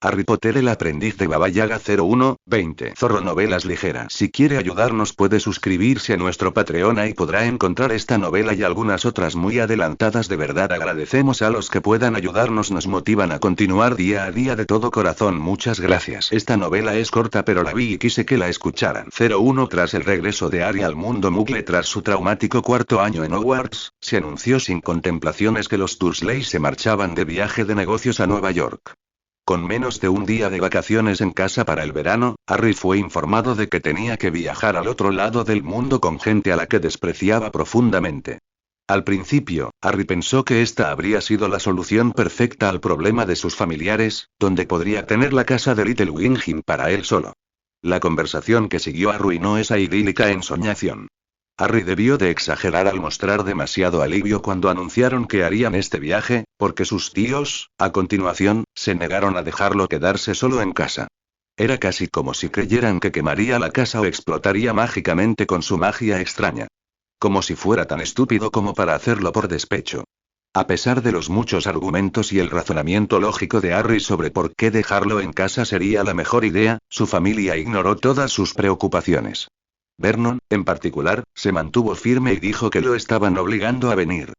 Harry Potter el aprendiz de Baba Yaga 0120. Zorro Novelas Ligeras. Si quiere ayudarnos puede suscribirse a nuestro Patreon y podrá encontrar esta novela y algunas otras muy adelantadas. De verdad agradecemos a los que puedan ayudarnos, nos motivan a continuar día a día de todo corazón. Muchas gracias. Esta novela es corta pero la vi y quise que la escucharan. 01. Tras el regreso de Harry al mundo Muggle tras su traumático cuarto año en Hogwarts, se anunció sin contemplaciones que los Dursley se marchaban de viaje de negocios a Nueva York. Con menos de un día de vacaciones en casa para el verano, Harry fue informado de que tenía que viajar al otro lado del mundo con gente a la que despreciaba profundamente. Al principio, Harry pensó que esta habría sido la solución perfecta al problema de sus familiares, donde podría tener la casa de Little Winging para él solo. La conversación que siguió arruinó esa idílica ensoñación. Harry debió de exagerar al mostrar demasiado alivio cuando anunciaron que harían este viaje, porque sus tíos, a continuación, se negaron a dejarlo quedarse solo en casa. Era casi como si creyeran que quemaría la casa o explotaría mágicamente con su magia extraña. Como si fuera tan estúpido como para hacerlo por despecho. A pesar de los muchos argumentos y el razonamiento lógico de Harry sobre por qué dejarlo en casa sería la mejor idea, su familia ignoró todas sus preocupaciones. Vernon, en particular, se mantuvo firme y dijo que lo estaban obligando a venir.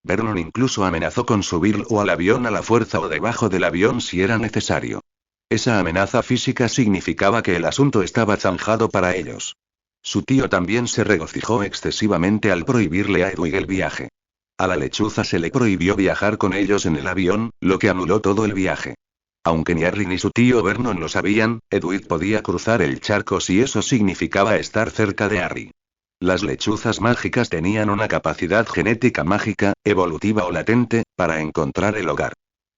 Vernon incluso amenazó con subirlo al avión a la fuerza o debajo del avión si era necesario. Esa amenaza física significaba que el asunto estaba zanjado para ellos. Su tío también se regocijó excesivamente al prohibirle a Edwig el viaje. A la lechuza se le prohibió viajar con ellos en el avión, lo que anuló todo el viaje. Aunque ni Harry ni su tío Vernon lo sabían, Edwig podía cruzar el charco si eso significaba estar cerca de Harry. Las lechuzas mágicas tenían una capacidad genética mágica, evolutiva o latente, para encontrar el hogar.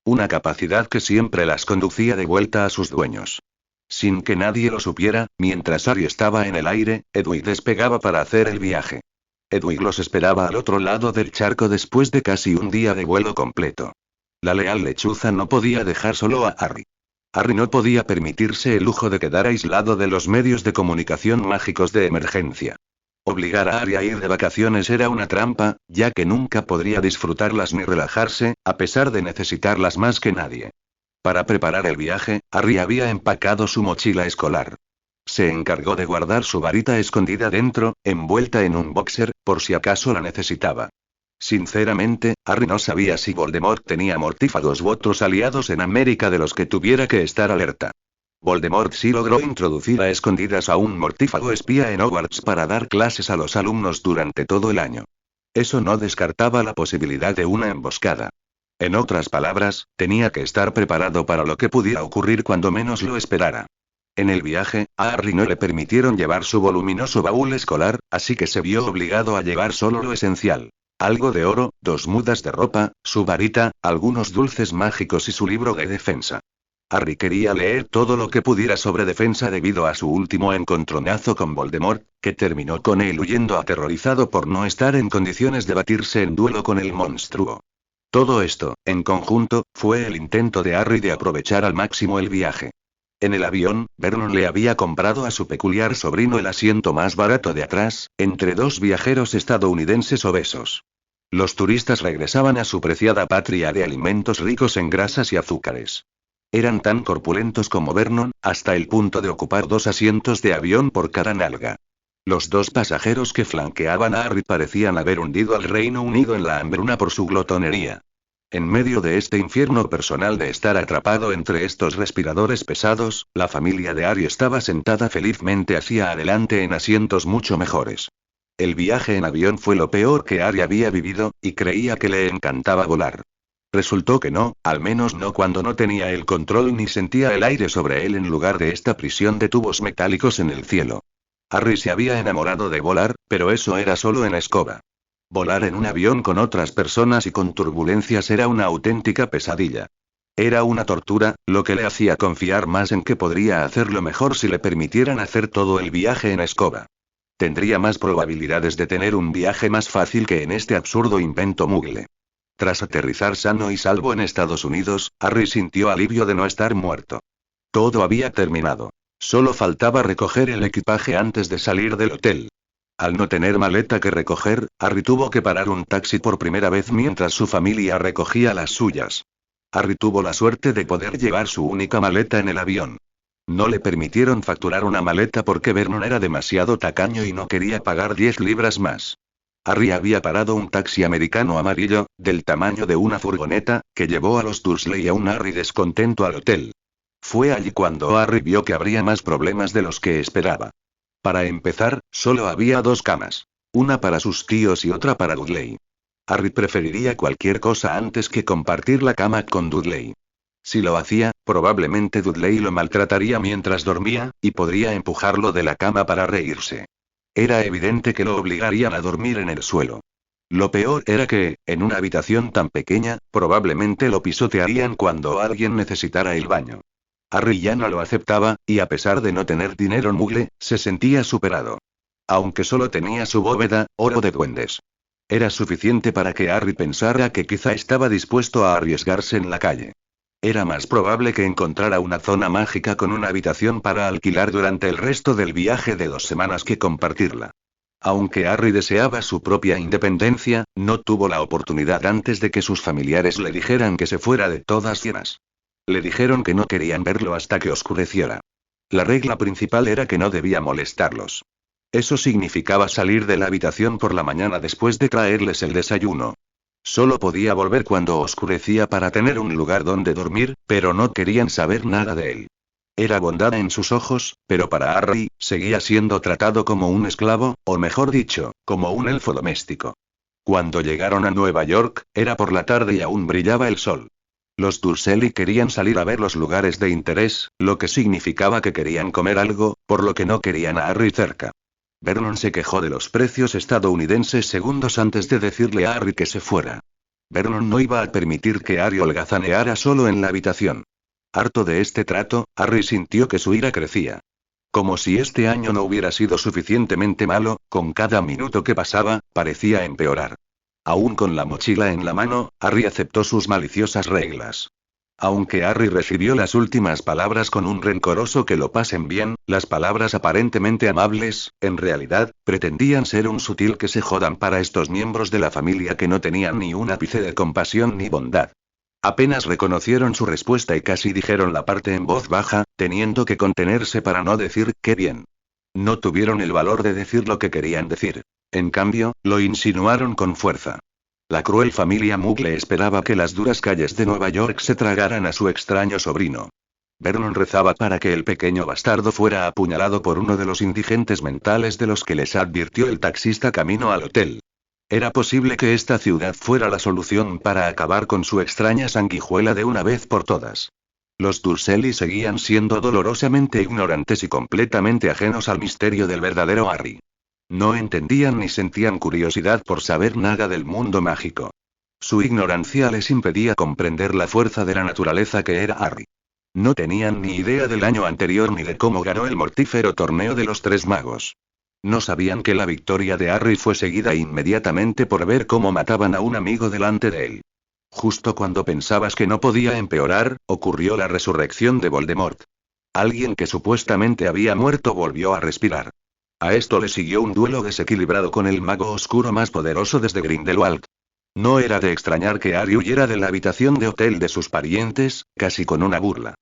Una capacidad que siempre las conducía de vuelta a sus dueños. Sin que nadie lo supiera, mientras Harry estaba en el aire, Edwig despegaba para hacer el viaje. Edwig los esperaba al otro lado del charco después de casi un día de vuelo completo. La leal lechuza no podía dejar solo a Harry. Harry no podía permitirse el lujo de quedar aislado de los medios de comunicación mágicos de emergencia. Obligar a Harry a ir de vacaciones era una trampa, ya que nunca podría disfrutarlas ni relajarse, a pesar de necesitarlas más que nadie. Para preparar el viaje, Harry había empacado su mochila escolar. Se encargó de guardar su varita escondida dentro, envuelta en un boxer, por si acaso la necesitaba. Sinceramente, Harry no sabía si Voldemort tenía mortífagos u otros aliados en América de los que tuviera que estar alerta. Voldemort sí logró introducir a escondidas a un mortífago espía en Hogwarts para dar clases a los alumnos durante todo el año. Eso no descartaba la posibilidad de una emboscada. En otras palabras, tenía que estar preparado para lo que pudiera ocurrir cuando menos lo esperara. En el viaje, a Harry no le permitieron llevar su voluminoso baúl escolar, así que se vio obligado a llevar solo lo esencial. Algo de oro, 2 mudas de ropa, su varita, algunos dulces mágicos y su libro de defensa. Harry quería leer todo lo que pudiera sobre defensa debido a su último encontronazo con Voldemort, que terminó con él huyendo aterrorizado por no estar en condiciones de batirse en duelo con el monstruo. Todo esto, en conjunto, fue el intento de Harry de aprovechar al máximo el viaje. En el avión, Vernon le había comprado a su peculiar sobrino el asiento más barato de atrás, entre 2 viajeros estadounidenses obesos. Los turistas regresaban a su preciada patria de alimentos ricos en grasas y azúcares. Eran tan corpulentos como Vernon, hasta el punto de ocupar 2 asientos de avión por cada nalga. Los 2 pasajeros que flanqueaban a Harry parecían haber hundido al Reino Unido en la hambruna por su glotonería. En medio de este infierno personal de estar atrapado entre estos respiradores pesados, la familia de Harry estaba sentada felizmente hacia adelante en asientos mucho mejores. El viaje en avión fue lo peor que Harry había vivido, y creía que le encantaba volar. Resultó que no, al menos no cuando no tenía el control ni sentía el aire sobre él en lugar de esta prisión de tubos metálicos en el cielo. Harry se había enamorado de volar, pero eso era solo en escoba. Volar en un avión con otras personas y con turbulencias era una auténtica pesadilla. Era una tortura, lo que le hacía confiar más en que podría hacerlo mejor si le permitieran hacer todo el viaje en escoba. Tendría más probabilidades de tener un viaje más fácil que en este absurdo invento Muggle. Tras aterrizar sano y salvo en Estados Unidos, Harry sintió alivio de no estar muerto. Todo había terminado. Solo faltaba recoger el equipaje antes de salir del hotel. Al no tener maleta que recoger, Harry tuvo que parar un taxi por primera vez mientras su familia recogía las suyas. Harry tuvo la suerte de poder llevar su única maleta en el avión. No le permitieron facturar una maleta porque Vernon era demasiado tacaño y no quería pagar 10 libras más. Harry había parado un taxi americano amarillo, del tamaño de una furgoneta, que llevó a los Dursley y a un Harry descontento al hotel. Fue allí cuando Harry vio que habría más problemas de los que esperaba. Para empezar, solo había 2 camas. Una para sus tíos y otra para Dudley. Harry preferiría cualquier cosa antes que compartir la cama con Dudley. Si lo hacía, probablemente Dudley lo maltrataría mientras dormía, y podría empujarlo de la cama para reírse. Era evidente que lo obligarían a dormir en el suelo. Lo peor era que, en una habitación tan pequeña, probablemente lo pisotearían cuando alguien necesitara el baño. Harry ya no lo aceptaba, y a pesar de no tener dinero Muggle, se sentía superado. Aunque solo tenía su bóveda, oro de duendes. Era suficiente para que Harry pensara que quizá estaba dispuesto a arriesgarse en la calle. Era más probable que encontrara una zona mágica con una habitación para alquilar durante el resto del viaje de 2 semanas que compartirla. Aunque Harry deseaba su propia independencia, no tuvo la oportunidad antes de que sus familiares le dijeran que se fuera de todas llenas. Le dijeron que no querían verlo hasta que oscureciera. La regla principal era que no debía molestarlos. Eso significaba salir de la habitación por la mañana después de traerles el desayuno. Solo podía volver cuando oscurecía para tener un lugar donde dormir, pero no querían saber nada de él. Era bondad en sus ojos, pero para Harry, seguía siendo tratado como un esclavo, o mejor dicho, como un elfo doméstico. Cuando llegaron a Nueva York, era por la tarde y aún brillaba el sol. Los Dursley querían salir a ver los lugares de interés, lo que significaba que querían comer algo, por lo que no querían a Harry cerca. Vernon se quejó de los precios estadounidenses segundos antes de decirle a Harry que se fuera. Vernon no iba a permitir que Harry holgazaneara solo en la habitación. Harto de este trato, Harry sintió que su ira crecía. Como si este año no hubiera sido suficientemente malo, con cada minuto que pasaba, parecía empeorar. Aún con la mochila en la mano, Harry aceptó sus maliciosas reglas. Aunque Harry recibió las últimas palabras con un rencoroso que lo pasen bien, las palabras aparentemente amables, en realidad, pretendían ser un sutil que se jodan para estos miembros de la familia que no tenían ni un ápice de compasión ni bondad. Apenas reconocieron su respuesta y casi dijeron la parte en voz baja, teniendo que contenerse para no decir «qué bien». No tuvieron el valor de decir lo que querían decir. En cambio, lo insinuaron con fuerza. La cruel familia Muggle esperaba que las duras calles de Nueva York se tragaran a su extraño sobrino. Vernon rezaba para que el pequeño bastardo fuera apuñalado por uno de los indigentes mentales de los que les advirtió el taxista camino al hotel. Era posible que esta ciudad fuera la solución para acabar con su extraña sanguijuela de una vez por todas. Los Dursley seguían siendo dolorosamente ignorantes y completamente ajenos al misterio del verdadero Harry. No entendían ni sentían curiosidad por saber nada del mundo mágico. Su ignorancia les impedía comprender la fuerza de la naturaleza que era Harry. No tenían ni idea del año anterior ni de cómo ganó el mortífero torneo de los 3 magos. No sabían que la victoria de Harry fue seguida inmediatamente por ver cómo mataban a un amigo delante de él. Justo cuando pensabas que no podía empeorar, ocurrió la resurrección de Voldemort. Alguien que supuestamente había muerto volvió a respirar. A esto le siguió un duelo desequilibrado con el mago oscuro más poderoso desde Grindelwald. No era de extrañar que Harry huyera de la habitación de hotel de sus parientes, casi con una burla.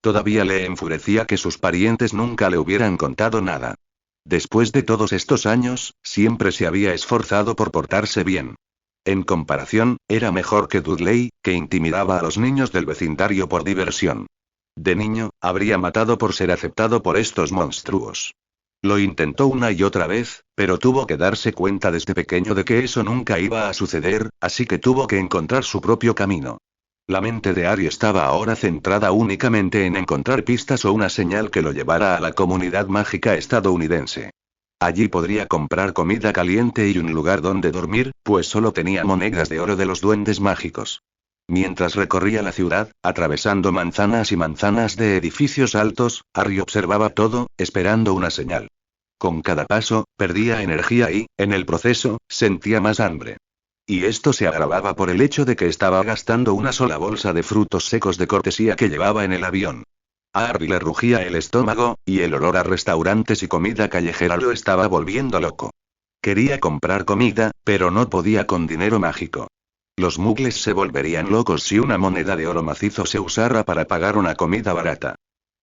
Todavía le enfurecía que sus parientes nunca le hubieran contado nada. Después de todos estos años, siempre se había esforzado por portarse bien. En comparación, era mejor que Dudley, que intimidaba a los niños del vecindario por diversión. De niño, habría matado por ser aceptado por estos monstruos. Lo intentó una y otra vez, pero tuvo que darse cuenta desde pequeño de que eso nunca iba a suceder, así que tuvo que encontrar su propio camino. La mente de Harry estaba ahora centrada únicamente en encontrar pistas o una señal que lo llevara a la comunidad mágica estadounidense. Allí podría comprar comida caliente y un lugar donde dormir, pues solo tenía monedas de oro de los duendes mágicos. Mientras recorría la ciudad, atravesando manzanas y manzanas de edificios altos, Harry observaba todo, esperando una señal. Con cada paso, perdía energía y, en el proceso, sentía más hambre. Y esto se agravaba por el hecho de que estaba gastando una sola bolsa de frutos secos de cortesía que llevaba en el avión. A Harry le rugía el estómago, y el olor a restaurantes y comida callejera lo estaba volviendo loco. Quería comprar comida, pero no podía con dinero mágico. Los muggles se volverían locos si una moneda de oro macizo se usara para pagar una comida barata.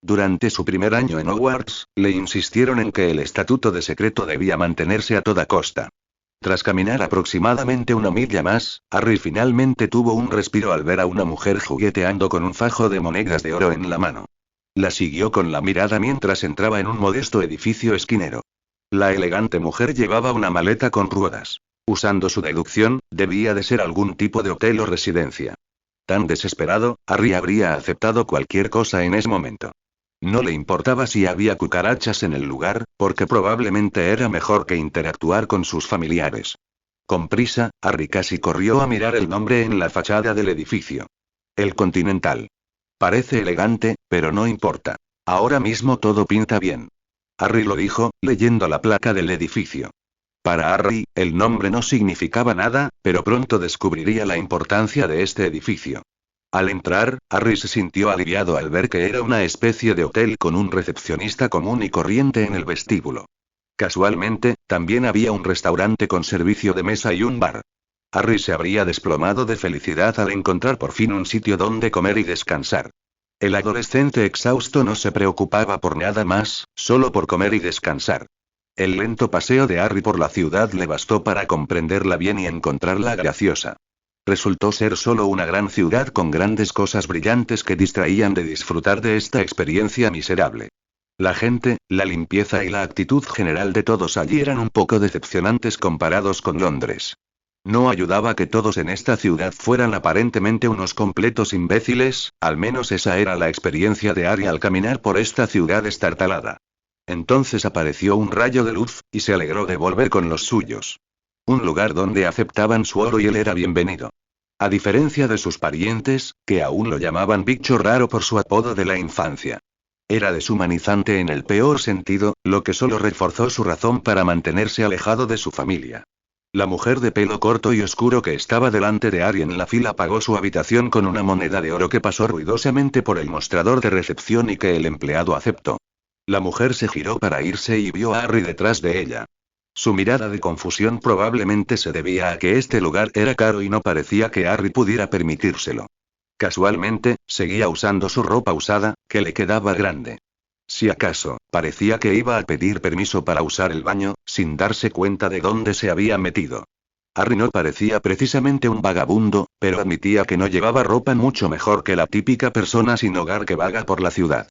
Durante su primer año en Hogwarts, le insistieron en que el estatuto de secreto debía mantenerse a toda costa. Tras caminar aproximadamente una milla más, Harry finalmente tuvo un respiro al ver a una mujer jugueteando con un fajo de monedas de oro en la mano. La siguió con la mirada mientras entraba en un modesto edificio esquinero. La elegante mujer llevaba una maleta con ruedas. Usando su deducción, debía de ser algún tipo de hotel o residencia. Tan desesperado, Harry habría aceptado cualquier cosa en ese momento. No le importaba si había cucarachas en el lugar, porque probablemente era mejor que interactuar con sus familiares. Con prisa, Harry casi corrió a mirar el nombre en la fachada del edificio. El Continental. Parece elegante, pero no importa. Ahora mismo todo pinta bien. Harry lo dijo, leyendo la placa del edificio. Para Harry, el nombre no significaba nada, pero pronto descubriría la importancia de este edificio. Al entrar, Harry se sintió aliviado al ver que era una especie de hotel con un recepcionista común y corriente en el vestíbulo. Casualmente, también había un restaurante con servicio de mesa y un bar. Harry se habría desplomado de felicidad al encontrar por fin un sitio donde comer y descansar. El adolescente exhausto no se preocupaba por nada más, solo por comer y descansar. El lento paseo de Harry por la ciudad le bastó para comprenderla bien y encontrarla graciosa. Resultó ser solo una gran ciudad con grandes cosas brillantes que distraían de disfrutar de esta experiencia miserable. La gente, la limpieza y la actitud general de todos allí eran un poco decepcionantes comparados con Londres. No ayudaba que todos en esta ciudad fueran aparentemente unos completos imbéciles, al menos esa era la experiencia de Harry al caminar por esta ciudad estartalada. Entonces apareció un rayo de luz, y se alegró de volver con los suyos. Un lugar donde aceptaban su oro y él era bienvenido. A diferencia de sus parientes, que aún lo llamaban bicho raro por su apodo de la infancia. Era deshumanizante en el peor sentido, lo que solo reforzó su razón para mantenerse alejado de su familia. La mujer de pelo corto y oscuro que estaba delante de Harry en la fila pagó su habitación con una moneda de oro que pasó ruidosamente por el mostrador de recepción y que el empleado aceptó. La mujer se giró para irse y vio a Harry detrás de ella. Su mirada de confusión probablemente se debía a que este lugar era caro y no parecía que Harry pudiera permitírselo. Casualmente, seguía usando su ropa usada, que le quedaba grande. Si acaso, parecía que iba a pedir permiso para usar el baño, sin darse cuenta de dónde se había metido. Harry no parecía precisamente un vagabundo, pero admitía que no llevaba ropa mucho mejor que la típica persona sin hogar que vaga por la ciudad.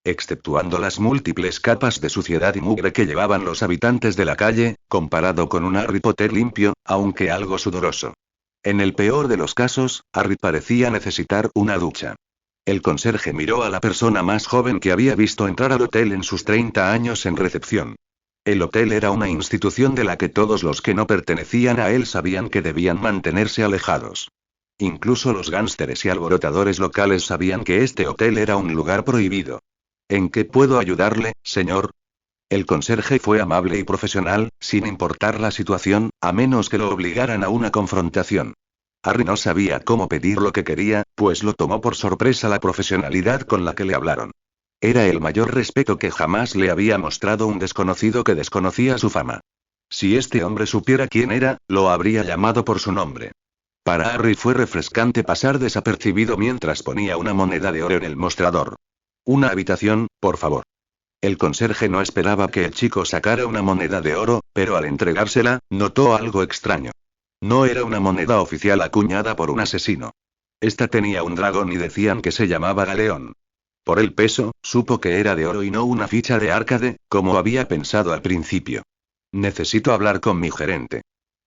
Exceptuando las múltiples capas de suciedad y mugre que llevaban los habitantes de la calle, comparado con un Harry Potter limpio, aunque algo sudoroso. En el peor de los casos, Harry parecía necesitar una ducha. El conserje miró a la persona más joven que había visto entrar al hotel en sus 30 años en recepción. El hotel era una institución de la que todos los que no pertenecían a él sabían que debían mantenerse alejados. Incluso los gánsteres y alborotadores locales sabían que este hotel era un lugar prohibido. ¿En qué puedo ayudarle, señor? El conserje fue amable y profesional, sin importar la situación, a menos que lo obligaran a una confrontación. Harry no sabía cómo pedir lo que quería, pues lo tomó por sorpresa la profesionalidad con la que le hablaron. Era el mayor respeto que jamás le había mostrado un desconocido que desconocía su fama. Si este hombre supiera quién era, lo habría llamado por su nombre. Para Harry fue refrescante pasar desapercibido mientras ponía una moneda de oro en el mostrador. Una habitación, por favor. El conserje no esperaba que el chico sacara una moneda de oro, pero al entregársela, notó algo extraño. No era una moneda oficial acuñada por un asesino. Esta tenía un dragón y decían que se llamaba Galeón. Por el peso, supo que era de oro y no una ficha de Arcade, como había pensado al principio. Necesito hablar con mi gerente.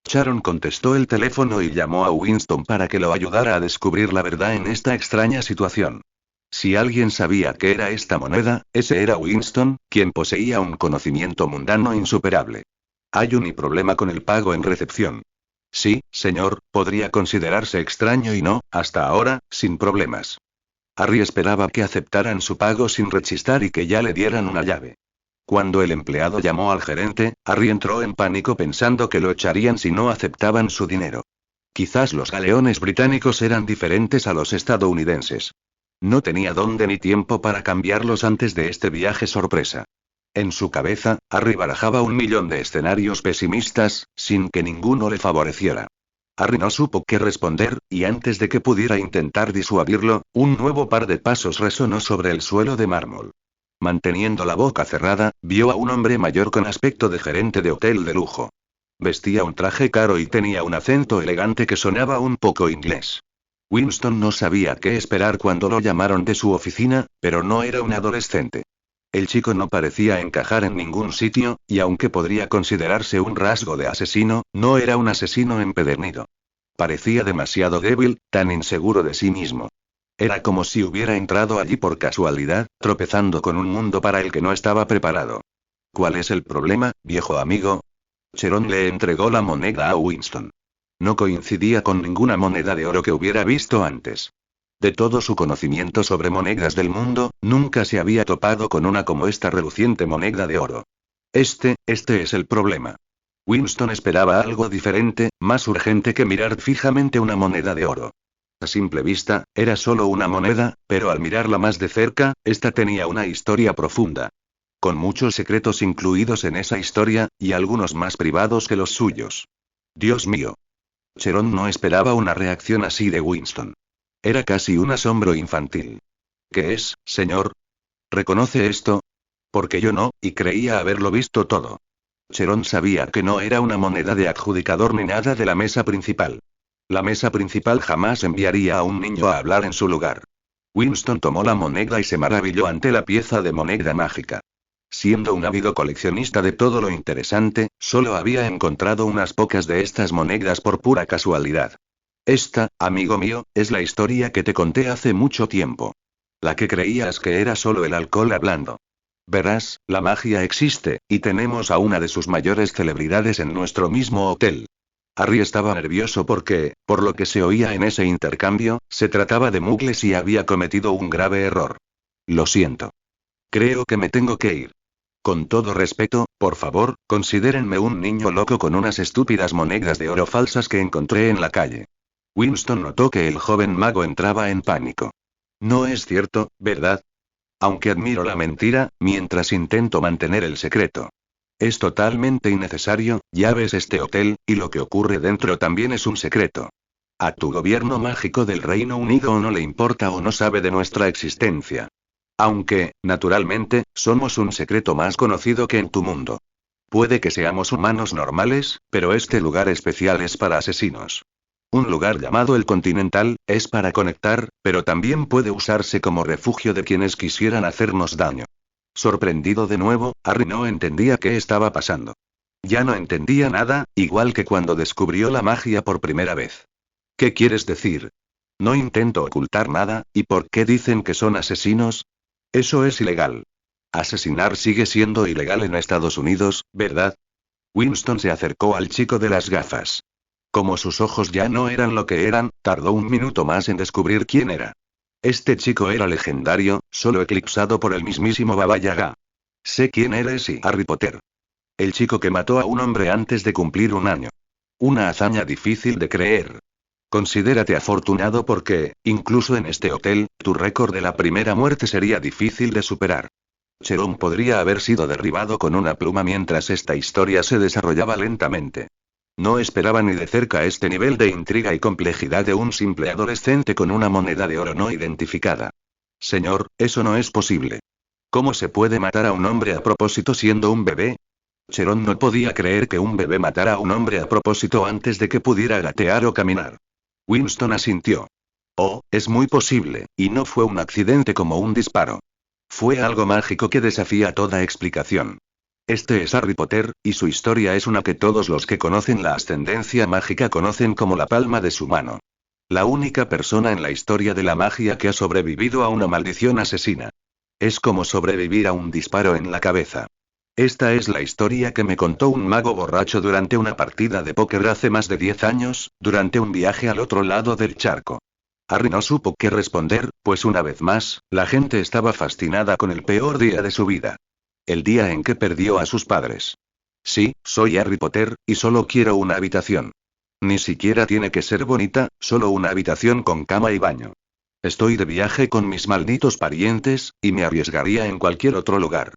Sharon contestó el teléfono y llamó a Winston para que lo ayudara a descubrir la verdad en esta extraña situación. Si alguien sabía qué era esta moneda, ese era Winston, quien poseía un conocimiento mundano insuperable. Hay un problema con el pago en recepción. Sí, señor, podría considerarse extraño y no, hasta ahora, sin problemas. Harry esperaba que aceptaran su pago sin rechistar y que ya le dieran una llave. Cuando el empleado llamó al gerente, Harry entró en pánico pensando que lo echarían si no aceptaban su dinero. Quizás los galeones británicos eran diferentes a los estadounidenses. No tenía dónde ni tiempo para cambiarlos antes de este viaje sorpresa. En su cabeza, Harry barajaba 1.000.000 de escenarios pesimistas, sin que ninguno le favoreciera. Harry no supo qué responder, y antes de que pudiera intentar disuadirlo, un nuevo par de pasos resonó sobre el suelo de mármol. Manteniendo la boca cerrada, vio a un hombre mayor con aspecto de gerente de hotel de lujo. Vestía un traje caro y tenía un acento elegante que sonaba un poco inglés. Winston no sabía qué esperar cuando lo llamaron de su oficina, pero no era un adolescente. El chico no parecía encajar en ningún sitio, y aunque podría considerarse un rasgo de asesino, no era un asesino empedernido. Parecía demasiado débil, tan inseguro de sí mismo. Era como si hubiera entrado allí por casualidad, tropezando con un mundo para el que no estaba preparado. ¿Cuál es el problema, viejo amigo? Cheron le entregó la moneda a Winston. No coincidía con ninguna moneda de oro que hubiera visto antes. De todo su conocimiento sobre monedas del mundo, nunca se había topado con una como esta reluciente moneda de oro. Este es el problema. Winston esperaba algo diferente, más urgente que mirar fijamente una moneda de oro. A simple vista, era solo una moneda, pero al mirarla más de cerca, esta tenía una historia profunda. Con muchos secretos incluidos en esa historia, y algunos más privados que los suyos. Dios mío. Cheron no esperaba una reacción así de Winston. Era casi un asombro infantil. ¿Qué es, señor? ¿Reconoce esto? Porque yo no, y creía haberlo visto todo. Cheron sabía que no era una moneda de adjudicador ni nada de la mesa principal. La mesa principal jamás enviaría a un niño a hablar en su lugar. Winston tomó la moneda y se maravilló ante la pieza de moneda mágica. Siendo un ávido coleccionista de todo lo interesante, solo había encontrado unas pocas de estas monedas por pura casualidad. Esta, amigo mío, es la historia que te conté hace mucho tiempo. La que creías que era solo el alcohol hablando. Verás, la magia existe, y tenemos a una de sus mayores celebridades en nuestro mismo hotel. Harry estaba nervioso porque, por lo que se oía en ese intercambio, se trataba de Muggles y había cometido un grave error. Lo siento. Creo que me tengo que ir. Con todo respeto, por favor, considérenme un niño loco con unas estúpidas monedas de oro falsas que encontré en la calle. Winston notó que el joven mago entraba en pánico. No es cierto, ¿verdad? Aunque admiro la mentira, mientras intento mantener el secreto. Es totalmente innecesario, ya ves este hotel, y lo que ocurre dentro también es un secreto. A tu gobierno mágico del Reino Unido no le importa o no sabe de nuestra existencia. Aunque, naturalmente, somos un secreto más conocido que en tu mundo. Puede que seamos humanos normales, pero este lugar especial es para asesinos. Un lugar llamado el Continental, es para conectar, pero también puede usarse como refugio de quienes quisieran hacernos daño. Sorprendido de nuevo, Harry no entendía qué estaba pasando. Ya no entendía nada, igual que cuando descubrió la magia por primera vez. ¿Qué quieres decir? No intento ocultar nada, ¿y por qué dicen que son asesinos? Eso es ilegal. Asesinar sigue siendo ilegal en Estados Unidos, ¿verdad? Winston se acercó al chico de las gafas. Como sus ojos ya no eran lo que eran, tardó un minuto más en descubrir quién era. Este chico era legendario, solo eclipsado por el mismísimo Baba Yaga. Sé quién eres y Harry Potter. El chico que mató a un hombre antes de cumplir un año. Una hazaña difícil de creer. Considérate afortunado porque, incluso en este hotel, tu récord de la primera muerte sería difícil de superar. Cheron podría haber sido derribado con una pluma mientras esta historia se desarrollaba lentamente. No esperaba ni de cerca este nivel de intriga y complejidad de un simple adolescente con una moneda de oro no identificada. Señor, eso no es posible. ¿Cómo se puede matar a un hombre a propósito siendo un bebé? Cheron no podía creer que un bebé matara a un hombre a propósito antes de que pudiera gatear o caminar. Winston asintió. Oh, es muy posible, y no fue un accidente como un disparo. Fue algo mágico que desafía toda explicación. Este es Harry Potter, y su historia es una que todos los que conocen la ascendencia mágica conocen como la palma de su mano. La única persona en la historia de la magia que ha sobrevivido a una maldición asesina. Es como sobrevivir a un disparo en la cabeza. Esta es la historia que me contó un mago borracho durante una partida de póker hace más de 10 años, durante un viaje al otro lado del charco. Harry no supo qué responder, pues una vez más, la gente estaba fascinada con el peor día de su vida. El día en que perdió a sus padres. Sí, soy Harry Potter, y solo quiero una habitación. Ni siquiera tiene que ser bonita, solo una habitación con cama y baño. Estoy de viaje con mis malditos parientes, y me arriesgaría en cualquier otro lugar.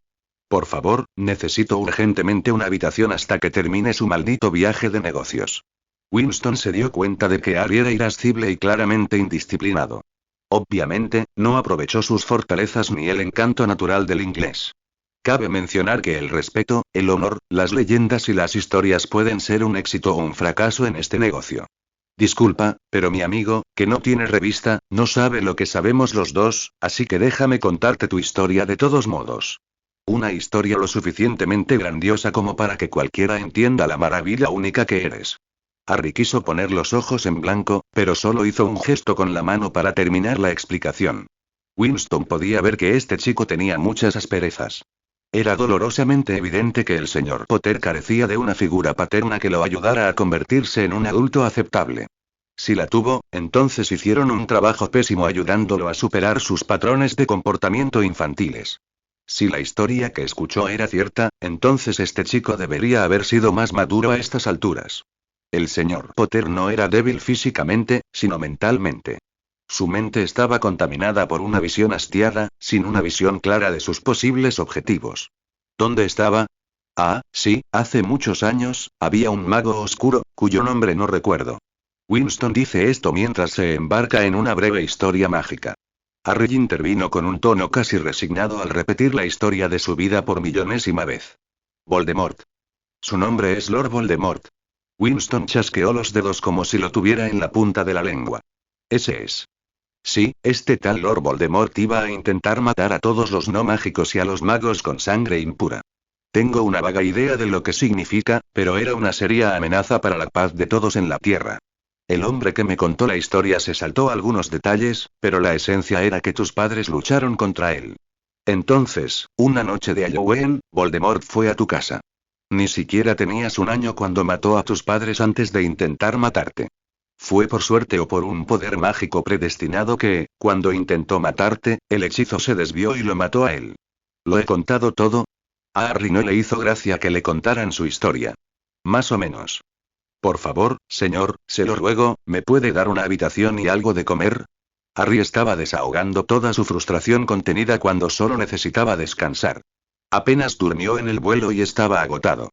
Por favor, necesito urgentemente una habitación hasta que termine su maldito viaje de negocios. Winston se dio cuenta de que Harry era irascible y claramente indisciplinado. Obviamente, no aprovechó sus fortalezas ni el encanto natural del inglés. Cabe mencionar que el respeto, el honor, las leyendas y las historias pueden ser un éxito o un fracaso en este negocio. Disculpa, pero mi amigo, que no tiene revista, no sabe lo que sabemos los dos, así que déjame contarte tu historia de todos modos. Una historia lo suficientemente grandiosa como para que cualquiera entienda la maravilla única que eres. Harry quiso poner los ojos en blanco, pero solo hizo un gesto con la mano para terminar la explicación. Winston podía ver que este chico tenía muchas asperezas. Era dolorosamente evidente que el señor Potter carecía de una figura paterna que lo ayudara a convertirse en un adulto aceptable. Si la tuvo, entonces hicieron un trabajo pésimo ayudándolo a superar sus patrones de comportamiento infantiles. Si la historia que escuchó era cierta, entonces este chico debería haber sido más maduro a estas alturas. El señor Potter no era débil físicamente, sino mentalmente. Su mente estaba contaminada por una visión hastiada, sin una visión clara de sus posibles objetivos. ¿Dónde estaba? Ah, sí, hace muchos años, había un mago oscuro, cuyo nombre no recuerdo. Winston dice esto mientras se embarca en una breve historia mágica. Harry intervino con un tono casi resignado al repetir la historia de su vida por millonésima vez. Voldemort. Su nombre es Lord Voldemort. Winston chasqueó los dedos como si lo tuviera en la punta de la lengua. Ese es. Sí, este tal Lord Voldemort iba a intentar matar a todos los no mágicos y a los magos con sangre impura. Tengo una vaga idea de lo que significa, pero era una seria amenaza para la paz de todos en la Tierra. El hombre que me contó la historia se saltó algunos detalles, pero la esencia era que tus padres lucharon contra él. Entonces, una noche de Halloween, Voldemort fue a tu casa. Ni siquiera tenías un año cuando mató a tus padres antes de intentar matarte. Fue por suerte o por un poder mágico predestinado que, cuando intentó matarte, el hechizo se desvió y lo mató a él. ¿Lo he contado todo? A Harry no le hizo gracia que le contaran su historia. Más o menos. Por favor, señor, se lo ruego, ¿me puede dar una habitación y algo de comer? Harry estaba desahogando toda su frustración contenida cuando solo necesitaba descansar. Apenas durmió en el vuelo y estaba agotado.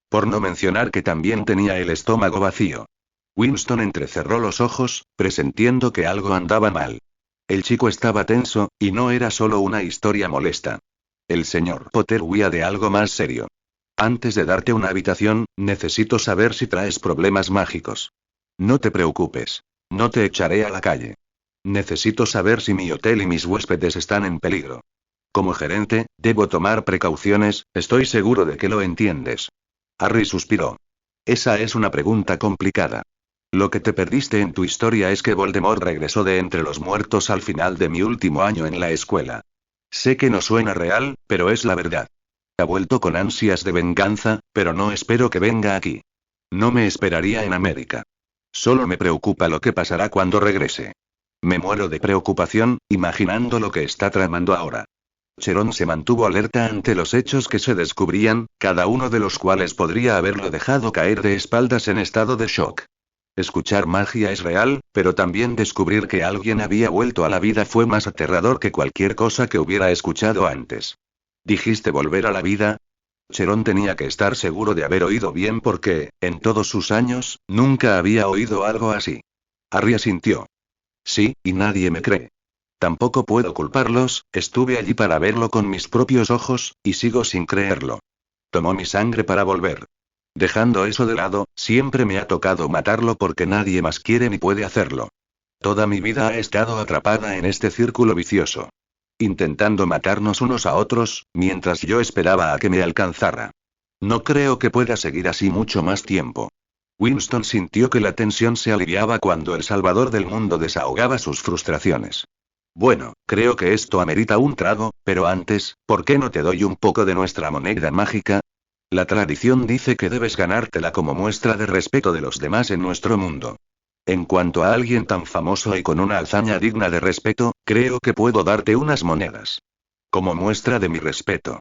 Por no mencionar que también tenía el estómago vacío. Winston entrecerró los ojos, presintiendo que algo andaba mal. El chico estaba tenso, y no era solo una historia molesta. El señor Potter huía de algo más serio. Antes de darte una habitación, necesito saber si traes problemas mágicos. No te preocupes. No te echaré a la calle. Necesito saber si mi hotel y mis huéspedes están en peligro. Como gerente, debo tomar precauciones, estoy seguro de que lo entiendes. Harry suspiró. Esa es una pregunta complicada. Lo que te perdiste en tu historia es que Voldemort regresó de entre los muertos al final de mi último año en la escuela. Sé que no suena real, pero es la verdad. Ha vuelto con ansias de venganza, pero no espero que venga aquí. No me esperaría en América. Solo me preocupa lo que pasará cuando regrese. Me muero de preocupación, imaginando lo que está tramando ahora. Cheron se mantuvo alerta ante los hechos que se descubrían, cada uno de los cuales podría haberlo dejado caer de espaldas en estado de shock. Escuchar magia es real, pero también descubrir que alguien había vuelto a la vida fue más aterrador que cualquier cosa que hubiera escuchado antes. ¿Dijiste volver a la vida? Cheron tenía que estar seguro de haber oído bien porque, en todos sus años, nunca había oído algo así. Harry asintió. Sí, y nadie me cree. Tampoco puedo culparlos, estuve allí para verlo con mis propios ojos, y sigo sin creerlo. Tomó mi sangre para volver. Dejando eso de lado, siempre me ha tocado matarlo porque nadie más quiere ni puede hacerlo. Toda mi vida ha estado atrapada en este círculo vicioso. Intentando matarnos unos a otros, mientras yo esperaba a que me alcanzara. No creo que pueda seguir así mucho más tiempo. Winston sintió que la tensión se aliviaba cuando el salvador del mundo desahogaba sus frustraciones. Bueno, creo que esto amerita un trago, pero antes, ¿por qué no te doy un poco de nuestra moneda mágica? La tradición dice que debes ganártela como muestra de respeto de los demás en nuestro mundo. En cuanto a alguien tan famoso y con una hazaña digna de respeto, creo que puedo darte unas monedas. Como muestra de mi respeto.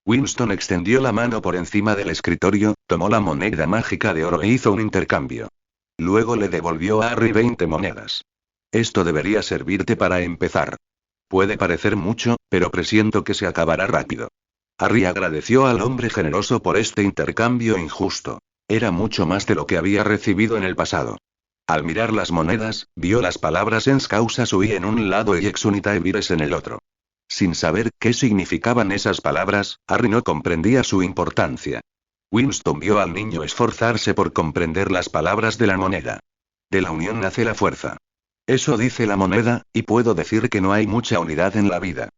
Winston extendió la mano por encima del escritorio, tomó la moneda mágica de oro e hizo un intercambio. Luego le devolvió a Harry 20 monedas. Esto debería servirte para empezar. Puede parecer mucho, pero presiento que se acabará rápido. Harry agradeció al hombre generoso por este intercambio injusto. Era mucho más de lo que había recibido en el pasado. Al mirar las monedas, vio las palabras ens causa sui en un lado y ex unitae vires en el otro. Sin saber qué significaban esas palabras, Harry no comprendía su importancia. Winston vio al niño esforzarse por comprender las palabras de la moneda. De la unión nace la fuerza. Eso dice la moneda, y puedo decir que no hay mucha unidad en la vida.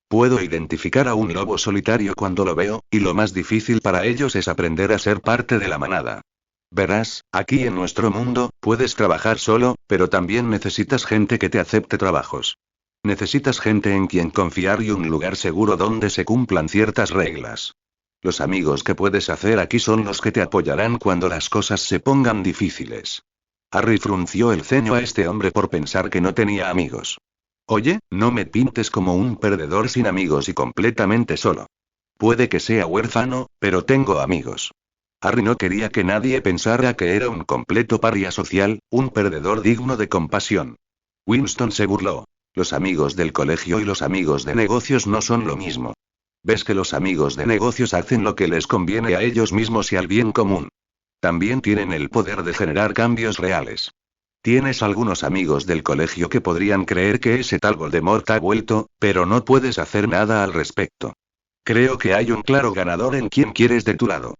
Puedo identificar a un lobo solitario cuando lo veo, y lo más difícil para ellos es aprender a ser parte de la manada. Verás, aquí en nuestro mundo, puedes trabajar solo, pero también necesitas gente que te acepte trabajos. Necesitas gente en quien confiar y un lugar seguro donde se cumplan ciertas reglas. Los amigos que puedes hacer aquí son los que te apoyarán cuando las cosas se pongan difíciles. Harry frunció el ceño a este hombre por pensar que no tenía amigos. Oye, no me pintes como un perdedor sin amigos y completamente solo. Puede que sea huérfano, pero tengo amigos. Harry no quería que nadie pensara que era un completo paria social, un perdedor digno de compasión. Winston se burló. Los amigos del colegio y los amigos de negocios no son lo mismo. Ves que los amigos de negocios hacen lo que les conviene a ellos mismos y al bien común. También tienen el poder de generar cambios reales. Tienes algunos amigos del colegio que podrían creer que ese tal Voldemort ha vuelto, pero no puedes hacer nada al respecto. Creo que hay un claro ganador en quien quieres de tu lado.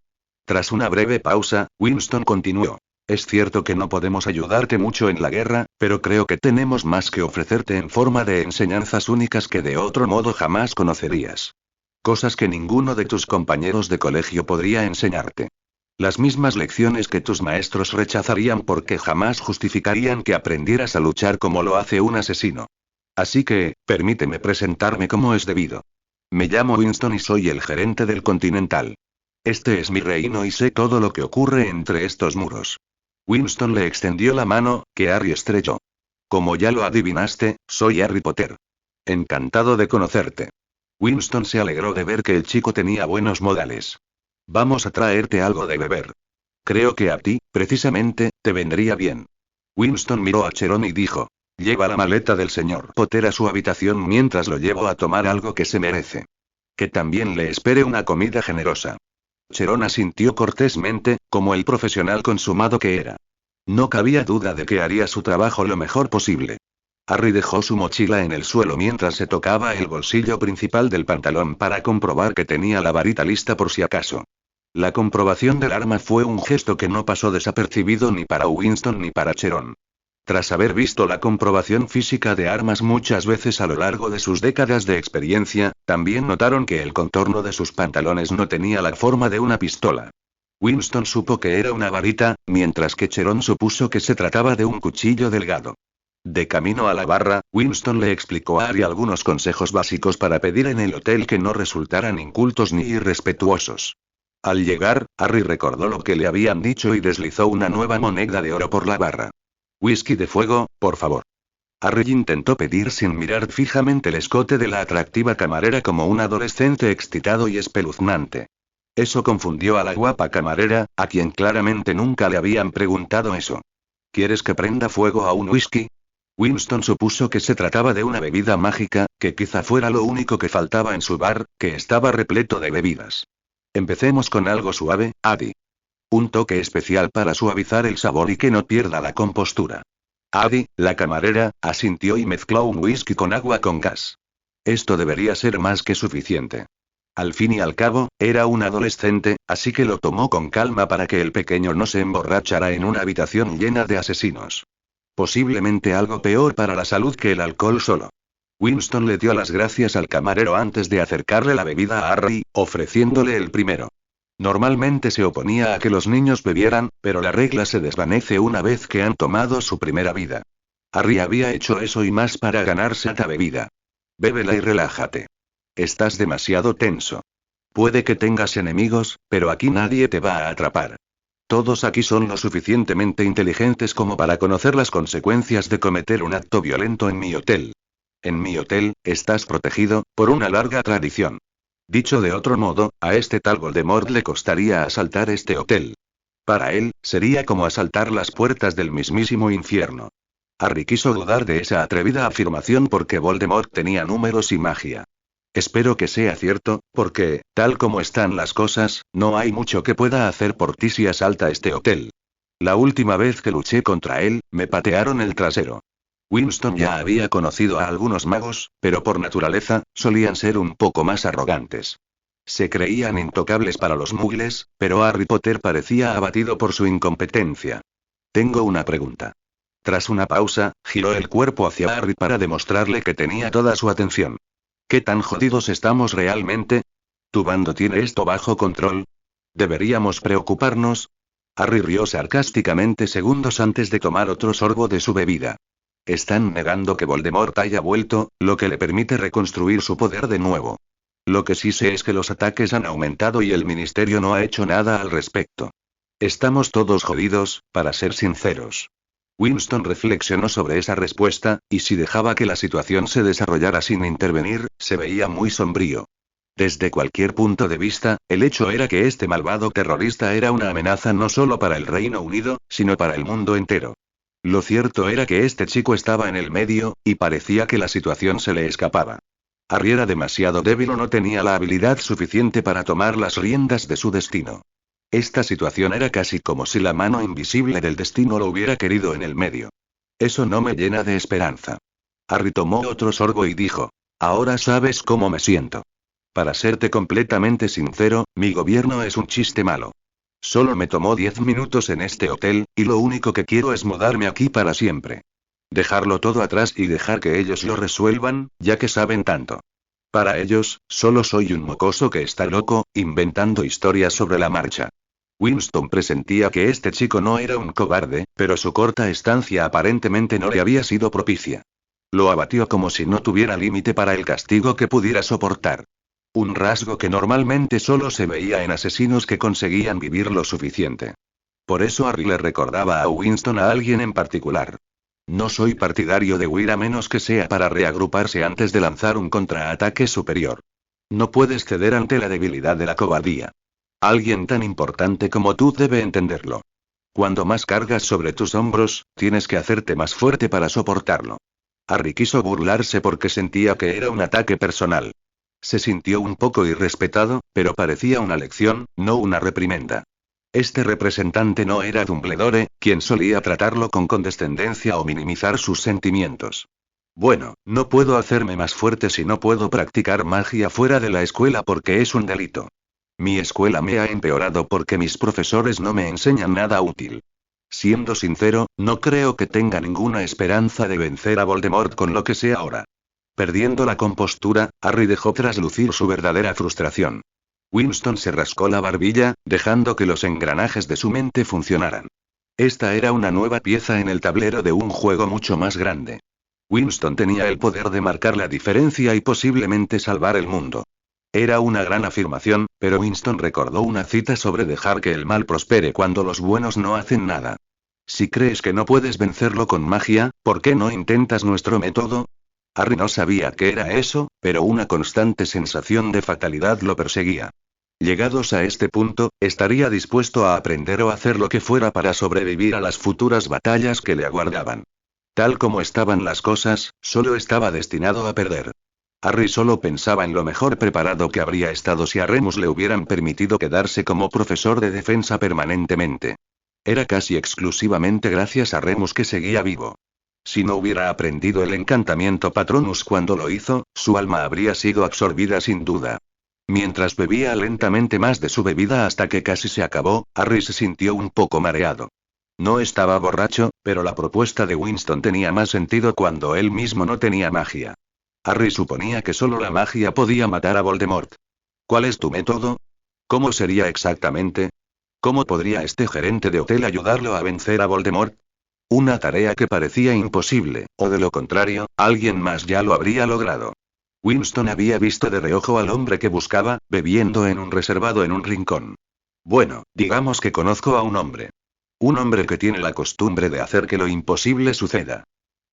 Tras una breve pausa, Winston continuó. Es cierto que no podemos ayudarte mucho en la guerra, pero creo que tenemos más que ofrecerte en forma de enseñanzas únicas que de otro modo jamás conocerías. Cosas que ninguno de tus compañeros de colegio podría enseñarte. Las mismas lecciones que tus maestros rechazarían porque jamás justificarían que aprendieras a luchar como lo hace un asesino. Así que, permíteme presentarme como es debido. Me llamo Winston y soy el gerente del Continental. Este es mi reino y sé todo lo que ocurre entre estos muros. Winston le extendió la mano, que Harry estrechó. Como ya lo adivinaste, soy Harry Potter. Encantado de conocerte. Winston se alegró de ver que el chico tenía buenos modales. Vamos a traerte algo de beber. Creo que a ti, precisamente, te vendría bien. Winston miró a Cheron y dijo. Lleva la maleta del señor Potter a su habitación mientras lo llevo a tomar algo que se merece. Que también le espere una comida generosa. Cheron asintió cortésmente, como el profesional consumado que era. No cabía duda de que haría su trabajo lo mejor posible. Harry dejó su mochila en el suelo mientras se tocaba el bolsillo principal del pantalón para comprobar que tenía la varita lista por si acaso. La comprobación del arma fue un gesto que no pasó desapercibido ni para Winston ni para Cheron. Tras haber visto la comprobación física de armas muchas veces a lo largo de sus décadas de experiencia, también notaron que el contorno de sus pantalones no tenía la forma de una pistola. Winston supo que era una varita, mientras que Cheron supuso que se trataba de un cuchillo delgado. De camino a la barra, Winston le explicó a Harry algunos consejos básicos para pedir en el hotel que no resultaran incultos ni irrespetuosos. Al llegar, Harry recordó lo que le habían dicho y deslizó una nueva moneda de oro por la barra. Whisky de fuego, por favor. Harry intentó pedir sin mirar fijamente el escote de la atractiva camarera como un adolescente excitado y espeluznante. Eso confundió a la guapa camarera, a quien claramente nunca le habían preguntado eso. ¿Quieres que prenda fuego a un whisky? Winston supuso que se trataba de una bebida mágica, que quizá fuera lo único que faltaba en su bar, que estaba repleto de bebidas. Empecemos con algo suave, Adi. Un toque especial para suavizar el sabor y que no pierda la compostura. Adi, la camarera, asintió y mezcló un whisky con agua con gas. Esto debería ser más que suficiente. Al fin y al cabo, era un adolescente, así que lo tomó con calma para que el pequeño no se emborrachara en una habitación llena de asesinos. Posiblemente algo peor para la salud que el alcohol solo. Winston le dio las gracias al camarero antes de acercarle la bebida a Harry, ofreciéndole el primero. Normalmente se oponía a que los niños bebieran, pero la regla se desvanece una vez que han tomado su primera vida. Harry había hecho eso y más para ganarse esta bebida. Bébela y relájate. Estás demasiado tenso. Puede que tengas enemigos, pero aquí nadie te va a atrapar. Todos aquí son lo suficientemente inteligentes como para conocer las consecuencias de cometer un acto violento en mi hotel. En mi hotel, estás protegido, por una larga tradición. Dicho de otro modo, a este tal Voldemort le costaría asaltar este hotel. Para él, sería como asaltar las puertas del mismísimo infierno. Harry quiso dudar de esa atrevida afirmación porque Voldemort tenía números y magia. Espero que sea cierto, porque, tal como están las cosas, no hay mucho que pueda hacer por ti si asalta este hotel. La última vez que luché contra él, me patearon el trasero. Winston ya había conocido a algunos magos, pero por naturaleza, solían ser un poco más arrogantes. Se creían intocables para los muggles, pero Harry Potter parecía abatido por su incompetencia. Tengo una pregunta. Tras una pausa, giró el cuerpo hacia Harry para demostrarle que tenía toda su atención. ¿Qué tan jodidos estamos realmente? ¿Tu bando tiene esto bajo control? ¿Deberíamos preocuparnos? Harry rió sarcásticamente segundos antes de tomar otro sorbo de su bebida. Están negando que Voldemort haya vuelto, lo que le permite reconstruir su poder de nuevo. Lo que sí sé es que los ataques han aumentado y el ministerio no ha hecho nada al respecto. Estamos todos jodidos, para ser sinceros. Winston reflexionó sobre esa respuesta, y si dejaba que la situación se desarrollara sin intervenir, se veía muy sombrío. Desde cualquier punto de vista, el hecho era que este malvado terrorista era una amenaza no solo para el Reino Unido, sino para el mundo entero. Lo cierto era que este chico estaba en el medio, y parecía que la situación se le escapaba. Harry era demasiado débil o no tenía la habilidad suficiente para tomar las riendas de su destino. Esta situación era casi como si la mano invisible del destino lo hubiera querido en el medio. Eso no me llena de esperanza. Harry tomó otro sorbo y dijo: ahora sabes cómo me siento. Para serte completamente sincero, mi gobierno es un chiste malo. Solo me tomó 10 minutos en este hotel, y lo único que quiero es mudarme aquí para siempre. Dejarlo todo atrás y dejar que ellos lo resuelvan, ya que saben tanto. Para ellos, solo soy un mocoso que está loco, inventando historias sobre la marcha. Winston presentía que este chico no era un cobarde, pero su corta estancia aparentemente no le había sido propicia. Lo abatió como si no tuviera límite para el castigo que pudiera soportar. Un rasgo que normalmente solo se veía en asesinos que conseguían vivir lo suficiente. Por eso Harry le recordaba a Winston a alguien en particular. No soy partidario de huir a menos que sea para reagruparse antes de lanzar un contraataque superior. No puedes ceder ante la debilidad de la cobardía. Alguien tan importante como tú debe entenderlo. Cuando más cargas sobre tus hombros, tienes que hacerte más fuerte para soportarlo. Harry quiso burlarse porque sentía que era un ataque personal. Se sintió un poco irrespetado, pero parecía una lección, no una reprimenda. Este representante no era Dumbledore, quien solía tratarlo con condescendencia o minimizar sus sentimientos. Bueno, no puedo hacerme más fuerte si no puedo practicar magia fuera de la escuela porque es un delito. Mi escuela me ha empeorado porque mis profesores no me enseñan nada útil. Siendo sincero, no creo que tenga ninguna esperanza de vencer a Voldemort con lo que sé ahora. Perdiendo la compostura, Harry dejó traslucir su verdadera frustración. Winston se rascó la barbilla, dejando que los engranajes de su mente funcionaran. Esta era una nueva pieza en el tablero de un juego mucho más grande. Winston tenía el poder de marcar la diferencia y posiblemente salvar el mundo. Era una gran afirmación, pero Winston recordó una cita sobre dejar que el mal prospere cuando los buenos no hacen nada. Si crees que no puedes vencerlo con magia, ¿por qué no intentas nuestro método? Harry no sabía qué era eso, pero una constante sensación de fatalidad lo perseguía. Llegados a este punto, estaría dispuesto a aprender o hacer lo que fuera para sobrevivir a las futuras batallas que le aguardaban. Tal como estaban las cosas, solo estaba destinado a perder. Harry solo pensaba en lo mejor preparado que habría estado si a Remus le hubieran permitido quedarse como profesor de defensa permanentemente. Era casi exclusivamente gracias a Remus que seguía vivo. Si no hubiera aprendido el encantamiento Patronus cuando lo hizo, su alma habría sido absorbida sin duda. Mientras bebía lentamente más de su bebida hasta que casi se acabó, Harry se sintió un poco mareado. No estaba borracho, pero la propuesta de Winston tenía más sentido cuando él mismo no tenía magia. Harry suponía que solo la magia podía matar a Voldemort. ¿Cuál es tu método? ¿Cómo sería exactamente? ¿Cómo podría este gerente de hotel ayudarlo a vencer a Voldemort? Una tarea que parecía imposible, o de lo contrario, alguien más ya lo habría logrado. Winston había visto de reojo al hombre que buscaba, bebiendo en un reservado en un rincón. Bueno, digamos que conozco a un hombre. Un hombre que tiene la costumbre de hacer que lo imposible suceda.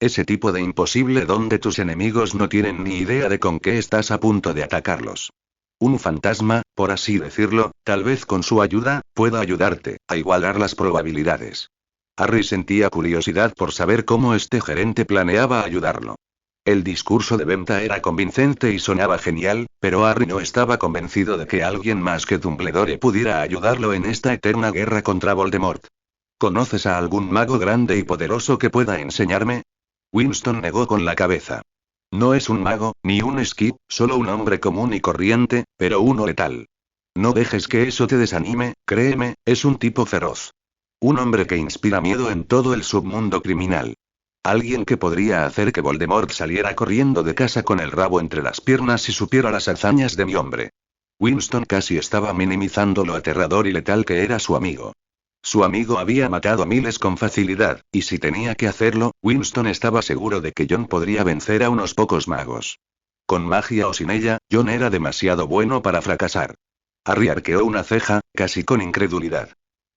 Ese tipo de imposible donde tus enemigos no tienen ni idea de con qué estás a punto de atacarlos. Un fantasma, por así decirlo, tal vez con su ayuda, pueda ayudarte a igualar las probabilidades. Harry sentía curiosidad por saber cómo este gerente planeaba ayudarlo. El discurso de venta era convincente y sonaba genial, pero Harry no estaba convencido de que alguien más que Dumbledore pudiera ayudarlo en esta eterna guerra contra Voldemort. ¿Conoces a algún mago grande y poderoso que pueda enseñarme? Winston negó con la cabeza. No es un mago, ni un Skip, solo un hombre común y corriente, pero uno letal. No dejes que eso te desanime, créeme, es un tipo feroz. Un hombre que inspira miedo en todo el submundo criminal. Alguien que podría hacer que Voldemort saliera corriendo de casa con el rabo entre las piernas si supiera las hazañas de mi hombre. Winston casi estaba minimizando lo aterrador y letal que era su amigo. Su amigo había matado a miles con facilidad, y si tenía que hacerlo, Winston estaba seguro de que John podría vencer a unos pocos magos. Con magia o sin ella, John era demasiado bueno para fracasar. Harry arqueó una ceja, casi con incredulidad.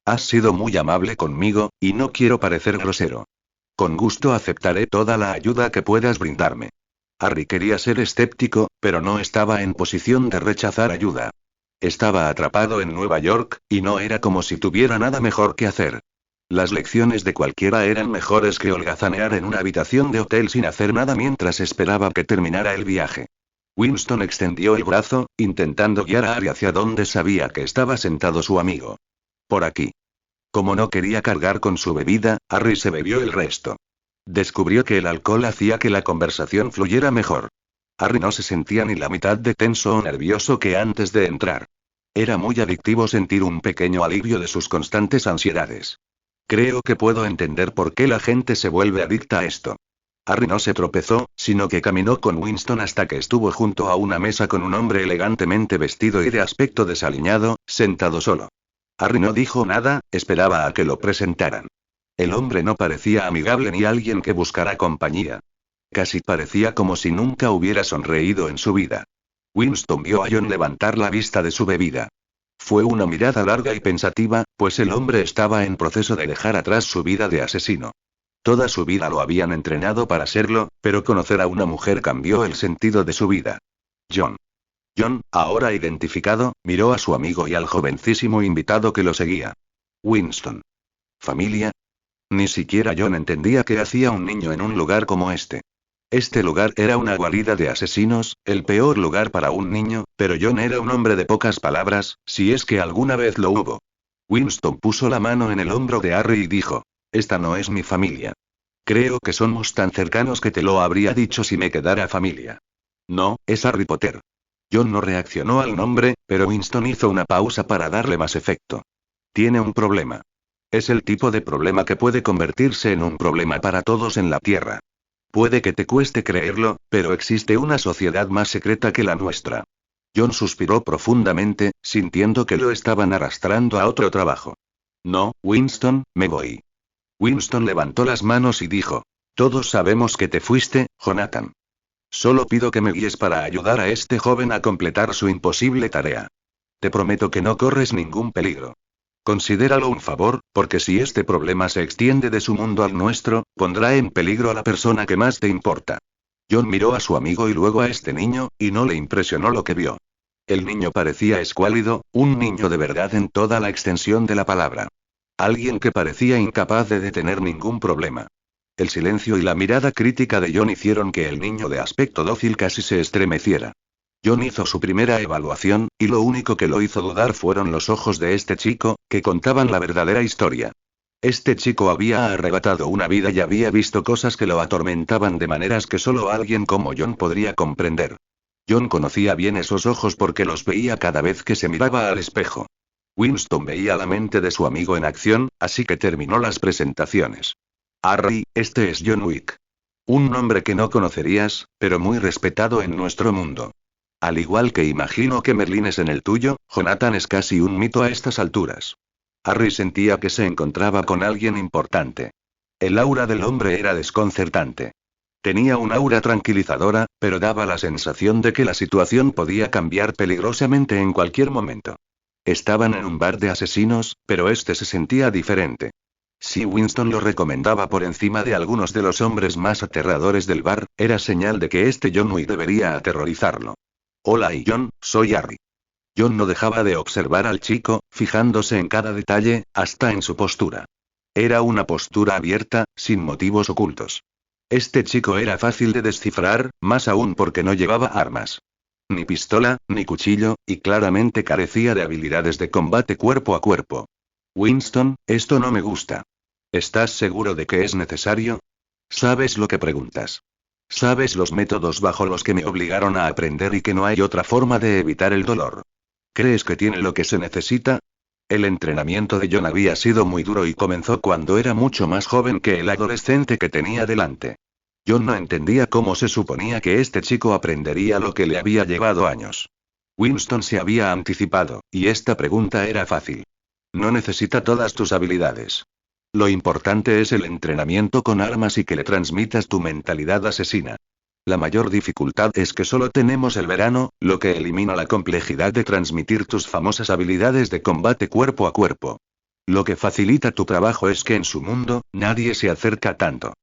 Has sido muy amable conmigo, y no quiero parecer grosero. Con gusto aceptaré toda la ayuda que puedas brindarme. Harry quería ser escéptico, pero no estaba en posición de rechazar ayuda. Estaba atrapado en Nueva York, y no era como si tuviera nada mejor que hacer. Las lecciones de cualquiera eran mejores que holgazanear en una habitación de hotel sin hacer nada mientras esperaba que terminara el viaje. Winston extendió el brazo, intentando guiar a Harry hacia donde sabía que estaba sentado su amigo. Por aquí. Como no quería cargar con su bebida, Harry se bebió el resto. Descubrió que el alcohol hacía que la conversación fluyera mejor. Harry no se sentía ni la mitad de tenso o nervioso que antes de entrar. Era muy adictivo sentir un pequeño alivio de sus constantes ansiedades. Creo que puedo entender por qué la gente se vuelve adicta a esto. Harry no se tropezó, sino que caminó con Winston hasta que estuvo junto a una mesa con un hombre elegantemente vestido y de aspecto desaliñado, sentado solo. Harry no dijo nada, esperaba a que lo presentaran. El hombre no parecía amigable ni alguien que buscara compañía. Casi parecía como si nunca hubiera sonreído en su vida. Winston vio a John levantar la vista de su bebida. Fue una mirada larga y pensativa, pues el hombre estaba en proceso de dejar atrás su vida de asesino. Toda su vida lo habían entrenado para serlo, pero conocer a una mujer cambió el sentido de su vida. John. John, ahora identificado, miró a su amigo y al jovencísimo invitado que lo seguía. Winston. ¿Familia? Ni siquiera John entendía qué hacía un niño en un lugar como este. Este lugar era una guarida de asesinos, el peor lugar para un niño, pero John era un hombre de pocas palabras, si es que alguna vez lo hubo. Winston puso la mano en el hombro de Harry y dijo: Esta no es mi familia. Creo que somos tan cercanos que te lo habría dicho si me quedara familia. No, es Harry Potter. John no reaccionó al nombre, pero Winston hizo una pausa para darle más efecto. Tiene un problema. Es el tipo de problema que puede convertirse en un problema para todos en la Tierra. Puede que te cueste creerlo, pero existe una sociedad más secreta que la nuestra. John suspiró profundamente, sintiendo que lo estaban arrastrando a otro trabajo. No, Winston, me voy. Winston levantó las manos y dijo: Todos sabemos que te fuiste, Jonathan. Solo pido que me guíes para ayudar a este joven a completar su imposible tarea. Te prometo que no corres ningún peligro. Considéralo un favor, porque si este problema se extiende de su mundo al nuestro, pondrá en peligro a la persona que más te importa. John miró a su amigo y luego a este niño, y no le impresionó lo que vio. El niño parecía escuálido, un niño de verdad en toda la extensión de la palabra. Alguien que parecía incapaz de detener ningún problema. El silencio y la mirada crítica de John hicieron que el niño de aspecto dócil casi se estremeciera. John hizo su primera evaluación, y lo único que lo hizo dudar fueron los ojos de este chico, que contaban la verdadera historia. Este chico había arrebatado una vida y había visto cosas que lo atormentaban de maneras que solo alguien como John podría comprender. John conocía bien esos ojos porque los veía cada vez que se miraba al espejo. Winston veía la mente de su amigo en acción, así que terminó las presentaciones. Harry, este es John Wick. Un nombre que no conocerías, pero muy respetado en nuestro mundo. Al igual que imagino que Merlín es en el tuyo, Jonathan es casi un mito a estas alturas. Harry sentía que se encontraba con alguien importante. El aura del hombre era desconcertante. Tenía un aura tranquilizadora, pero daba la sensación de que la situación podía cambiar peligrosamente en cualquier momento. Estaban en un bar de asesinos, pero este se sentía diferente. Si Winston lo recomendaba por encima de algunos de los hombres más aterradores del bar, era señal de que este John Wick debería aterrorizarlo. Hola John, soy Harry. John no dejaba de observar al chico, fijándose en cada detalle, hasta en su postura. Era una postura abierta, sin motivos ocultos. Este chico era fácil de descifrar, más aún porque no llevaba armas. Ni pistola, ni cuchillo, y claramente carecía de habilidades de combate cuerpo a cuerpo. Winston, esto no me gusta. ¿Estás seguro de que es necesario? ¿Sabes lo que preguntas? ¿Sabes los métodos bajo los que me obligaron a aprender y que no hay otra forma de evitar el dolor? ¿Crees que tiene lo que se necesita? El entrenamiento de John había sido muy duro y comenzó cuando era mucho más joven que el adolescente que tenía delante. John no entendía cómo se suponía que este chico aprendería lo que le había llevado años. Winston se había anticipado, y esta pregunta era fácil. No necesita todas tus habilidades. Lo importante es el entrenamiento con armas y que le transmitas tu mentalidad asesina. La mayor dificultad es que solo tenemos el verano, lo que elimina la complejidad de transmitir tus famosas habilidades de combate cuerpo a cuerpo. Lo que facilita tu trabajo es que en su mundo, nadie se acerca tanto.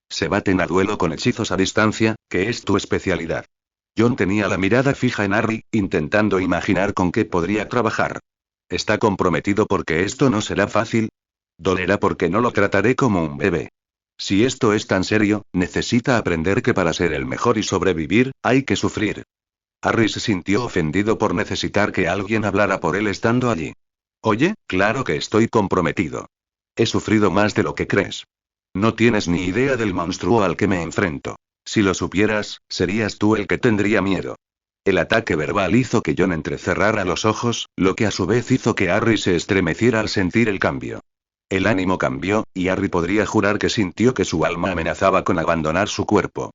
Se baten a duelo con hechizos a distancia, que es tu especialidad. John tenía la mirada fija en Harry, intentando imaginar con qué podría trabajar. ¿Está comprometido porque esto no será fácil? Dolerá porque no lo trataré como un bebé. Si esto es tan serio, necesita aprender que para ser el mejor y sobrevivir, hay que sufrir. Harry se sintió ofendido por necesitar que alguien hablara por él estando allí. Oye, claro que estoy comprometido. He sufrido más de lo que crees. No tienes ni idea del monstruo al que me enfrento. Si lo supieras, serías tú el que tendría miedo. El ataque verbal hizo que John entrecerrara los ojos, lo que a su vez hizo que Harry se estremeciera al sentir el cambio. El ánimo cambió, y Harry podría jurar que sintió que su alma amenazaba con abandonar su cuerpo.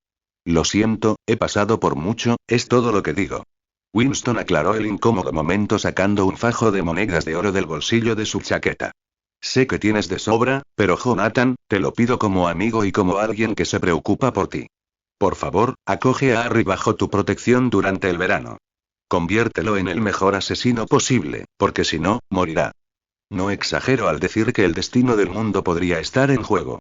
Lo siento, he pasado por mucho, es todo lo que digo. Winston aclaró el incómodo momento sacando un fajo de monedas de oro del bolsillo de su chaqueta. Sé que tienes de sobra, pero Jonathan, te lo pido como amigo y como alguien que se preocupa por ti. Por favor, acoge a Harry bajo tu protección durante el verano. Conviértelo en el mejor asesino posible, porque si no, morirá. No exagero al decir que el destino del mundo podría estar en juego.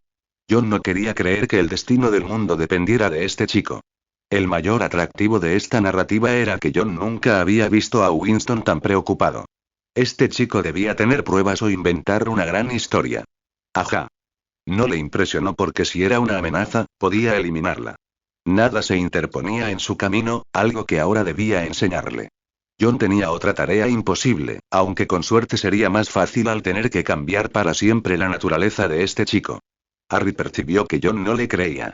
John no quería creer que el destino del mundo dependiera de este chico. El mayor atractivo de esta narrativa era que John nunca había visto a Winston tan preocupado. Este chico debía tener pruebas o inventar una gran historia. Ajá. No le impresionó porque si era una amenaza, podía eliminarla. Nada se interponía en su camino, algo que ahora debía enseñarle. John tenía otra tarea imposible, aunque con suerte sería más fácil al tener que cambiar para siempre la naturaleza de este chico. Harry percibió que John no le creía.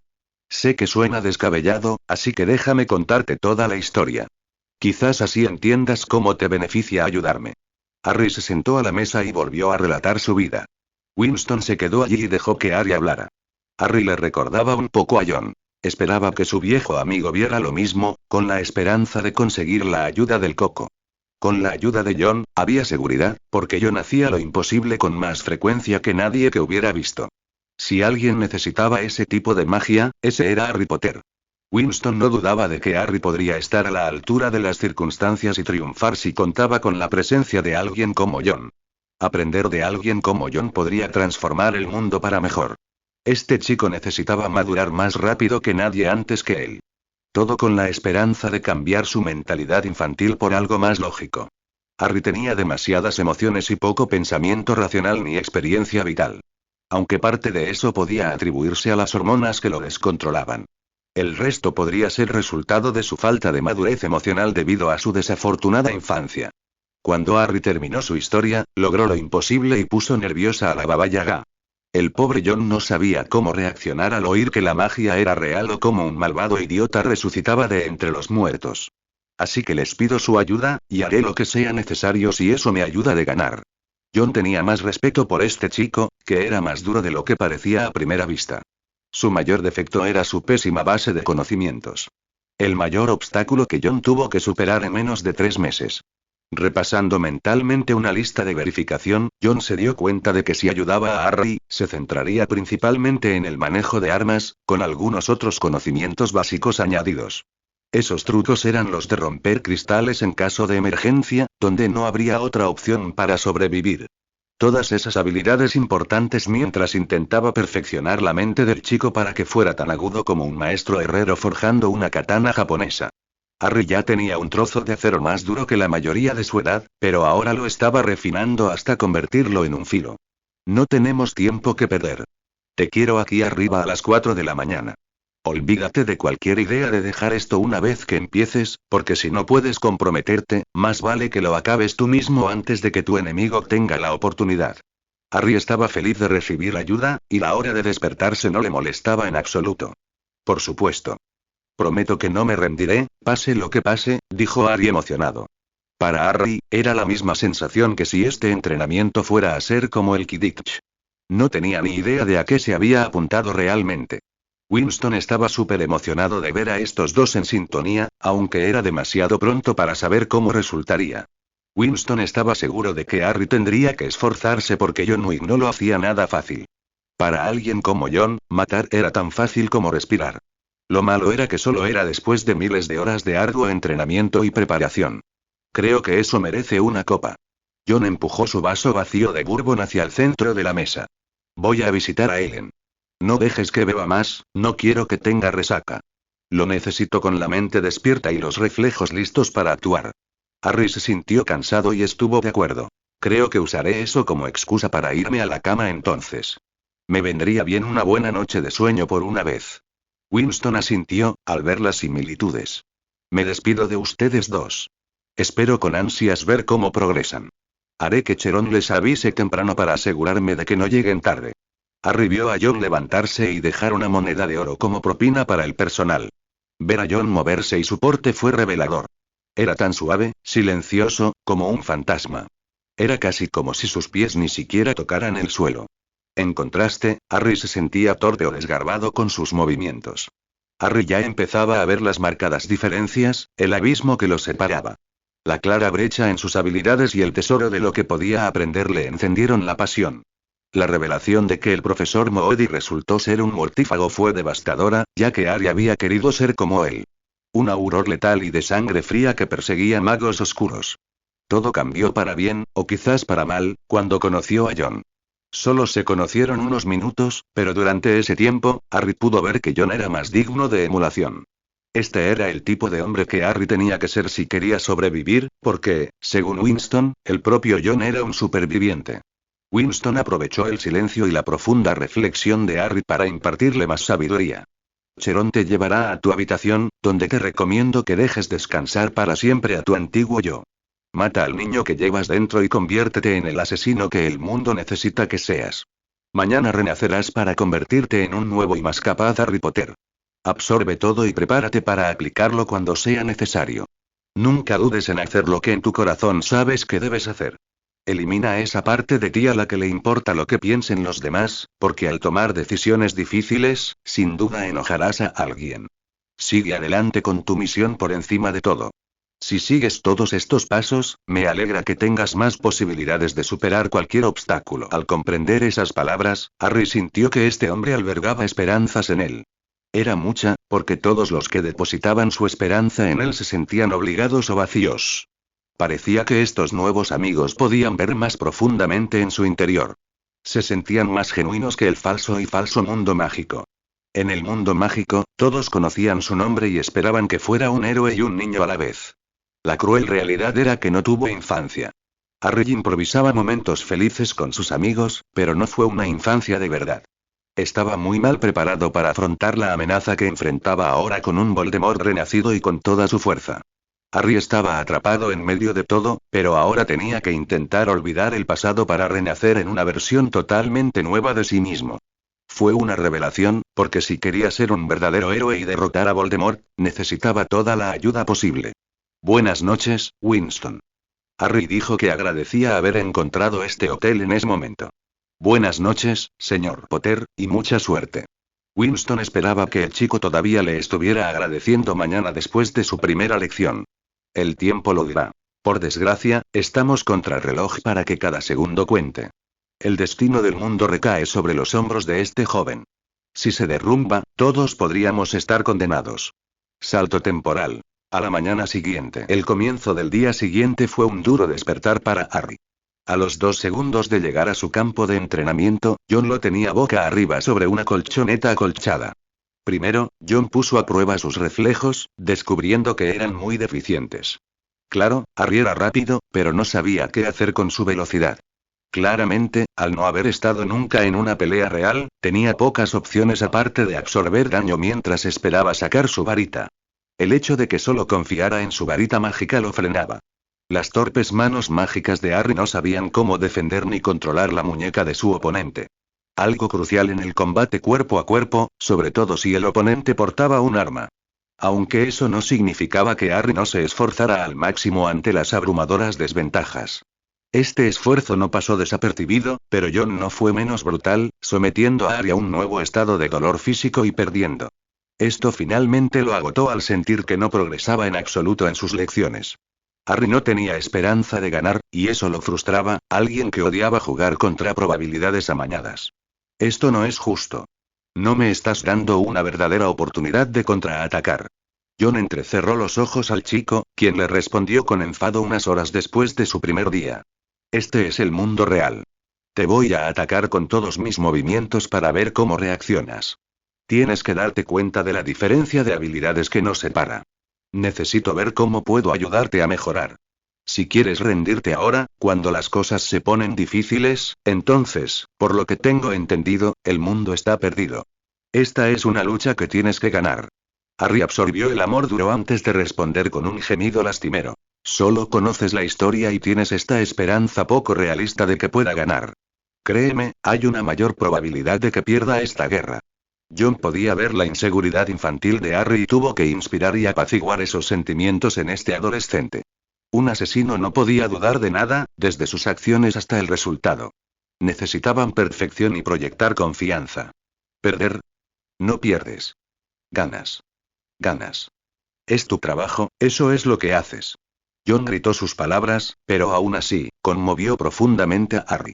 Sé que suena descabellado, así que déjame contarte toda la historia. Quizás así entiendas cómo te beneficia ayudarme. Harry se sentó a la mesa y volvió a relatar su vida. Winston se quedó allí y dejó que Harry hablara. Harry le recordaba un poco a John. Esperaba que su viejo amigo viera lo mismo, con la esperanza de conseguir la ayuda del coco. Con la ayuda de John, había seguridad, porque John hacía lo imposible con más frecuencia que nadie que hubiera visto. Si alguien necesitaba ese tipo de magia, ese era Harry Potter. Winston no dudaba de que Harry podría estar a la altura de las circunstancias y triunfar si contaba con la presencia de alguien como John. Aprender de alguien como John podría transformar el mundo para mejor. Este chico necesitaba madurar más rápido que nadie antes que él. Todo con la esperanza de cambiar su mentalidad infantil por algo más lógico. Harry tenía demasiadas emociones y poco pensamiento racional ni experiencia vital. Aunque parte de eso podía atribuirse a las hormonas que lo descontrolaban. El resto podría ser resultado de su falta de madurez emocional debido a su desafortunada infancia. Cuando Harry terminó su historia, logró lo imposible y puso nerviosa a la Baba Yaga. El pobre John no sabía cómo reaccionar al oír que la magia era real o cómo un malvado idiota resucitaba de entre los muertos. Así que les pido su ayuda, y haré lo que sea necesario si eso me ayuda a ganar. John tenía más respeto por este chico, que era más duro de lo que parecía a primera vista. Su mayor defecto era su pésima base de conocimientos. El mayor obstáculo que John tuvo que superar en menos de 3 meses. Repasando mentalmente una lista de verificación, John se dio cuenta de que si ayudaba a Harry, se centraría principalmente en el manejo de armas, con algunos otros conocimientos básicos añadidos. Esos trucos eran los de romper cristales en caso de emergencia, donde no habría otra opción para sobrevivir. Todas esas habilidades importantes mientras intentaba perfeccionar la mente del chico para que fuera tan agudo como un maestro herrero forjando una katana japonesa. Harry ya tenía un trozo de acero más duro que la mayoría de su edad, pero ahora lo estaba refinando hasta convertirlo en un filo. No tenemos tiempo que perder. Te quiero aquí arriba a las 4 de la mañana. Olvídate de cualquier idea de dejar esto una vez que empieces, porque si no puedes comprometerte, más vale que lo acabes tú mismo antes de que tu enemigo tenga la oportunidad. Harry estaba feliz de recibir ayuda, y la hora de despertarse no le molestaba en absoluto. Por supuesto. Prometo que no me rendiré, pase lo que pase, dijo Harry emocionado. Para Harry, era la misma sensación que si este entrenamiento fuera a ser como el Quidditch. No tenía ni idea de a qué se había apuntado realmente. Winston estaba súper emocionado de ver a estos dos en sintonía, aunque era demasiado pronto para saber cómo resultaría. Winston estaba seguro de que Harry tendría que esforzarse porque John Wick no lo hacía nada fácil. Para alguien como John, matar era tan fácil como respirar. Lo malo era que solo era después de miles de horas de arduo entrenamiento y preparación. Creo que eso merece una copa. John empujó su vaso vacío de bourbon hacia el centro de la mesa. Voy a visitar a Ellen. No dejes que beba más, no quiero que tenga resaca. Lo necesito con la mente despierta y los reflejos listos para actuar. Harry se sintió cansado y estuvo de acuerdo. Creo que usaré eso como excusa para irme a la cama entonces. Me vendría bien una buena noche de sueño por una vez. Winston asintió, al ver las similitudes. Me despido de ustedes dos. Espero con ansias ver cómo progresan. Haré que Cheron les avise temprano para asegurarme de que no lleguen tarde. Harry vio a John levantarse y dejar una moneda de oro como propina para el personal. Ver a John moverse y su porte fue revelador. Era tan suave, silencioso, como un fantasma. Era casi como si sus pies ni siquiera tocaran el suelo. En contraste, Harry se sentía torpe o desgarbado con sus movimientos. Harry ya empezaba a ver las marcadas diferencias, el abismo que los separaba. La clara brecha en sus habilidades y el tesoro de lo que podía aprender le encendieron la pasión. La revelación de que el profesor Moody resultó ser un mortífago fue devastadora, ya que Harry había querido ser como él. Un auror letal y de sangre fría que perseguía magos oscuros. Todo cambió para bien, o quizás para mal, cuando conoció a John. Solo se conocieron unos minutos, pero durante ese tiempo, Harry pudo ver que John era más digno de emulación. Este era el tipo de hombre que Harry tenía que ser si quería sobrevivir, porque, según Winston, el propio John era un superviviente. Winston aprovechó el silencio y la profunda reflexión de Harry para impartirle más sabiduría. Cheron te llevará a tu habitación, donde te recomiendo que dejes descansar para siempre a tu antiguo yo. Mata al niño que llevas dentro y conviértete en el asesino que el mundo necesita que seas. Mañana renacerás para convertirte en un nuevo y más capaz Harry Potter. Absorbe todo y prepárate para aplicarlo cuando sea necesario. Nunca dudes en hacer lo que en tu corazón sabes que debes hacer. Elimina esa parte de ti a la que le importa lo que piensen los demás, porque al tomar decisiones difíciles, sin duda enojarás a alguien. Sigue adelante con tu misión por encima de todo. Si sigues todos estos pasos, me alegra que tengas más posibilidades de superar cualquier obstáculo. Al comprender esas palabras, Harry sintió que este hombre albergaba esperanzas en él. Era mucha, porque todos los que depositaban su esperanza en él se sentían obligados o vacíos. Parecía que estos nuevos amigos podían ver más profundamente en su interior. Se sentían más genuinos que el falso y falso mundo mágico. En el mundo mágico, todos conocían su nombre y esperaban que fuera un héroe y un niño a la vez. La cruel realidad era que no tuvo infancia. Harry improvisaba momentos felices con sus amigos, pero no fue una infancia de verdad. Estaba muy mal preparado para afrontar la amenaza que enfrentaba ahora con un Voldemort renacido y con toda su fuerza. Harry estaba atrapado en medio de todo, pero ahora tenía que intentar olvidar el pasado para renacer en una versión totalmente nueva de sí mismo. Fue una revelación, porque si quería ser un verdadero héroe y derrotar a Voldemort, necesitaba toda la ayuda posible. Buenas noches, Winston. Harry dijo que agradecía haber encontrado este hotel en ese momento. Buenas noches, señor Potter, y mucha suerte. Winston esperaba que el chico todavía le estuviera agradeciendo mañana después de su primera lección. El tiempo lo dirá. Por desgracia, estamos contra el reloj para que cada segundo cuente. El destino del mundo recae sobre los hombros de este joven. Si se derrumba, todos podríamos estar condenados. Salto temporal. A la mañana siguiente. El comienzo del día siguiente fue un duro despertar para Harry. A los 2 segundos de llegar a su campo de entrenamiento, John lo tenía boca arriba sobre una colchoneta acolchada. Primero, John puso a prueba sus reflejos, descubriendo que eran muy deficientes. Claro, Harry era rápido, pero no sabía qué hacer con su velocidad. Claramente, al no haber estado nunca en una pelea real, tenía pocas opciones aparte de absorber daño mientras esperaba sacar su varita. El hecho de que solo confiara en su varita mágica lo frenaba. Las torpes manos mágicas de Harry no sabían cómo defender ni controlar la muñeca de su oponente. Algo crucial en el combate cuerpo a cuerpo, sobre todo si el oponente portaba un arma. Aunque eso no significaba que Harry no se esforzara al máximo ante las abrumadoras desventajas. Este esfuerzo no pasó desapercibido, pero Jon no fue menos brutal, sometiendo a Harry a un nuevo estado de dolor físico y perdiendo. Esto finalmente lo agotó al sentir que no progresaba en absoluto en sus lecciones. Harry no tenía esperanza de ganar, y eso lo frustraba, alguien que odiaba jugar contra probabilidades amañadas. Esto no es justo. No me estás dando una verdadera oportunidad de contraatacar. Jon entrecerró los ojos al chico, quien le respondió con enfado unas horas después de su primer día. Este es el mundo real. Te voy a atacar con todos mis movimientos para ver cómo reaccionas. Tienes que darte cuenta de la diferencia de habilidades que nos separa. Necesito ver cómo puedo ayudarte a mejorar. Si quieres rendirte ahora, cuando las cosas se ponen difíciles, entonces, por lo que tengo entendido, el mundo está perdido. Esta es una lucha que tienes que ganar. Harry absorbió el amor duro antes de responder con un gemido lastimero. Solo conoces la historia y tienes esta esperanza poco realista de que pueda ganar. Créeme, hay una mayor probabilidad de que pierda esta guerra. Jon podía ver la inseguridad infantil de Harry y tuvo que inspirar y apaciguar esos sentimientos en este adolescente. Un asesino no podía dudar de nada, desde sus acciones hasta el resultado. Necesitaban perfección y proyectar confianza. ¿Perder? No pierdes. Ganas. Ganas. Es tu trabajo, eso es lo que haces. Jon gritó sus palabras, pero aún así, conmovió profundamente a Harry.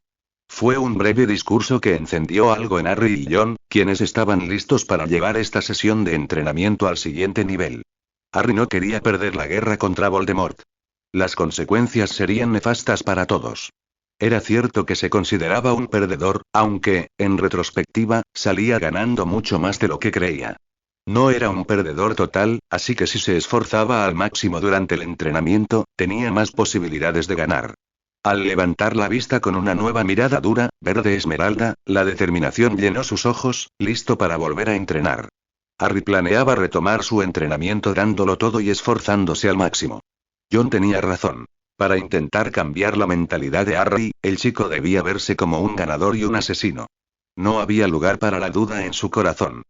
Fue un breve discurso que encendió algo en Harry y Jon, quienes estaban listos para llevar esta sesión de entrenamiento al siguiente nivel. Harry no quería perder la guerra contra Voldemort. Las consecuencias serían nefastas para todos. Era cierto que se consideraba un perdedor, aunque, en retrospectiva, salía ganando mucho más de lo que creía. No era un perdedor total, así que si se esforzaba al máximo durante el entrenamiento, tenía más posibilidades de ganar. Al levantar la vista con una nueva mirada dura, verde esmeralda, la determinación llenó sus ojos, listo para volver a entrenar. Harry planeaba retomar su entrenamiento dándolo todo y esforzándose al máximo. Jon tenía razón. Para intentar cambiar la mentalidad de Harry, el chico debía verse como un ganador y un asesino. No había lugar para la duda en su corazón.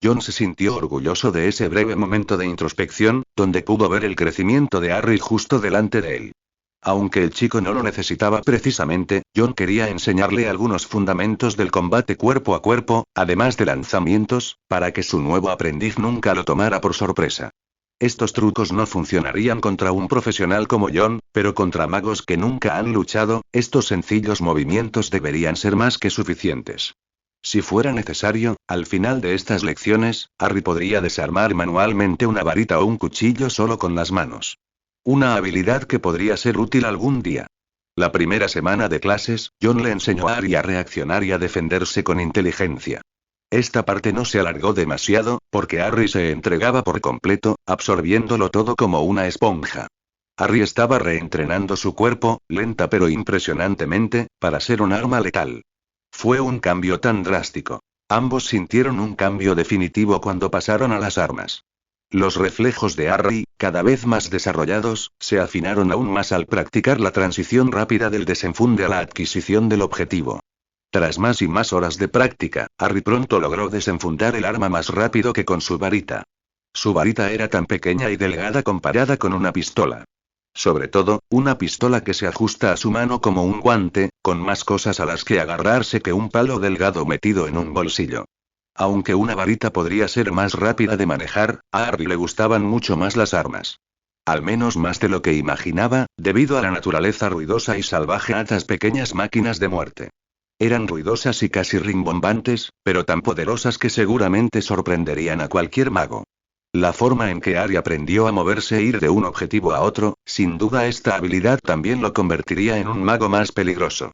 Jon se sintió orgulloso de ese breve momento de introspección, donde pudo ver el crecimiento de Harry justo delante de él. Aunque el chico no lo necesitaba precisamente, Jon quería enseñarle algunos fundamentos del combate cuerpo a cuerpo, además de lanzamientos, para que su nuevo aprendiz nunca lo tomara por sorpresa. Estos trucos no funcionarían contra un profesional como Jon, pero contra magos que nunca han luchado, estos sencillos movimientos deberían ser más que suficientes. Si fuera necesario, al final de estas lecciones, Harry podría desarmar manualmente una varita o un cuchillo solo con las manos. Una habilidad que podría ser útil algún día. La primera semana de clases, Jon le enseñó a Harry a reaccionar y a defenderse con inteligencia. Esta parte no se alargó demasiado, porque Harry se entregaba por completo, absorbiéndolo todo como una esponja. Harry estaba reentrenando su cuerpo, lenta pero impresionantemente, para ser un arma letal. Fue un cambio tan drástico. Ambos sintieron un cambio definitivo cuando pasaron a las armas. Los reflejos de Harry, cada vez más desarrollados, se afinaron aún más al practicar la transición rápida del desenfunde a la adquisición del objetivo. Tras más y más horas de práctica, Harry pronto logró desenfundar el arma más rápido que con su varita. Su varita era tan pequeña y delgada comparada con una pistola. Sobre todo, una pistola que se ajusta a su mano como un guante, con más cosas a las que agarrarse que un palo delgado metido en un bolsillo. Aunque una varita podría ser más rápida de manejar, a Harry le gustaban mucho más las armas. Al menos más de lo que imaginaba, debido a la naturaleza ruidosa y salvaje de estas pequeñas máquinas de muerte. Eran ruidosas y casi rimbombantes, pero tan poderosas que seguramente sorprenderían a cualquier mago. La forma en que Harry aprendió a moverse e ir de un objetivo a otro, sin duda esta habilidad también lo convertiría en un mago más peligroso.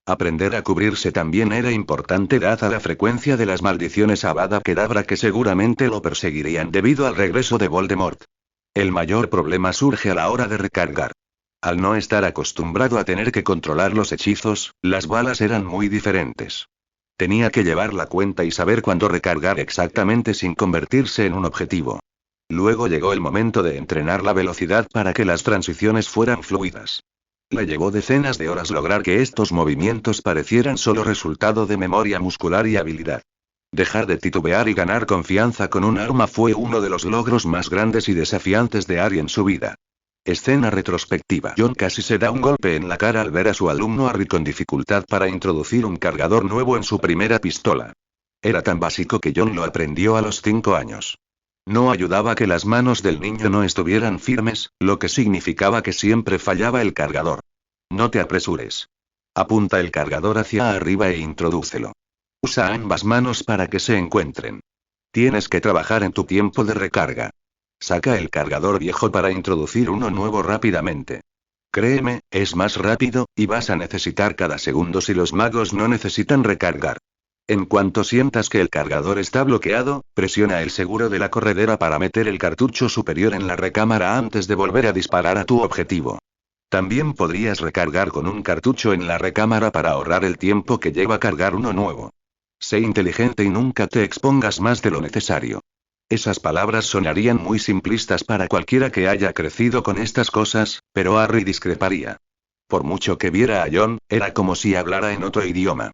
Aprender a cubrirse también era importante dada la frecuencia de las maldiciones Avada Kedavra que seguramente lo perseguirían debido al regreso de Voldemort. El mayor problema surge a la hora de recargar. Al no estar acostumbrado a tener que controlar los hechizos, las balas eran muy diferentes. Tenía que llevar la cuenta y saber cuándo recargar exactamente sin convertirse en un objetivo. Luego llegó el momento de entrenar la velocidad para que las transiciones fueran fluidas. Le llevó decenas de horas lograr que estos movimientos parecieran solo resultado de memoria muscular y habilidad. Dejar de titubear y ganar confianza con un arma fue uno de los logros más grandes y desafiantes de Harry en su vida. Escena retrospectiva. Jon casi se da un golpe en la cara al ver a su alumno Harry con dificultad para introducir un cargador nuevo en su primera pistola. Era tan básico que Jon lo aprendió a los 5 años. No ayudaba que las manos del niño no estuvieran firmes, lo que significaba que siempre fallaba el cargador. No te apresures. Apunta el cargador hacia arriba e introdúcelo. Usa ambas manos para que se encuentren. Tienes que trabajar en tu tiempo de recarga. Saca el cargador viejo para introducir uno nuevo rápidamente. Créeme, es más rápido, y vas a necesitar cada segundo si los magos no necesitan recargar. En cuanto sientas que el cargador está bloqueado, presiona el seguro de la corredera para meter el cartucho superior en la recámara antes de volver a disparar a tu objetivo. También podrías recargar con un cartucho en la recámara para ahorrar el tiempo que lleva cargar uno nuevo. Sé inteligente y nunca te expongas más de lo necesario. Esas palabras sonarían muy simplistas para cualquiera que haya crecido con estas cosas, pero Harry discreparía. Por mucho que viera a Jon, era como si hablara en otro idioma.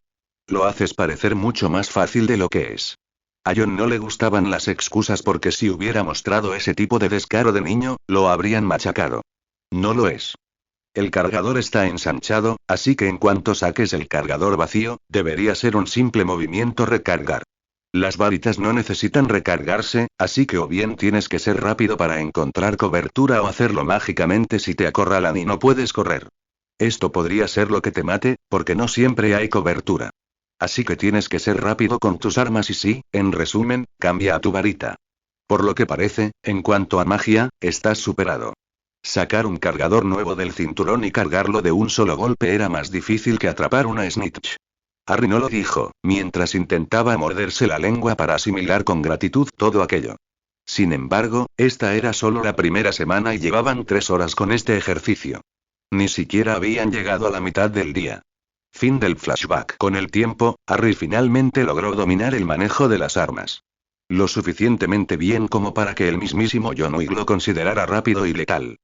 Lo haces parecer mucho más fácil de lo que es. A Jon no le gustaban las excusas porque si hubiera mostrado ese tipo de descaro de niño, lo habrían machacado. No lo es. El cargador está ensanchado, así que en cuanto saques el cargador vacío, debería ser un simple movimiento recargar. Las varitas no necesitan recargarse, así que o bien tienes que ser rápido para encontrar cobertura o hacerlo mágicamente si te acorralan y no puedes correr. Esto podría ser lo que te mate, porque no siempre hay cobertura. Así que tienes que ser rápido con tus armas y sí, en resumen, cambia a tu varita. Por lo que parece, en cuanto a magia, estás superado. Sacar un cargador nuevo del cinturón y cargarlo de un solo golpe era más difícil que atrapar una snitch. Harry no lo dijo, mientras intentaba morderse la lengua para asimilar con gratitud todo aquello. Sin embargo, esta era solo la primera semana y llevaban 3 horas con este ejercicio. Ni siquiera habían llegado a la mitad del día. Fin del flashback. Con el tiempo, Harry finalmente logró dominar el manejo de las armas. Lo suficientemente bien como para que el mismísimo John Wick lo considerara rápido y letal.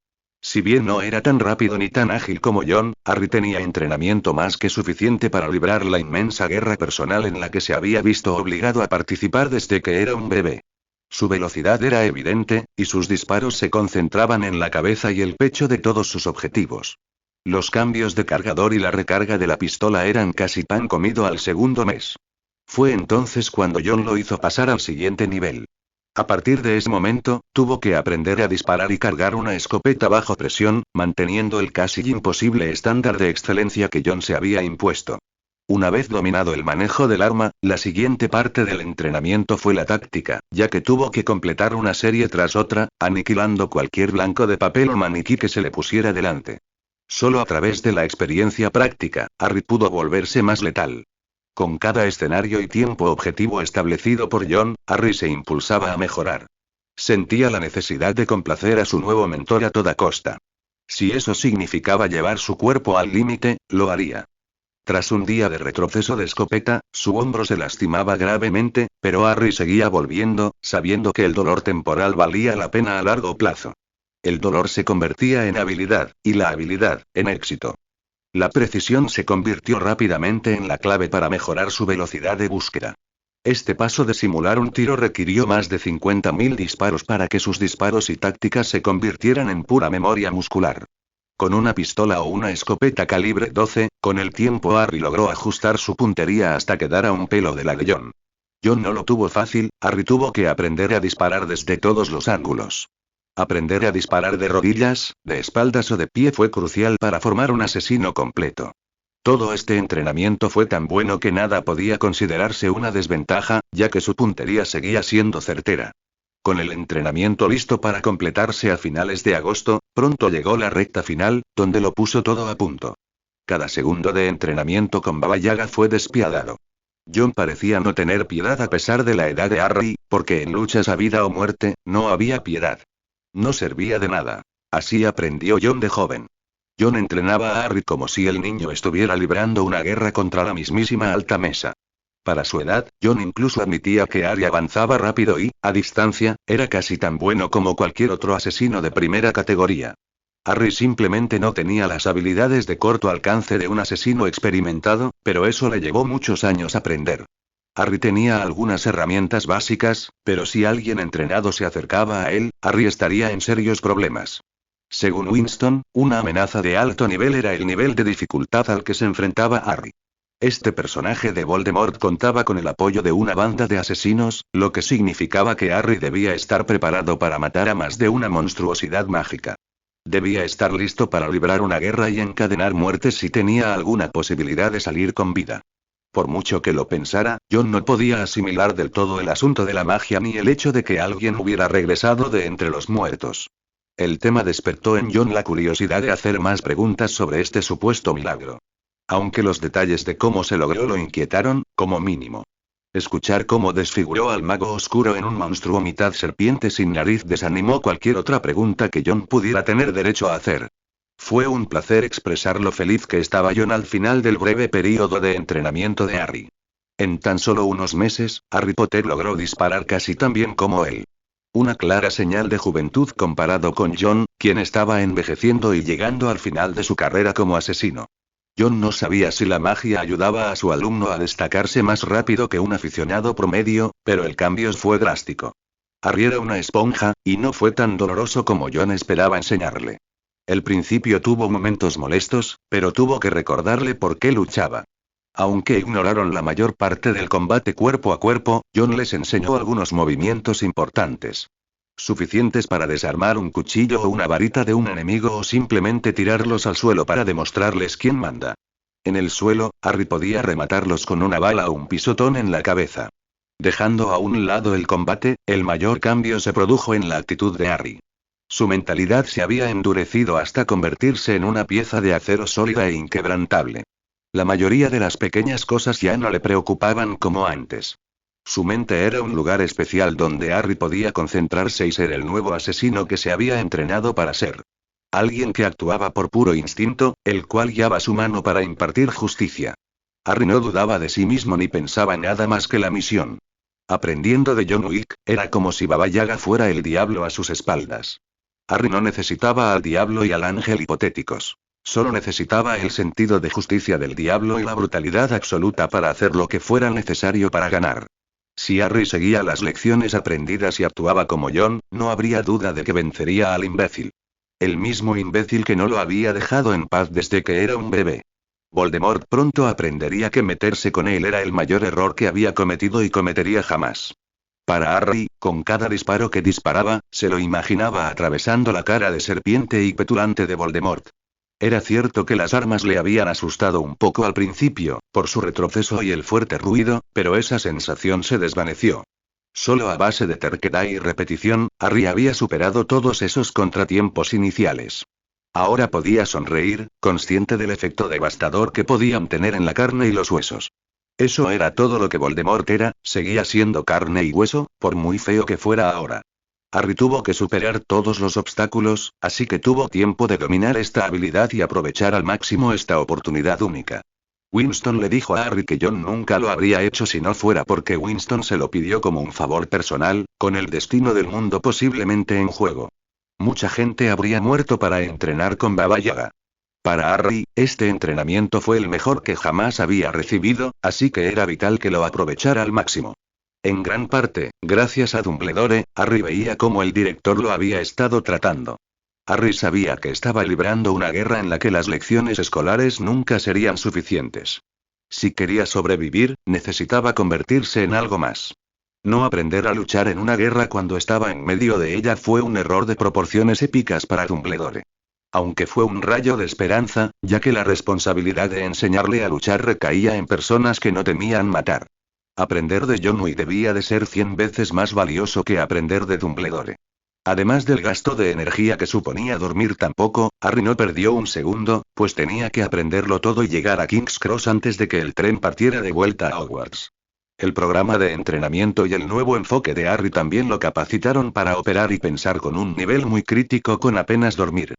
Si bien no era tan rápido ni tan ágil como Jon, Harry tenía entrenamiento más que suficiente para librar la inmensa guerra personal en la que se había visto obligado a participar desde que era un bebé. Su velocidad era evidente, y sus disparos se concentraban en la cabeza y el pecho de todos sus objetivos. Los cambios de cargador y la recarga de la pistola eran casi pan comido al segundo mes. Fue entonces cuando Jon lo hizo pasar al siguiente nivel. A partir de ese momento, tuvo que aprender a disparar y cargar una escopeta bajo presión, manteniendo el casi imposible estándar de excelencia que Jon se había impuesto. Una vez dominado el manejo del arma, la siguiente parte del entrenamiento fue la táctica, ya que tuvo que completar una serie tras otra, aniquilando cualquier blanco de papel o maniquí que se le pusiera delante. Solo a través de la experiencia práctica, Harry pudo volverse más letal. Con cada escenario y tiempo objetivo establecido por Jon, Harry se impulsaba a mejorar. Sentía la necesidad de complacer a su nuevo mentor a toda costa. Si eso significaba llevar su cuerpo al límite, lo haría. Tras un día de retroceso de escopeta, su hombro se lastimaba gravemente, pero Harry seguía volviendo, sabiendo que el dolor temporal valía la pena a largo plazo. El dolor se convertía en habilidad, y la habilidad, en éxito. La precisión se convirtió rápidamente en la clave para mejorar su velocidad de búsqueda. Este paso de simular un tiro requirió más de 50.000 disparos para que sus disparos y tácticas se convirtieran en pura memoria muscular. Con una pistola o una escopeta calibre 12, con el tiempo Harry logró ajustar su puntería hasta quedar a un pelo de la de Jon. Jon no lo tuvo fácil, Harry tuvo que aprender a disparar desde todos los ángulos. Aprender a disparar de rodillas, de espaldas o de pie fue crucial para formar un asesino completo. Todo este entrenamiento fue tan bueno que nada podía considerarse una desventaja, ya que su puntería seguía siendo certera. Con el entrenamiento listo para completarse a finales de agosto, pronto llegó la recta final, donde lo puso todo a punto. Cada segundo de entrenamiento con Baba Yaga fue despiadado. Jon parecía no tener piedad a pesar de la edad de Harry, porque en luchas a vida o muerte, no había piedad. No servía de nada. Así aprendió Jon de joven. John entrenaba a Harry como si el niño estuviera librando una guerra contra la mismísima Alta Mesa. Para su edad, John incluso admitía que Harry avanzaba rápido y, a distancia, era casi tan bueno como cualquier otro asesino de primera categoría. Harry simplemente no tenía las habilidades de corto alcance de un asesino experimentado, pero eso le llevó muchos años aprender. Harry tenía algunas herramientas básicas, pero si alguien entrenado se acercaba a él, Harry estaría en serios problemas. Según Winston, una amenaza de alto nivel era el nivel de dificultad al que se enfrentaba Harry. Este personaje de Voldemort contaba con el apoyo de una banda de asesinos, lo que significaba que Harry debía estar preparado para matar a más de una monstruosidad mágica. Debía estar listo para librar una guerra y encadenar muertes si tenía alguna posibilidad de salir con vida. Por mucho que lo pensara, John no podía asimilar del todo el asunto de la magia ni el hecho de que alguien hubiera regresado de entre los muertos. El tema despertó en John la curiosidad de hacer más preguntas sobre este supuesto milagro. Aunque los detalles de cómo se logró lo inquietaron, como mínimo. Escuchar cómo desfiguró al mago oscuro en un monstruo mitad serpiente sin nariz desanimó cualquier otra pregunta que John pudiera tener derecho a hacer. Fue un placer expresar lo feliz que estaba John al final del breve período de entrenamiento de Harry. En tan solo unos meses, Harry Potter logró disparar casi tan bien como él. Una clara señal de juventud comparado con John, quien estaba envejeciendo y llegando al final de su carrera como asesino. John no sabía si la magia ayudaba a su alumno a destacarse más rápido que un aficionado promedio, pero el cambio fue drástico. Harry era una esponja, y no fue tan doloroso como John esperaba enseñarle. El principio tuvo momentos molestos, pero tuvo que recordarle por qué luchaba. Aunque ignoraron la mayor parte del combate cuerpo a cuerpo, John les enseñó algunos movimientos importantes. Suficientes para desarmar un cuchillo o una varita de un enemigo o simplemente tirarlos al suelo para demostrarles quién manda. En el suelo, Harry podía rematarlos con una bala o un pisotón en la cabeza. Dejando a un lado el combate, el mayor cambio se produjo en la actitud de Harry. Su mentalidad se había endurecido hasta convertirse en una pieza de acero sólida e inquebrantable. La mayoría de las pequeñas cosas ya no le preocupaban como antes. Su mente era un lugar especial donde Harry podía concentrarse y ser el nuevo asesino que se había entrenado para ser. Alguien que actuaba por puro instinto, el cual guiaba su mano para impartir justicia. Harry no dudaba de sí mismo ni pensaba en nada más que la misión. Aprendiendo de John Wick, era como si Baba Yaga fuera el diablo a sus espaldas. Harry no necesitaba al diablo y al ángel hipotéticos. Solo necesitaba el sentido de justicia del diablo y la brutalidad absoluta para hacer lo que fuera necesario para ganar. Si Harry seguía las lecciones aprendidas y actuaba como John, no habría duda de que vencería al imbécil. El mismo imbécil que no lo había dejado en paz desde que era un bebé. Voldemort pronto aprendería que meterse con él era el mayor error que había cometido y cometería jamás. Para Harry, con cada disparo que disparaba, se lo imaginaba atravesando la cara de serpiente y petulante de Voldemort. Era cierto que las armas le habían asustado un poco al principio, por su retroceso y el fuerte ruido, pero esa sensación se desvaneció. Solo a base de terquedad y repetición, Harry había superado todos esos contratiempos iniciales. Ahora podía sonreír, consciente del efecto devastador que podían tener en la carne y los huesos. Eso era todo lo que Voldemort era, seguía siendo carne y hueso, por muy feo que fuera ahora. Harry tuvo que superar todos los obstáculos, así que tuvo tiempo de dominar esta habilidad y aprovechar al máximo esta oportunidad única. Winston le dijo a Harry que John nunca lo habría hecho si no fuera porque Winston se lo pidió como un favor personal, con el destino del mundo posiblemente en juego. Mucha gente habría muerto para entrenar con Baba Yaga. Para Harry, este entrenamiento fue el mejor que jamás había recibido, así que era vital que lo aprovechara al máximo. En gran parte, gracias a Dumbledore, Harry veía cómo el director lo había estado tratando. Harry sabía que estaba librando una guerra en la que las lecciones escolares nunca serían suficientes. Si quería sobrevivir, necesitaba convertirse en algo más. No aprender a luchar en una guerra cuando estaba en medio de ella fue un error de proporciones épicas para Dumbledore. Aunque fue un rayo de esperanza, ya que la responsabilidad de enseñarle a luchar recaía en personas que no temían matar. Aprender de John Wick debía de ser 100 veces más valioso que aprender de Dumbledore. Además del gasto de energía que suponía dormir tan poco, Harry no perdió un segundo, pues tenía que aprenderlo todo y llegar a King's Cross antes de que el tren partiera de vuelta a Hogwarts. El programa de entrenamiento y el nuevo enfoque de Harry también lo capacitaron para operar y pensar con un nivel muy crítico con apenas dormir.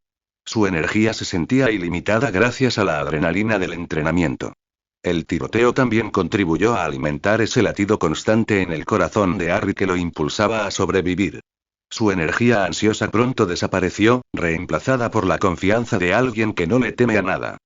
Su energía se sentía ilimitada gracias a la adrenalina del entrenamiento. El tiroteo también contribuyó a alimentar ese latido constante en el corazón de Harry que lo impulsaba a sobrevivir. Su energía ansiosa pronto desapareció, reemplazada por la confianza de alguien que no le teme a nada.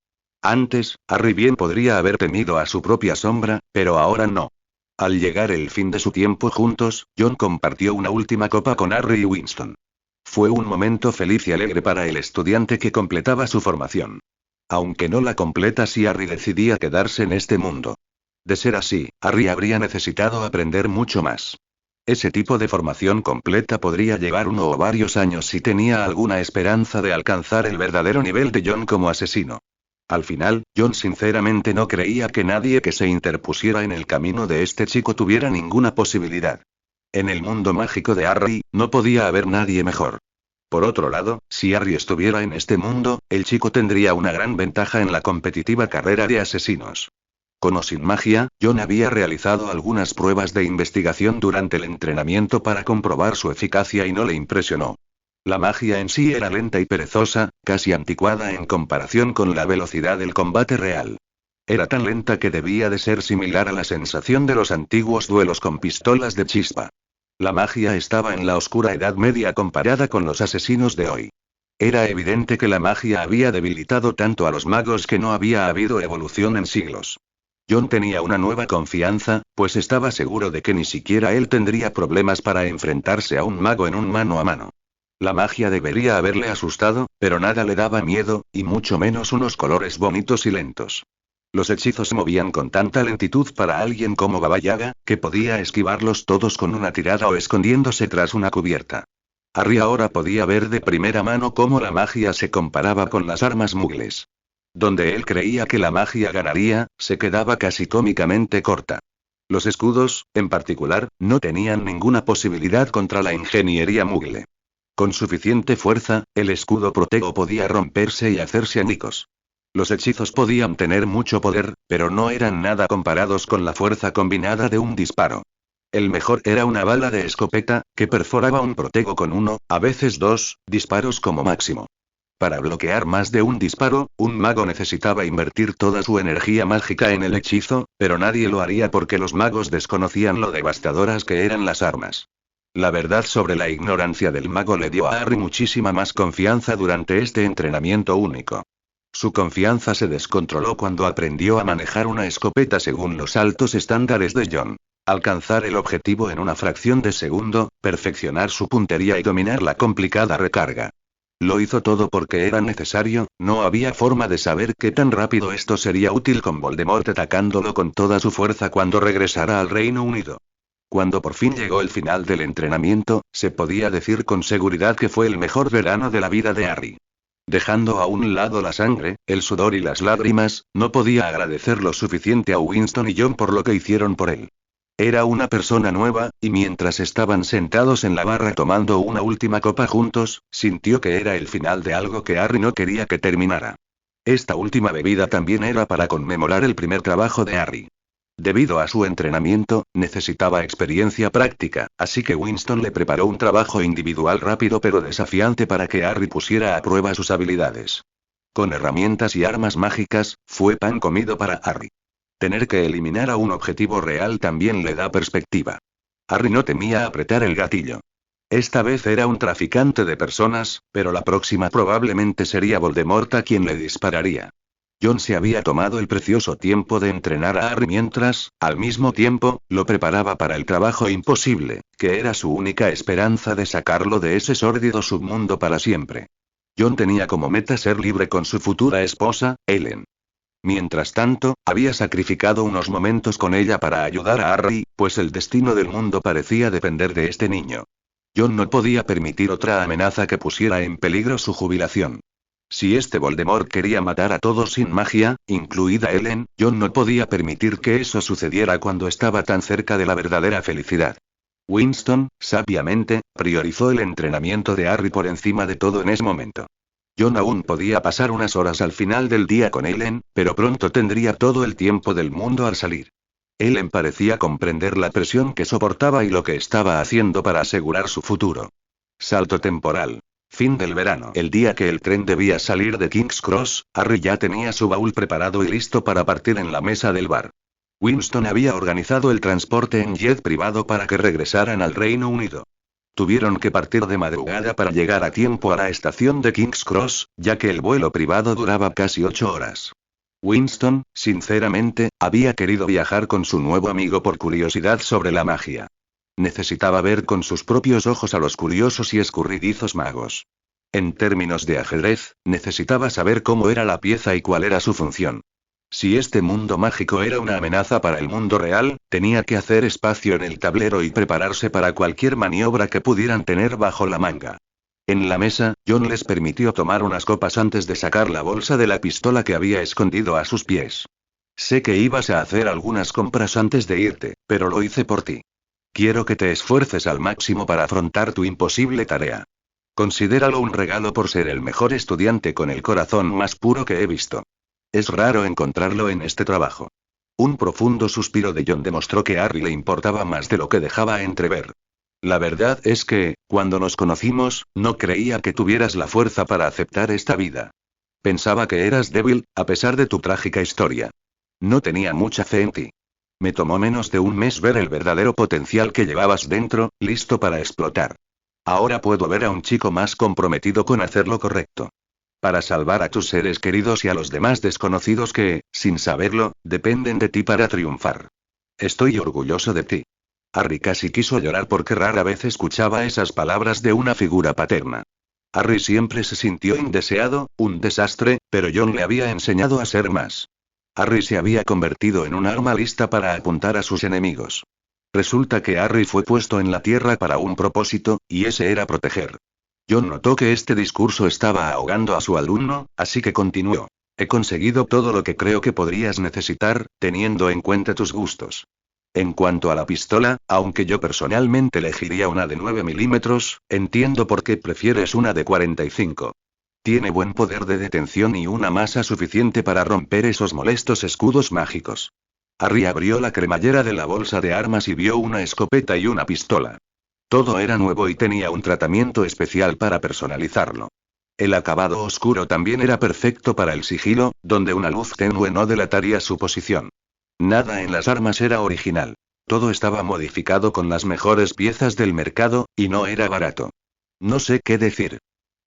Antes, Harry bien podría haber temido a su propia sombra, pero ahora no. Al llegar el fin de su tiempo juntos, John compartió una última copa con Harry y Winston. Fue un momento feliz y alegre para el estudiante que completaba su formación. Aunque no la completa si Harry decidía quedarse en este mundo. De ser así, Harry habría necesitado aprender mucho más. Ese tipo de formación completa podría llevar uno o varios años si tenía alguna esperanza de alcanzar el verdadero nivel de John como asesino. Al final, John sinceramente no creía que nadie que se interpusiera en el camino de este chico tuviera ninguna posibilidad. En el mundo mágico de Harry, no podía haber nadie mejor. Por otro lado, si Harry estuviera en este mundo, el chico tendría una gran ventaja en la competitiva carrera de asesinos. Con o sin magia, John había realizado algunas pruebas de investigación durante el entrenamiento para comprobar su eficacia y no le impresionó. La magia en sí era lenta y perezosa, casi anticuada en comparación con la velocidad del combate real. Era tan lenta que debía de ser similar a la sensación de los antiguos duelos con pistolas de chispa. La magia estaba en la oscura Edad Media comparada con los asesinos de hoy. Era evidente que la magia había debilitado tanto a los magos que no había habido evolución en siglos. John tenía una nueva confianza, pues estaba seguro de que ni siquiera él tendría problemas para enfrentarse a un mago en un mano a mano. La magia debería haberle asustado, pero nada le daba miedo, y mucho menos unos colores bonitos y lentos. Los hechizos se movían con tanta lentitud para alguien como Baba Yaga, que podía esquivarlos todos con una tirada o escondiéndose tras una cubierta. Harry ahora podía ver de primera mano cómo la magia se comparaba con las armas mugles. Donde él creía que la magia ganaría, se quedaba casi cómicamente corta. Los escudos, en particular, no tenían ninguna posibilidad contra la ingeniería mugle. Con suficiente fuerza, el escudo protego podía romperse y hacerse añicos. Los hechizos podían tener mucho poder, pero no eran nada comparados con la fuerza combinada de un disparo. El mejor era una bala de escopeta, que perforaba un protego con uno, a veces dos, disparos como máximo. Para bloquear más de un disparo, un mago necesitaba invertir toda su energía mágica en el hechizo, pero nadie lo haría porque los magos desconocían lo devastadoras que eran las armas. La verdad sobre la ignorancia del mago le dio a Harry muchísima más confianza durante este entrenamiento único. Su confianza se descontroló cuando aprendió a manejar una escopeta según los altos estándares de John. Alcanzar el objetivo en una fracción de segundo, perfeccionar su puntería y dominar la complicada recarga. Lo hizo todo porque era necesario, no había forma de saber qué tan rápido esto sería útil con Voldemort atacándolo con toda su fuerza cuando regresara al Reino Unido. Cuando por fin llegó el final del entrenamiento, se podía decir con seguridad que fue el mejor verano de la vida de Harry. Dejando a un lado la sangre, el sudor y las lágrimas, no podía agradecer lo suficiente a Winston y John por lo que hicieron por él. Era una persona nueva, y mientras estaban sentados en la barra tomando una última copa juntos, sintió que era el final de algo que Harry no quería que terminara. Esta última bebida también era para conmemorar el primer trabajo de Harry. Debido a su entrenamiento, necesitaba experiencia práctica, así que Winston le preparó un trabajo individual rápido pero desafiante para que Harry pusiera a prueba sus habilidades. Con herramientas y armas mágicas, fue pan comido para Harry. Tener que eliminar a un objetivo real también le da perspectiva. Harry no temía apretar el gatillo. Esta vez era un traficante de personas, pero la próxima probablemente sería Voldemort a quien le dispararía. John se había tomado el precioso tiempo de entrenar a Harry mientras, al mismo tiempo, lo preparaba para el trabajo imposible, que era su única esperanza de sacarlo de ese sórdido submundo para siempre. John tenía como meta ser libre con su futura esposa, Ellen. Mientras tanto, había sacrificado unos momentos con ella para ayudar a Harry, pues el destino del mundo parecía depender de este niño. John no podía permitir otra amenaza que pusiera en peligro su jubilación. Si este Voldemort quería matar a todos sin magia, incluida Ellen, John no podía permitir que eso sucediera cuando estaba tan cerca de la verdadera felicidad. Winston, sabiamente, priorizó el entrenamiento de Harry por encima de todo en ese momento. John aún podía pasar unas horas al final del día con Ellen, pero pronto tendría todo el tiempo del mundo al salir. Ellen parecía comprender la presión que soportaba y lo que estaba haciendo para asegurar su futuro. Salto temporal. Fin del verano. El día que el tren debía salir de King's Cross, Harry ya tenía su baúl preparado y listo para partir en la mesa del bar. Winston había organizado el transporte en jet privado para que regresaran al Reino Unido. Tuvieron que partir de madrugada para llegar a tiempo a la estación de King's Cross, ya que el vuelo privado duraba casi 8 horas. Winston, sinceramente, había querido viajar con su nuevo amigo por curiosidad sobre la magia. Necesitaba ver con sus propios ojos a los curiosos y escurridizos magos. En términos de ajedrez, necesitaba saber cómo era la pieza y cuál era su función. Si este mundo mágico era una amenaza para el mundo real, tenía que hacer espacio en el tablero y prepararse para cualquier maniobra que pudieran tener bajo la manga. En la mesa, John les permitió tomar unas copas antes de sacar la bolsa de la pistola que había escondido a sus pies. Sé que ibas a hacer algunas compras antes de irte, pero lo hice por ti. Quiero que te esfuerces al máximo para afrontar tu imposible tarea. Considéralo un regalo por ser el mejor estudiante con el corazón más puro que he visto. Es raro encontrarlo en este trabajo. Un profundo suspiro de John demostró que a Harry le importaba más de lo que dejaba entrever. La verdad es que, cuando nos conocimos, no creía que tuvieras la fuerza para aceptar esta vida. Pensaba que eras débil, a pesar de tu trágica historia. No tenía mucha fe en ti. Me tomó menos de un mes ver el verdadero potencial que llevabas dentro, listo para explotar. Ahora puedo ver a un chico más comprometido con hacer lo correcto. Para salvar a tus seres queridos y a los demás desconocidos que, sin saberlo, dependen de ti para triunfar. Estoy orgulloso de ti. Harry casi quiso llorar porque rara vez escuchaba esas palabras de una figura paterna. Harry siempre se sintió indeseado, un desastre, pero John le había enseñado a ser más. Harry se había convertido en un arma lista para apuntar a sus enemigos. Resulta que Harry fue puesto en la Tierra para un propósito, y ese era proteger. John notó que este discurso estaba ahogando a su alumno, así que continuó. He conseguido todo lo que creo que podrías necesitar, teniendo en cuenta tus gustos. En cuanto a la pistola, aunque yo personalmente elegiría una de 9 milímetros, entiendo por qué prefieres una de 45. Tiene buen poder de detención y una masa suficiente para romper esos molestos escudos mágicos. Harry abrió la cremallera de la bolsa de armas y vio una escopeta y una pistola. Todo era nuevo y tenía un tratamiento especial para personalizarlo. El acabado oscuro también era perfecto para el sigilo, donde una luz tenue no delataría su posición. Nada en las armas era original. Todo estaba modificado con las mejores piezas del mercado, y no era barato. No sé qué decir.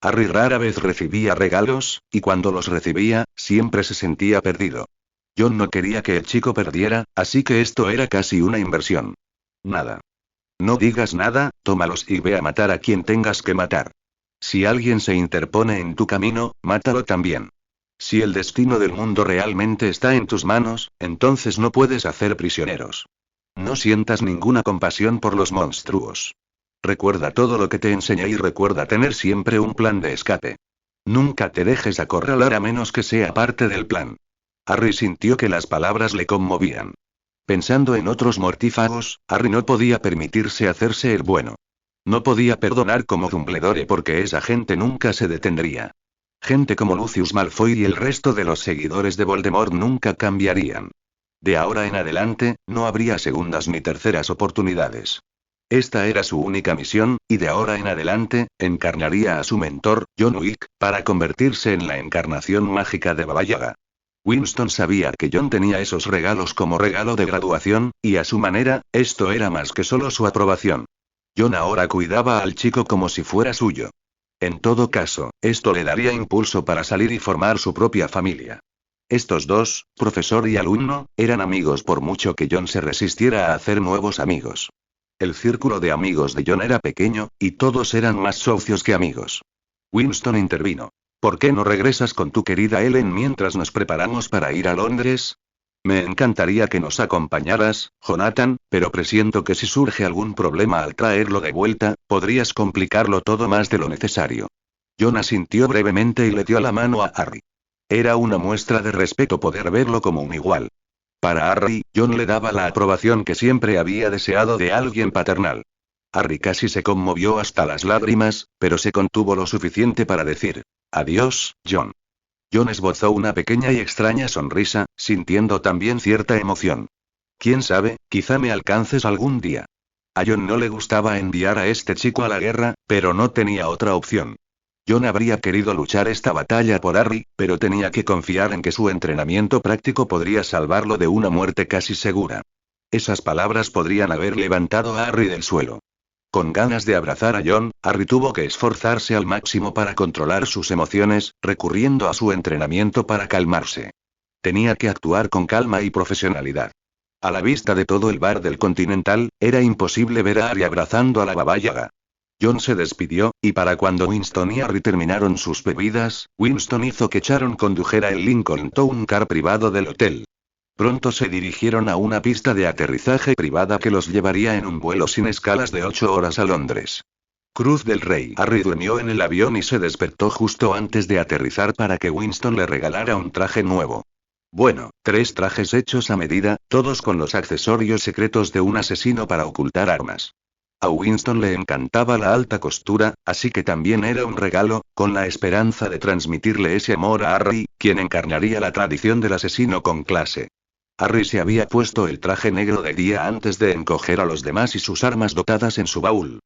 Harry rara vez recibía regalos, y cuando los recibía, siempre se sentía perdido. John no quería que el chico perdiera, así que esto era casi una inversión. Nada. No digas nada, tómalos y ve a matar a quien tengas que matar. Si alguien se interpone en tu camino, mátalo también. Si el destino del mundo realmente está en tus manos, entonces no puedes hacer prisioneros. No sientas ninguna compasión por los monstruos. Recuerda todo lo que te enseñé y recuerda tener siempre un plan de escape. Nunca te dejes acorralar a menos que sea parte del plan. Harry sintió que las palabras le conmovían. Pensando en otros mortífagos, Harry no podía permitirse hacerse el bueno. No podía perdonar como Dumbledore porque esa gente nunca se detendría. Gente como Lucius Malfoy y el resto de los seguidores de Voldemort nunca cambiarían. De ahora en adelante, no habría segundas ni terceras oportunidades. Esta era su única misión, y de ahora en adelante, encarnaría a su mentor, John Wick, para convertirse en la encarnación mágica de Baba Yaga. Winston sabía que John tenía esos regalos como regalo de graduación, y a su manera, esto era más que solo su aprobación. John ahora cuidaba al chico como si fuera suyo. En todo caso, esto le daría impulso para salir y formar su propia familia. Estos dos, profesor y alumno, eran amigos por mucho que John se resistiera a hacer nuevos amigos. El círculo de amigos de John era pequeño, y todos eran más socios que amigos. Winston intervino. ¿Por qué no regresas con tu querida Ellen mientras nos preparamos para ir a Londres? Me encantaría que nos acompañaras, Jonathan, pero presiento que si surge algún problema al traerlo de vuelta, podrías complicarlo todo más de lo necesario. John asintió brevemente y le dio la mano a Harry. Era una muestra de respeto poder verlo como un igual. Para Harry, John le daba la aprobación que siempre había deseado de alguien paternal. Harry casi se conmovió hasta las lágrimas, pero se contuvo lo suficiente para decir: adiós, John. John esbozó una pequeña y extraña sonrisa, sintiendo también cierta emoción. Quién sabe, quizá me alcances algún día. A John no le gustaba enviar a este chico a la guerra, pero no tenía otra opción. John habría querido luchar esta batalla por Harry, pero tenía que confiar en que su entrenamiento práctico podría salvarlo de una muerte casi segura. Esas palabras podrían haber levantado a Harry del suelo. Con ganas de abrazar a John, Harry tuvo que esforzarse al máximo para controlar sus emociones, recurriendo a su entrenamiento para calmarse. Tenía que actuar con calma y profesionalidad. A la vista de todo el bar del Continental, era imposible ver a Harry abrazando a la Baba Yaga. John se despidió, y para cuando Winston y Harry terminaron sus bebidas, Winston hizo que Sharon condujera el Lincoln Town Car privado del hotel. Pronto se dirigieron a una pista de aterrizaje privada que los llevaría en un vuelo sin escalas de 8 horas a Londres. Cruz del Rey. Harry durmió en el avión y se despertó justo antes de aterrizar para que Winston le regalara un traje nuevo. Bueno, 3 trajes hechos a medida, todos con los accesorios secretos de un asesino para ocultar armas. A Winston le encantaba la alta costura, así que también era un regalo, con la esperanza de transmitirle ese amor a Harry, quien encarnaría la tradición del asesino con clase. Harry se había puesto el traje negro de día antes de encoger a los demás y sus armas dotadas en su baúl.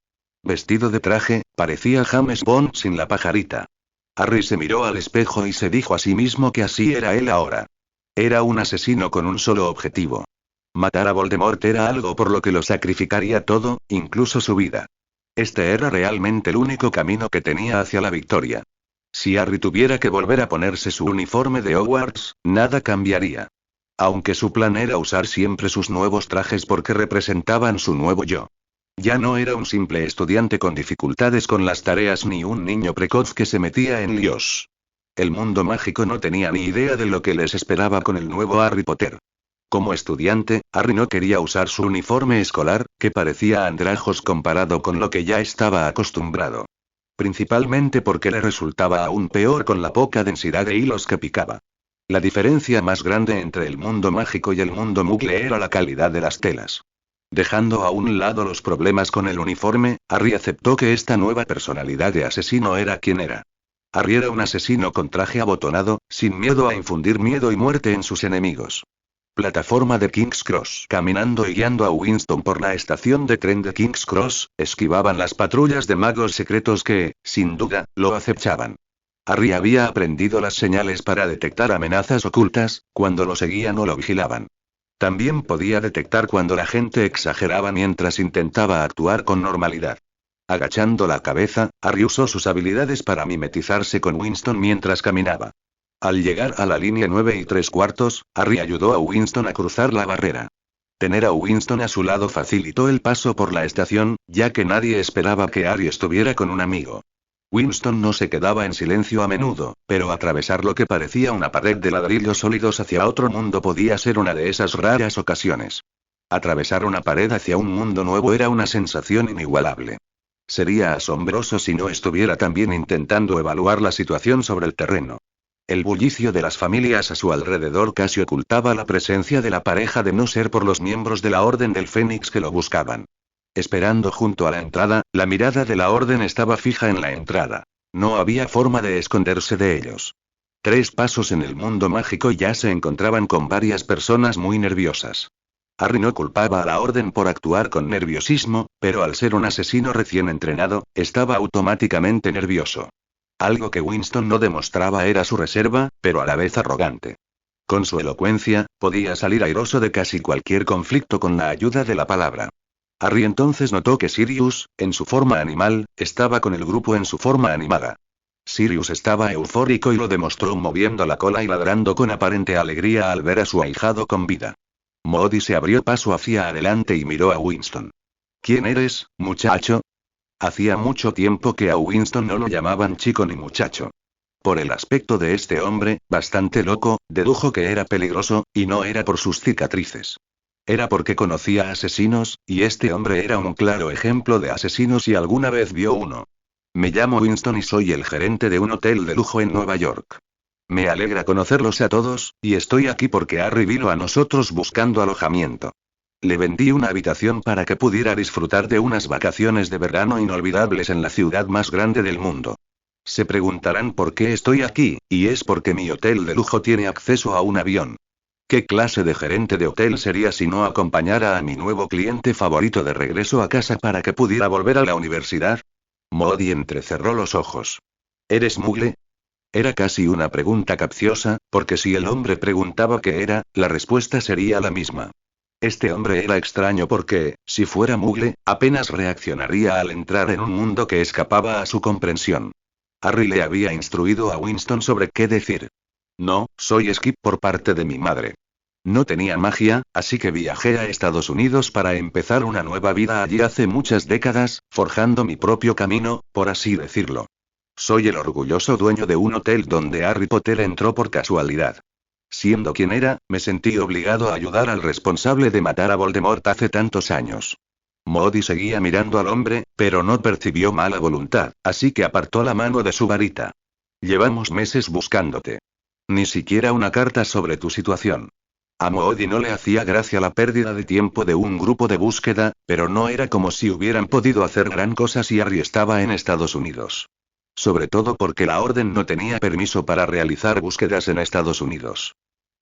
Vestido de traje, parecía James Bond sin la pajarita. Harry se miró al espejo y se dijo a sí mismo que así era él ahora. Era un asesino con un solo objetivo. Matar a Voldemort era algo por lo que lo sacrificaría todo, incluso su vida. Este era realmente el único camino que tenía hacia la victoria. Si Harry tuviera que volver a ponerse su uniforme de Hogwarts, nada cambiaría. Aunque su plan era usar siempre sus nuevos trajes porque representaban su nuevo yo. Ya no era un simple estudiante con dificultades con las tareas ni un niño precoz que se metía en líos. El mundo mágico no tenía ni idea de lo que les esperaba con el nuevo Harry Potter. Como estudiante, Harry no quería usar su uniforme escolar, que parecía andrajos comparado con lo que ya estaba acostumbrado. Principalmente porque le resultaba aún peor con la poca densidad de hilos que picaba. La diferencia más grande entre el mundo mágico y el mundo muggle era la calidad de las telas. Dejando a un lado los problemas con el uniforme, Harry aceptó que esta nueva personalidad de asesino era quien era. Harry era un asesino con traje abotonado, sin miedo a infundir miedo y muerte en sus enemigos. Plataforma de King's Cross. Caminando y guiando a Winston por la estación de tren de King's Cross, esquivaban las patrullas de magos secretos que, sin duda, lo acechaban. Harry había aprendido las señales para detectar amenazas ocultas, cuando lo seguían o lo vigilaban. También podía detectar cuando la gente exageraba mientras intentaba actuar con normalidad. Agachando la cabeza, Harry usó sus habilidades para mimetizarse con Winston mientras caminaba. Al llegar a la línea 9 3/4, Harry ayudó a Winston a cruzar la barrera. Tener a Winston a su lado facilitó el paso por la estación, ya que nadie esperaba que Harry estuviera con un amigo. Winston no se quedaba en silencio a menudo, pero atravesar lo que parecía una pared de ladrillos sólidos hacia otro mundo podía ser una de esas raras ocasiones. Atravesar una pared hacia un mundo nuevo era una sensación inigualable. Sería asombroso si no estuviera también intentando evaluar la situación sobre el terreno. El bullicio de las familias a su alrededor casi ocultaba la presencia de la pareja de no ser por los miembros de la Orden del Fénix que lo buscaban. Esperando junto a la entrada, la mirada de la Orden estaba fija en la entrada. No había forma de esconderse de ellos. 3 pasos en el mundo mágico y ya se encontraban con varias personas muy nerviosas. Harry no culpaba a la Orden por actuar con nerviosismo, pero al ser un asesino recién entrenado, estaba automáticamente nervioso. Algo que Winston no demostraba era su reserva, pero a la vez arrogante. Con su elocuencia, podía salir airoso de casi cualquier conflicto con la ayuda de la palabra. Harry entonces notó que Sirius, en su forma animal, estaba con el grupo en su forma animada. Sirius estaba eufórico y lo demostró moviendo la cola y ladrando con aparente alegría al ver a su ahijado con vida. Moody se abrió paso hacia adelante y miró a Winston. ¿Quién eres, muchacho? Hacía mucho tiempo que a Winston no lo llamaban chico ni muchacho. Por el aspecto de este hombre, bastante loco, dedujo que era peligroso, y no era por sus cicatrices. Era porque conocía asesinos, y este hombre era un claro ejemplo de asesino si alguna vez vio uno. Me llamo Winston y soy el gerente de un hotel de lujo en Nueva York. Me alegra conocerlos a todos, y estoy aquí porque Harry vino a nosotros buscando alojamiento. Le vendí una habitación para que pudiera disfrutar de unas vacaciones de verano inolvidables en la ciudad más grande del mundo. Se preguntarán por qué estoy aquí, y es porque mi hotel de lujo tiene acceso a un avión. ¿Qué clase de gerente de hotel sería si no acompañara a mi nuevo cliente favorito de regreso a casa para que pudiera volver a la universidad? Moody entrecerró los ojos. ¿Eres Mugle? Era casi una pregunta capciosa, porque si el hombre preguntaba qué era, la respuesta sería la misma. Este hombre era extraño porque, si fuera Mugle, apenas reaccionaría al entrar en un mundo que escapaba a su comprensión. Harry le había instruido a Winston sobre qué decir. No, soy Skip por parte de mi madre. No tenía magia, así que viajé a Estados Unidos para empezar una nueva vida allí hace muchas décadas, forjando mi propio camino, por así decirlo. Soy el orgulloso dueño de un hotel donde Harry Potter entró por casualidad. Siendo quien era, me sentí obligado a ayudar al responsable de matar a Voldemort hace tantos años. Modi seguía mirando al hombre, pero no percibió mala voluntad, así que apartó la mano de su varita. Llevamos meses buscándote. Ni siquiera una carta sobre tu situación. A Modi no le hacía gracia la pérdida de tiempo de un grupo de búsqueda, pero no era como si hubieran podido hacer gran cosa si Harry estaba en Estados Unidos. Sobre todo porque la Orden no tenía permiso para realizar búsquedas en Estados Unidos.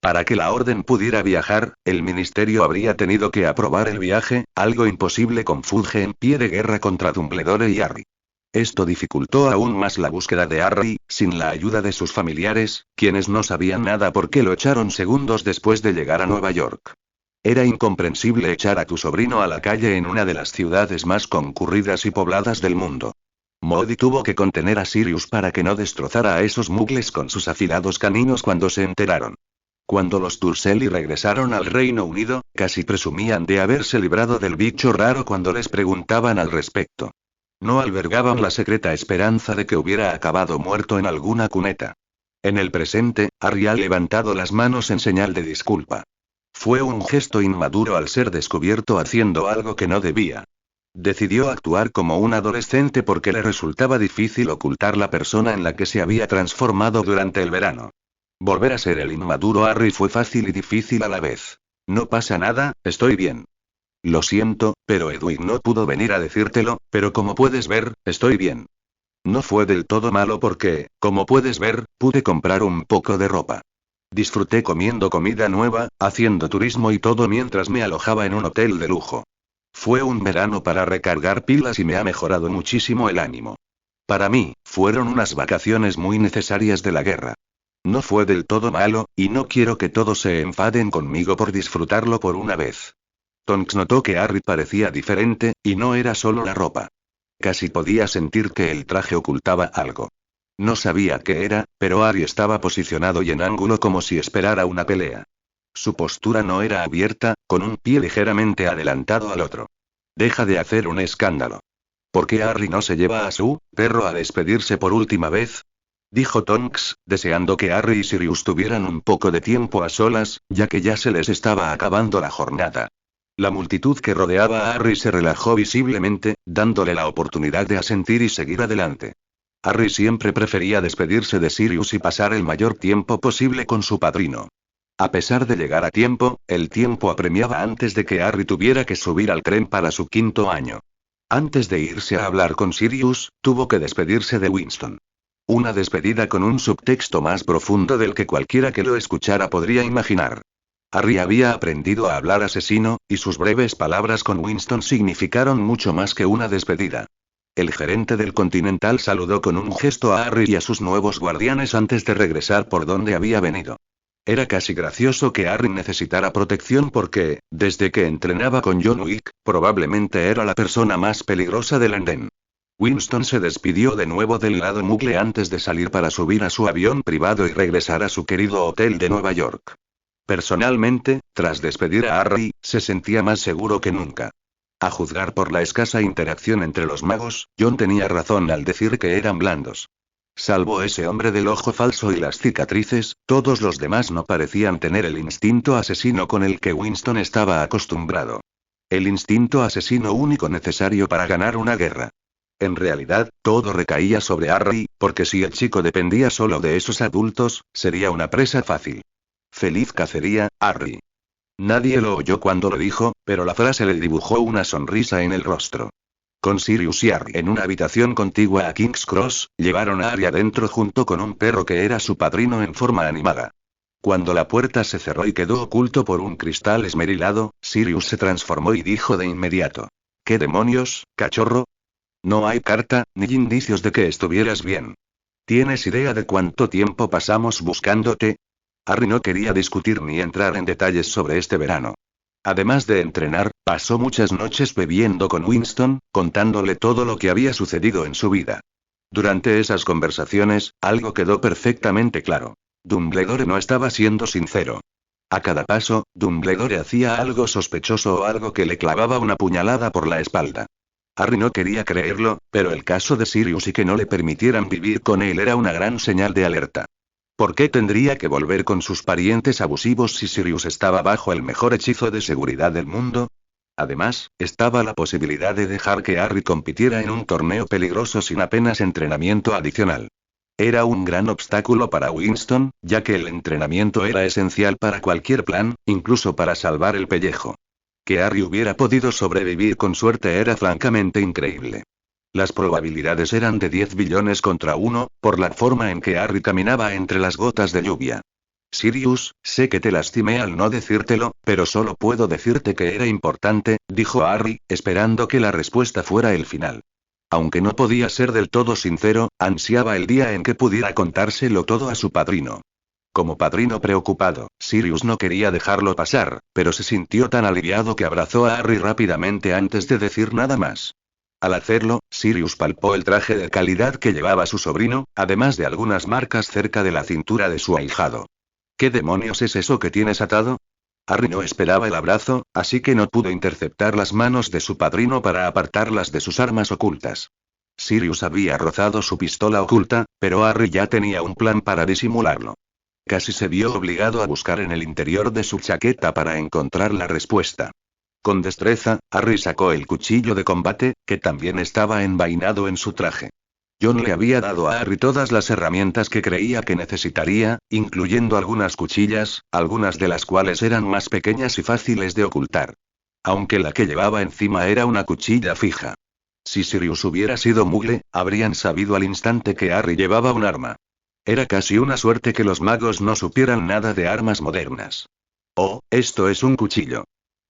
Para que la Orden pudiera viajar, el Ministerio habría tenido que aprobar el viaje, algo imposible con Fudge en pie de guerra contra Dumbledore y Harry. Esto dificultó aún más la búsqueda de Harry, sin la ayuda de sus familiares, quienes no sabían nada porque lo echaron segundos después de llegar a Nueva York. Era incomprensible echar a tu sobrino a la calle en una de las ciudades más concurridas y pobladas del mundo. Modi tuvo que contener a Sirius para que no destrozara a esos mugles con sus afilados caninos cuando se enteraron. Cuando los Dursley regresaron al Reino Unido, casi presumían de haberse librado del bicho raro cuando les preguntaban al respecto. No albergaban la secreta esperanza de que hubiera acabado muerto en alguna cuneta. En el presente, Harry ha levantado las manos en señal de disculpa. Fue un gesto inmaduro al ser descubierto haciendo algo que no debía. Decidió actuar como un adolescente porque le resultaba difícil ocultar la persona en la que se había transformado durante el verano. Volver a ser el inmaduro Harry fue fácil y difícil a la vez. No pasa nada, estoy bien. Lo siento, pero Edwin no pudo venir a decírtelo, pero como puedes ver, estoy bien. No fue del todo malo porque, como puedes ver, pude comprar un poco de ropa. Disfruté comiendo comida nueva, haciendo turismo y todo mientras me alojaba en un hotel de lujo. Fue un verano para recargar pilas y me ha mejorado muchísimo el ánimo. Para mí, fueron unas vacaciones muy necesarias de la guerra. No fue del todo malo, y no quiero que todos se enfaden conmigo por disfrutarlo por una vez. Tonks notó que Harry parecía diferente, y no era solo la ropa. Casi podía sentir que el traje ocultaba algo. No sabía qué era, pero Harry estaba posicionado y en ángulo como si esperara una pelea. Su postura no era abierta, con un pie ligeramente adelantado al otro. Deja de hacer un escándalo. ¿Por qué Harry no se lleva a su perro a despedirse por última vez? Dijo Tonks, deseando que Harry y Sirius tuvieran un poco de tiempo a solas, ya que ya se les estaba acabando la jornada. La multitud que rodeaba a Harry se relajó visiblemente, dándole la oportunidad de asentir y seguir adelante. Harry siempre prefería despedirse de Sirius y pasar el mayor tiempo posible con su padrino. A pesar de llegar a tiempo, el tiempo apremiaba antes de que Harry tuviera que subir al tren para su 5º año. Antes de irse a hablar con Sirius, tuvo que despedirse de Winston. Una despedida con un subtexto más profundo del que cualquiera que lo escuchara podría imaginar. Harry había aprendido a hablar asesino, y sus breves palabras con Winston significaron mucho más que una despedida. El gerente del Continental saludó con un gesto a Harry y a sus nuevos guardianes antes de regresar por donde había venido. Era casi gracioso que Harry necesitara protección porque, desde que entrenaba con John Wick, probablemente era la persona más peligrosa del andén. Winston se despidió de nuevo del lado Muggle antes de salir para subir a su avión privado y regresar a su querido hotel de Nueva York. Personalmente, tras despedir a Harry, se sentía más seguro que nunca. A juzgar por la escasa interacción entre los magos, John tenía razón al decir que eran blandos. Salvo ese hombre del ojo falso y las cicatrices, todos los demás no parecían tener el instinto asesino con el que Winston estaba acostumbrado. El instinto asesino único necesario para ganar una guerra. En realidad, todo recaía sobre Harry, porque si el chico dependía solo de esos adultos, sería una presa fácil. Feliz cacería, Harry. Nadie lo oyó cuando lo dijo, pero la frase le dibujó una sonrisa en el rostro. Con Sirius y Harry en una habitación contigua a King's Cross, llevaron a Harry adentro junto con un perro que era su padrino en forma animada. Cuando la puerta se cerró y quedó oculto por un cristal esmerilado, Sirius se transformó y dijo de inmediato: ¿Qué demonios, cachorro? No hay carta, ni indicios de que estuvieras bien. ¿Tienes idea de cuánto tiempo pasamos buscándote? Harry no quería discutir ni entrar en detalles sobre este verano. Además de entrenar, pasó muchas noches bebiendo con Winston, contándole todo lo que había sucedido en su vida. Durante esas conversaciones, algo quedó perfectamente claro. Dumbledore no estaba siendo sincero. A cada paso, Dumbledore hacía algo sospechoso o algo que le clavaba una puñalada por la espalda. Harry no quería creerlo, pero el caso de Sirius y que no le permitieran vivir con él era una gran señal de alerta. ¿Por qué tendría que volver con sus parientes abusivos si Sirius estaba bajo el mejor hechizo de seguridad del mundo? Además, estaba la posibilidad de dejar que Harry compitiera en un torneo peligroso sin apenas entrenamiento adicional. Era un gran obstáculo para Winston, ya que el entrenamiento era esencial para cualquier plan, incluso para salvar el pellejo. Que Harry hubiera podido sobrevivir con suerte era francamente increíble. Las probabilidades eran de 10 billones contra 1, por la forma en que Harry caminaba entre las gotas de lluvia. Sirius, sé que te lastimé al no decírtelo, pero solo puedo decirte que era importante, dijo Harry, esperando que la respuesta fuera el final. Aunque no podía ser del todo sincero, ansiaba el día en que pudiera contárselo todo a su padrino. Como padrino preocupado, Sirius no quería dejarlo pasar, pero se sintió tan aliviado que abrazó a Harry rápidamente antes de decir nada más. Al hacerlo, Sirius palpó el traje de calidad que llevaba su sobrino, además de algunas marcas cerca de la cintura de su ahijado. ¿Qué demonios es eso que tienes atado? Harry no esperaba el abrazo, así que no pudo interceptar las manos de su padrino para apartarlas de sus armas ocultas. Sirius había rozado su pistola oculta, pero Harry ya tenía un plan para disimularlo. Casi se vio obligado a buscar en el interior de su chaqueta para encontrar la respuesta. Con destreza, Harry sacó el cuchillo de combate, que también estaba envainado en su traje. John le había dado a Harry todas las herramientas que creía que necesitaría, incluyendo algunas cuchillas, algunas de las cuales eran más pequeñas y fáciles de ocultar. Aunque la que llevaba encima era una cuchilla fija. Si Sirius hubiera sido Muggle, habrían sabido al instante que Harry llevaba un arma. Era casi una suerte que los magos no supieran nada de armas modernas. Oh, esto es un cuchillo.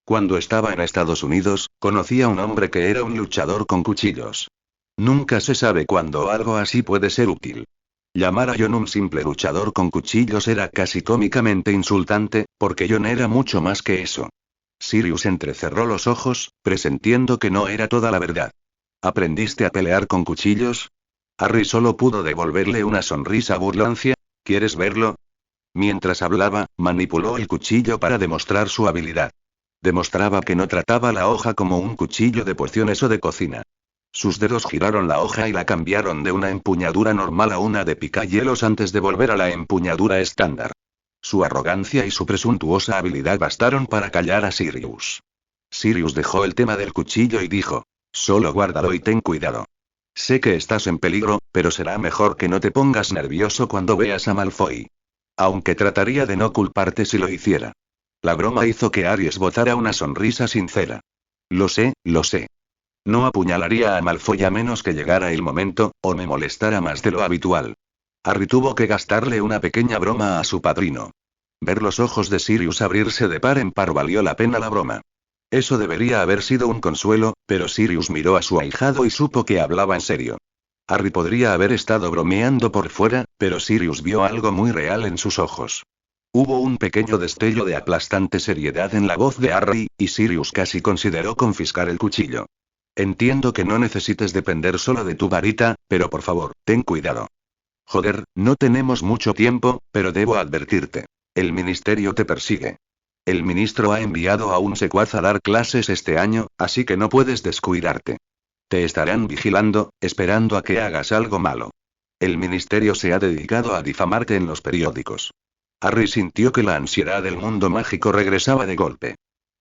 Cuando estaba en Estados Unidos, conocí a un hombre que era un luchador con cuchillos. Nunca se sabe cuándo algo así puede ser útil. Llamar a John un simple luchador con cuchillos era casi cómicamente insultante, porque John era mucho más que eso. Sirius entrecerró los ojos, presentiendo que no era toda la verdad. ¿Aprendiste a pelear con cuchillos? Harry solo pudo devolverle una sonrisa burlancia. ¿Quieres verlo? Mientras hablaba, manipuló el cuchillo para demostrar su habilidad. Demostraba que no trataba la hoja como un cuchillo de pociones o de cocina. Sus dedos giraron la hoja y la cambiaron de una empuñadura normal a una de picahielos antes de volver a la empuñadura estándar. Su arrogancia y su presuntuosa habilidad bastaron para callar a Sirius. Sirius dejó el tema del cuchillo y dijo: solo guárdalo y ten cuidado. Sé que estás en peligro, pero será mejor que no te pongas nervioso cuando veas a Malfoy. Aunque trataría de no culparte si lo hiciera. La broma hizo que Harry esbozara una sonrisa sincera. Lo sé, lo sé. No apuñalaría a Malfoy a menos que llegara el momento, o me molestara más de lo habitual. Harry tuvo que gastarle una pequeña broma a su padrino. Ver los ojos de Sirius abrirse de par en par valió la pena la broma. Eso debería haber sido un consuelo, pero Sirius miró a su ahijado y supo que hablaba en serio. Harry podría haber estado bromeando por fuera, pero Sirius vio algo muy real en sus ojos. Hubo un pequeño destello de aplastante seriedad en la voz de Harry, y Sirius casi consideró confiscar el cuchillo. Entiendo que no necesites depender solo de tu varita, pero por favor, ten cuidado. Joder, no tenemos mucho tiempo, pero debo advertirte. El ministerio te persigue. El ministro ha enviado a un secuaz a dar clases este año, así que no puedes descuidarte. Te estarán vigilando, esperando a que hagas algo malo. El ministerio se ha dedicado a difamarte en los periódicos. Harry sintió que la ansiedad del mundo mágico regresaba de golpe.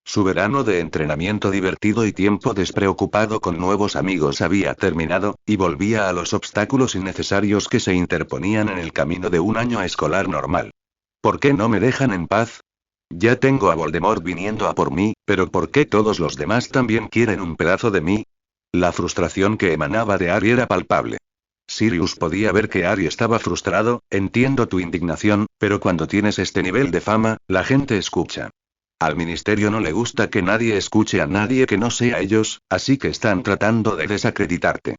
Su verano de entrenamiento divertido y tiempo despreocupado con nuevos amigos había terminado, y volvía a los obstáculos innecesarios que se interponían en el camino de un año escolar normal. ¿Por qué no me dejan en paz? Ya tengo a Voldemort viniendo a por mí, pero ¿por qué todos los demás también quieren un pedazo de mí? La frustración que emanaba de Harry era palpable. Sirius podía ver que Harry estaba frustrado. Entiendo tu indignación, pero cuando tienes este nivel de fama, la gente escucha. Al ministerio no le gusta que nadie escuche a nadie que no sea ellos, así que están tratando de desacreditarte.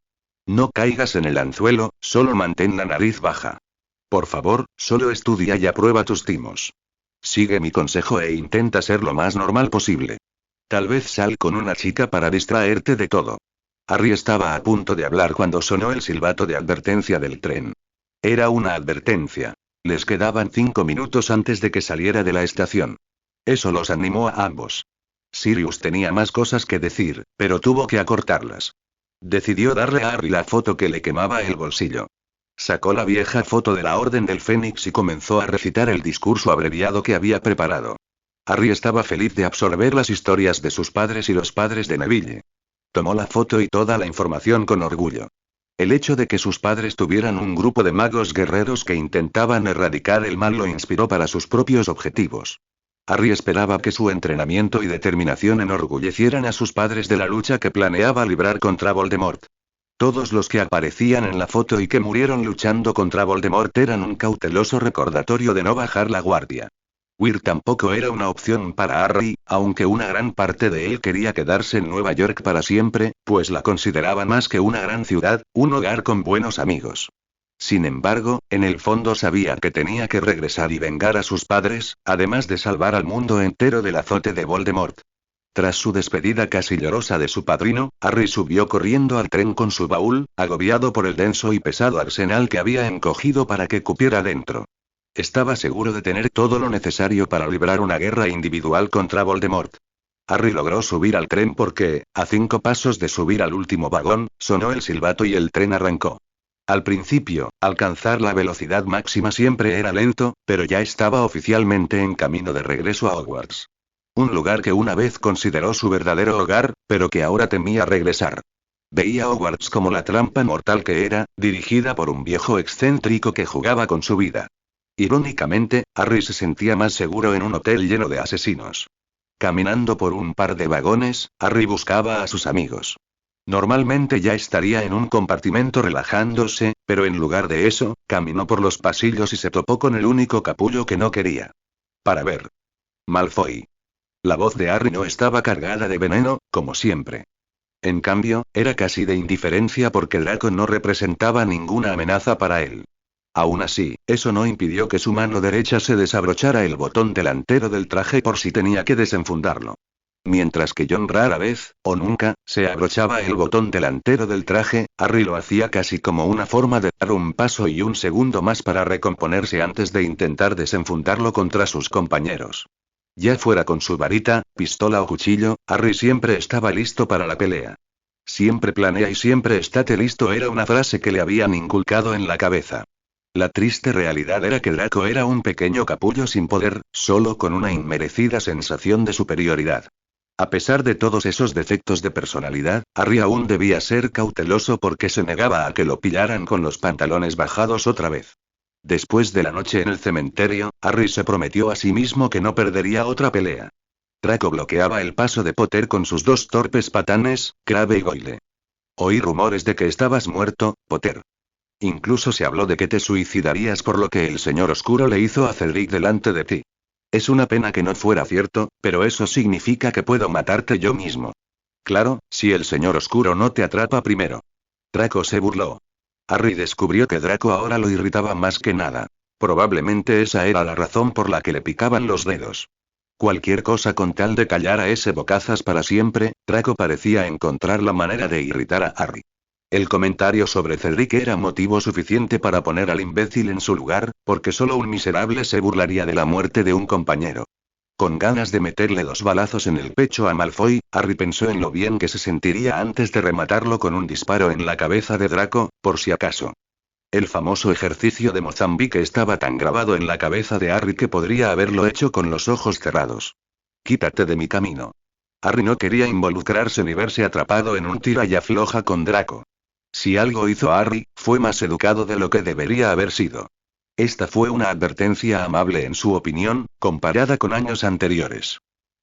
No caigas en el anzuelo, solo mantén la nariz baja. Por favor, solo estudia y aprueba tus timos. Sigue mi consejo e intenta ser lo más normal posible. Tal vez sal con una chica para distraerte de todo. Harry estaba a punto de hablar cuando sonó el silbato de advertencia del tren. Era una advertencia. Les quedaban 5 minutos antes de que saliera de la estación. Eso los animó a ambos. Sirius tenía más cosas que decir, pero tuvo que acortarlas. Decidió darle a Harry la foto que le quemaba el bolsillo. Sacó la vieja foto de la Orden del Fénix y comenzó a recitar el discurso abreviado que había preparado. Harry estaba feliz de absorber las historias de sus padres y los padres de Neville. Tomó la foto y toda la información con orgullo. El hecho de que sus padres tuvieran un grupo de magos guerreros que intentaban erradicar el mal lo inspiró para sus propios objetivos. Harry esperaba que su entrenamiento y determinación enorgullecieran a sus padres de la lucha que planeaba librar contra Voldemort. Todos los que aparecían en la foto y que murieron luchando contra Voldemort eran un cauteloso recordatorio de no bajar la guardia. Weir tampoco era una opción para Harry, aunque una gran parte de él quería quedarse en Nueva York para siempre, pues la consideraba más que una gran ciudad, un hogar con buenos amigos. Sin embargo, en el fondo sabía que tenía que regresar y vengar a sus padres, además de salvar al mundo entero del azote de Voldemort. Tras su despedida casi llorosa de su padrino, Harry subió corriendo al tren con su baúl, agobiado por el denso y pesado arsenal que había encogido para que cupiera dentro. Estaba seguro de tener todo lo necesario para librar una guerra individual contra Voldemort. Harry logró subir al tren porque, a 5 pasos de subir al último vagón, sonó el silbato y el tren arrancó. Al principio, alcanzar la velocidad máxima siempre era lento, pero ya estaba oficialmente en camino de regreso a Hogwarts. Un lugar que una vez consideró su verdadero hogar, pero que ahora temía regresar. Veía Hogwarts como la trampa mortal que era, dirigida por un viejo excéntrico que jugaba con su vida. Irónicamente, Harry se sentía más seguro en un hotel lleno de asesinos. Caminando por un par de vagones, Harry buscaba a sus amigos. Normalmente ya estaría en un compartimento relajándose, pero en lugar de eso, caminó por los pasillos y se topó con el único capullo que no quería. Para ver. Malfoy. La voz de Harry no estaba cargada de veneno, como siempre. En cambio, era casi de indiferencia porque Draco no representaba ninguna amenaza para él. Aún así, eso no impidió que su mano derecha se desabrochara el botón delantero del traje por si tenía que desenfundarlo. Mientras que John rara vez, o nunca, se abrochaba el botón delantero del traje, Harry lo hacía casi como una forma de dar un paso y un segundo más para recomponerse antes de intentar desenfundarlo contra sus compañeros. Ya fuera con su varita, pistola o cuchillo, Harry siempre estaba listo para la pelea. Siempre planea y siempre estate listo era una frase que le habían inculcado en la cabeza. La triste realidad era que Draco era un pequeño capullo sin poder, solo con una inmerecida sensación de superioridad. A pesar de todos esos defectos de personalidad, Harry aún debía ser cauteloso porque se negaba a que lo pillaran con los pantalones bajados otra vez. Después de la noche en el cementerio, Harry se prometió a sí mismo que no perdería otra pelea. Draco bloqueaba el paso de Potter con sus 2 torpes patanes, Crabbe y Goyle. Oí rumores de que estabas muerto, Potter. Incluso se habló de que te suicidarías por lo que el Señor Oscuro le hizo a Cedric delante de ti. Es una pena que no fuera cierto, pero eso significa que puedo matarte yo mismo. Claro, si el Señor Oscuro no te atrapa primero. Draco se burló. Harry descubrió que Draco ahora lo irritaba más que nada. Probablemente esa era la razón por la que le picaban los dedos. Cualquier cosa con tal de callar a ese bocazas para siempre, Draco parecía encontrar la manera de irritar a Harry. El comentario sobre Cedric era motivo suficiente para poner al imbécil en su lugar, porque solo un miserable se burlaría de la muerte de un compañero. Con ganas de meterle 2 balazos en el pecho a Malfoy, Harry pensó en lo bien que se sentiría antes de rematarlo con un disparo en la cabeza de Draco, por si acaso. El famoso ejercicio de Mozambique estaba tan grabado en la cabeza de Harry que podría haberlo hecho con los ojos cerrados. Quítate de mi camino. Harry no quería involucrarse ni verse atrapado en un tira y afloja con Draco. Si algo hizo Harry, fue más educado de lo que debería haber sido. Esta fue una advertencia amable en su opinión, comparada con años anteriores.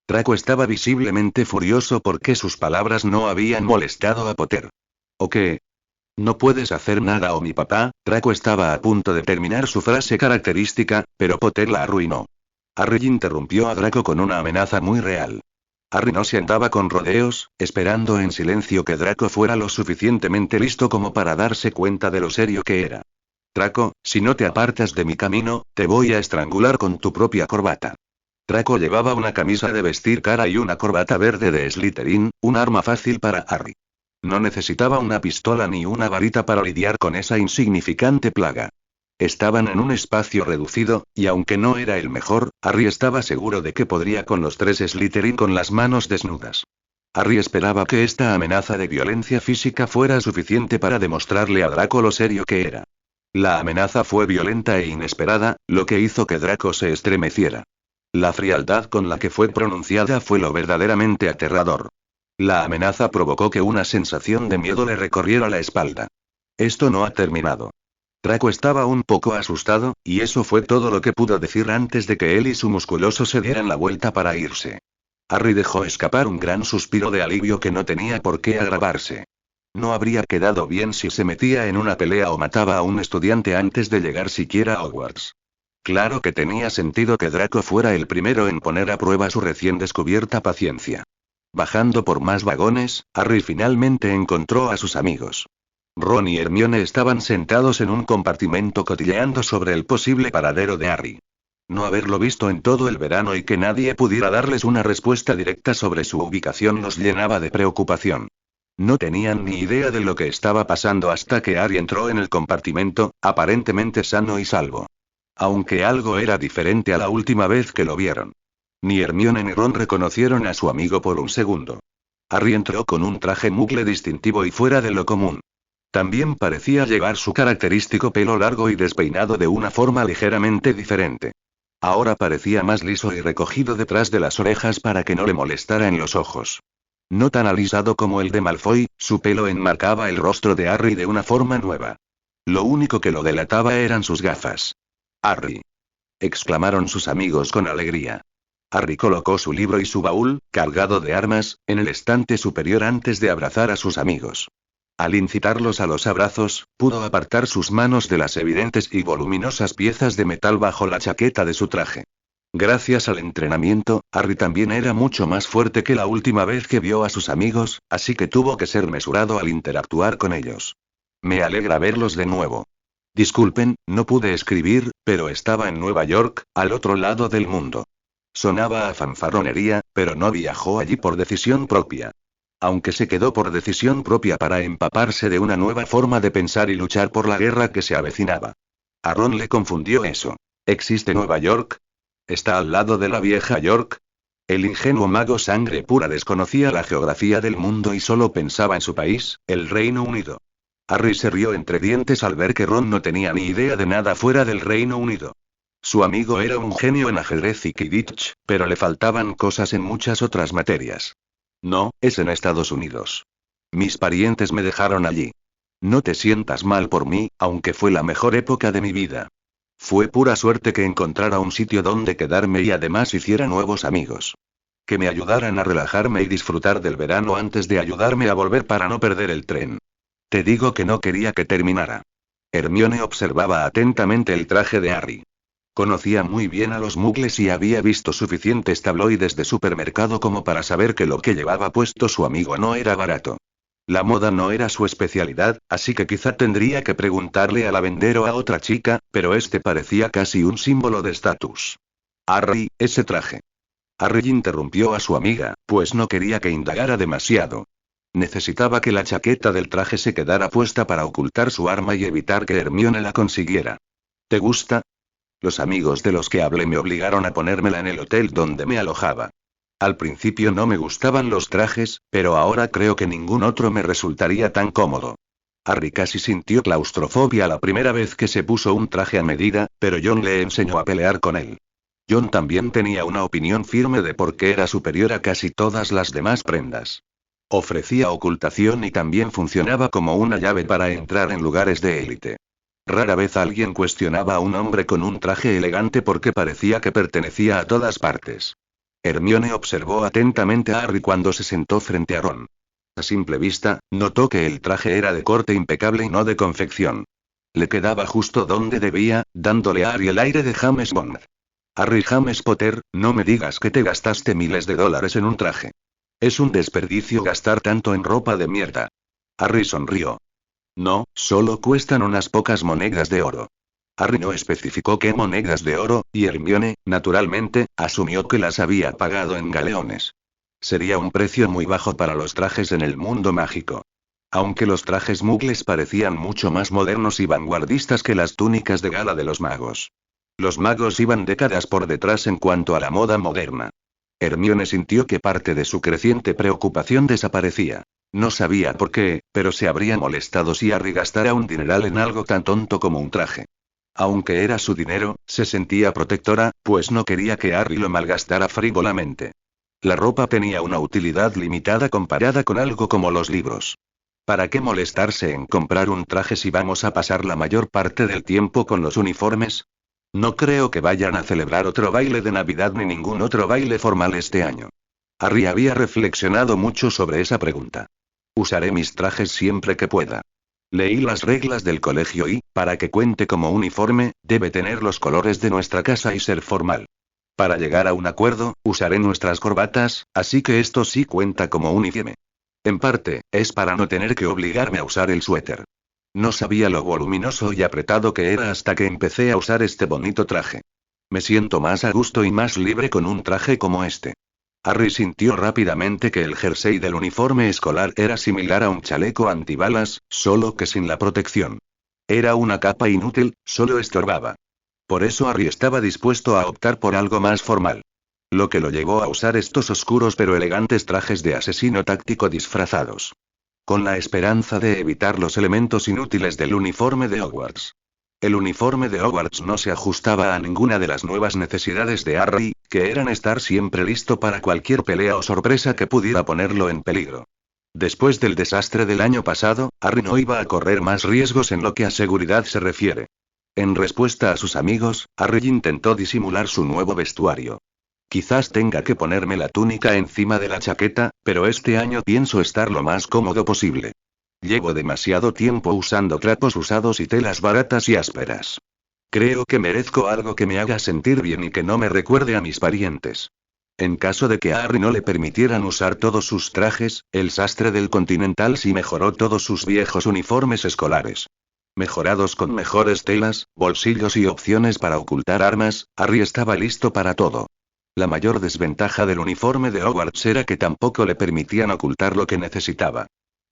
Draco estaba visiblemente furioso porque sus palabras no habían molestado a Potter. ¿O qué? No puedes hacer nada o mi papá. Draco estaba a punto de terminar su frase característica, pero Potter la arruinó. Harry interrumpió a Draco con una amenaza muy real. Harry no se andaba con rodeos, esperando en silencio que Draco fuera lo suficientemente listo como para darse cuenta de lo serio que era. Draco, si no te apartas de mi camino, te voy a estrangular con tu propia corbata. Draco llevaba una camisa de vestir cara y una corbata verde de Slytherin, un arma fácil para Harry. No necesitaba una pistola ni una varita para lidiar con esa insignificante plaga. Estaban en un espacio reducido, y aunque no era el mejor, Harry estaba seguro de que podría con los 3 Slytherin con las manos desnudas. Harry esperaba que esta amenaza de violencia física fuera suficiente para demostrarle a Draco lo serio que era. La amenaza fue violenta e inesperada, lo que hizo que Draco se estremeciera. La frialdad con la que fue pronunciada fue lo verdaderamente aterrador. La amenaza provocó que una sensación de miedo le recorriera la espalda. Esto no ha terminado. Draco estaba un poco asustado, y eso fue todo lo que pudo decir antes de que él y su musculoso se dieran la vuelta para irse. Harry dejó escapar un gran suspiro de alivio que no tenía por qué agravarse. No habría quedado bien si se metía en una pelea o mataba a un estudiante antes de llegar siquiera a Hogwarts. Claro que tenía sentido que Draco fuera el primero en poner a prueba su recién descubierta paciencia. Bajando por más vagones, Harry finalmente encontró a sus amigos. Ron y Hermione estaban sentados en un compartimento cotilleando sobre el posible paradero de Harry. No haberlo visto en todo el verano y que nadie pudiera darles una respuesta directa sobre su ubicación los llenaba de preocupación. No tenían ni idea de lo que estaba pasando hasta que Harry entró en el compartimento, aparentemente sano y salvo. Aunque algo era diferente a la última vez que lo vieron. Ni Hermione ni Ron reconocieron a su amigo por un segundo. Harry entró con un traje muggle distintivo y fuera de lo común. También parecía llevar su característico pelo largo y despeinado de una forma ligeramente diferente. Ahora parecía más liso y recogido detrás de las orejas para que no le molestara en los ojos. No tan alisado como el de Malfoy, su pelo enmarcaba el rostro de Harry de una forma nueva. Lo único que lo delataba eran sus gafas. ¡Harry! Exclamaron sus amigos con alegría. Harry colocó su libro y su baúl, cargado de armas, en el estante superior antes de abrazar a sus amigos. Al incitarlos a los abrazos, pudo apartar sus manos de las evidentes y voluminosas piezas de metal bajo la chaqueta de su traje. Gracias al entrenamiento, Harry también era mucho más fuerte que la última vez que vio a sus amigos, así que tuvo que ser mesurado al interactuar con ellos. Me alegra verlos de nuevo. Disculpen, no pude escribir, pero estaba en Nueva York, al otro lado del mundo. Sonaba a fanfarronería, pero no viajó allí por decisión propia. Aunque se quedó por decisión propia para empaparse de una nueva forma de pensar y luchar por la guerra que se avecinaba. A Ron le confundió eso. ¿Existe Nueva York? ¿Está al lado de la vieja York? El ingenuo mago sangre pura desconocía la geografía del mundo y solo pensaba en su país, el Reino Unido. Harry se rió entre dientes al ver que Ron no tenía ni idea de nada fuera del Reino Unido. Su amigo era un genio en ajedrez y Quidditch, pero le faltaban cosas en muchas otras materias. No, es en Estados Unidos. Mis parientes me dejaron allí. No te sientas mal por mí, aunque fue la mejor época de mi vida. Fue pura suerte que encontrara un sitio donde quedarme y además hiciera nuevos amigos. Que me ayudaran a relajarme y disfrutar del verano antes de ayudarme a volver para no perder el tren. Te digo que no quería que terminara. Hermione observaba atentamente el traje de Harry. Conocía muy bien a los muggles y había visto suficientes tabloides de supermercado como para saber que lo que llevaba puesto su amigo no era barato. La moda no era su especialidad, así que quizá tendría que preguntarle a la vender o a otra chica, pero este parecía casi un símbolo de estatus. Harry, ese traje. Harry interrumpió a su amiga, pues no quería que indagara demasiado. Necesitaba que la chaqueta del traje se quedara puesta para ocultar su arma y evitar que Hermione la consiguiera. ¿Te gusta? Los amigos de los que hablé me obligaron a ponérmela en el hotel donde me alojaba. Al principio no me gustaban los trajes, pero ahora creo que ningún otro me resultaría tan cómodo. Harry casi sintió claustrofobia la primera vez que se puso un traje a medida, pero John le enseñó a pelear con él. John también tenía una opinión firme de por qué era superior a casi todas las demás prendas. Ofrecía ocultación y también funcionaba como una llave para entrar en lugares de élite. Rara vez alguien cuestionaba a un hombre con un traje elegante porque parecía que pertenecía a todas partes. Hermione observó atentamente a Harry cuando se sentó frente a Ron. A simple vista, notó que el traje era de corte impecable y no de confección. Le quedaba justo donde debía, dándole a Harry el aire de James Bond. Harry James Potter, no me digas que te gastaste miles de dólares en un traje. Es un desperdicio gastar tanto en ropa de mierda. Harry sonrió. No, solo cuestan unas pocas monedas de oro. Harry no especificó qué monedas de oro, y Hermione, naturalmente, asumió que las había pagado en galeones. Sería un precio muy bajo para los trajes en el mundo mágico. Aunque los trajes muggles parecían mucho más modernos y vanguardistas que las túnicas de gala de los magos. Los magos iban décadas por detrás en cuanto a la moda moderna. Hermione sintió que parte de su creciente preocupación desaparecía. No sabía por qué, pero se habría molestado si Harry gastara un dineral en algo tan tonto como un traje. Aunque era su dinero, se sentía protectora, pues no quería que Harry lo malgastara frívolamente. La ropa tenía una utilidad limitada comparada con algo como los libros. ¿Para qué molestarse en comprar un traje si vamos a pasar la mayor parte del tiempo con los uniformes? No creo que vayan a celebrar otro baile de Navidad ni ningún otro baile formal este año. Harry había reflexionado mucho sobre esa pregunta. Usaré mis trajes siempre que pueda. Leí las reglas del colegio y, para que cuente como uniforme, debe tener los colores de nuestra casa y ser formal. Para llegar a un acuerdo, usaré nuestras corbatas, así que esto sí cuenta como uniforme. En parte, es para no tener que obligarme a usar el suéter. No sabía lo voluminoso y apretado que era hasta que empecé a usar este bonito traje. Me siento más a gusto y más libre con un traje como este. Harry sintió rápidamente que el jersey del uniforme escolar era similar a un chaleco antibalas, solo que sin la protección. Era una capa inútil, solo estorbaba. Por eso Harry estaba dispuesto a optar por algo más formal. Lo que lo llevó a usar estos oscuros pero elegantes trajes de asesino táctico disfrazados. Con la esperanza de evitar los elementos inútiles del uniforme de Hogwarts. El uniforme de Hogwarts no se ajustaba a ninguna de las nuevas necesidades de Harry, que eran estar siempre listo para cualquier pelea o sorpresa que pudiera ponerlo en peligro. Después del desastre del año pasado, Harry no iba a correr más riesgos en lo que a seguridad se refiere. En respuesta a sus amigos, Harry intentó disimular su nuevo vestuario. Quizás tenga que ponerme la túnica encima de la chaqueta, pero este año pienso estar lo más cómodo posible. Llevo demasiado tiempo usando trapos usados y telas baratas y ásperas. Creo que merezco algo que me haga sentir bien y que no me recuerde a mis parientes. En caso de que a Harry no le permitieran usar todos sus trajes, el sastre del Continental sí mejoró todos sus viejos uniformes escolares. Mejorados con mejores telas, bolsillos y opciones para ocultar armas, Harry estaba listo para todo. La mayor desventaja del uniforme de Hogwarts era que tampoco le permitían ocultar lo que necesitaba.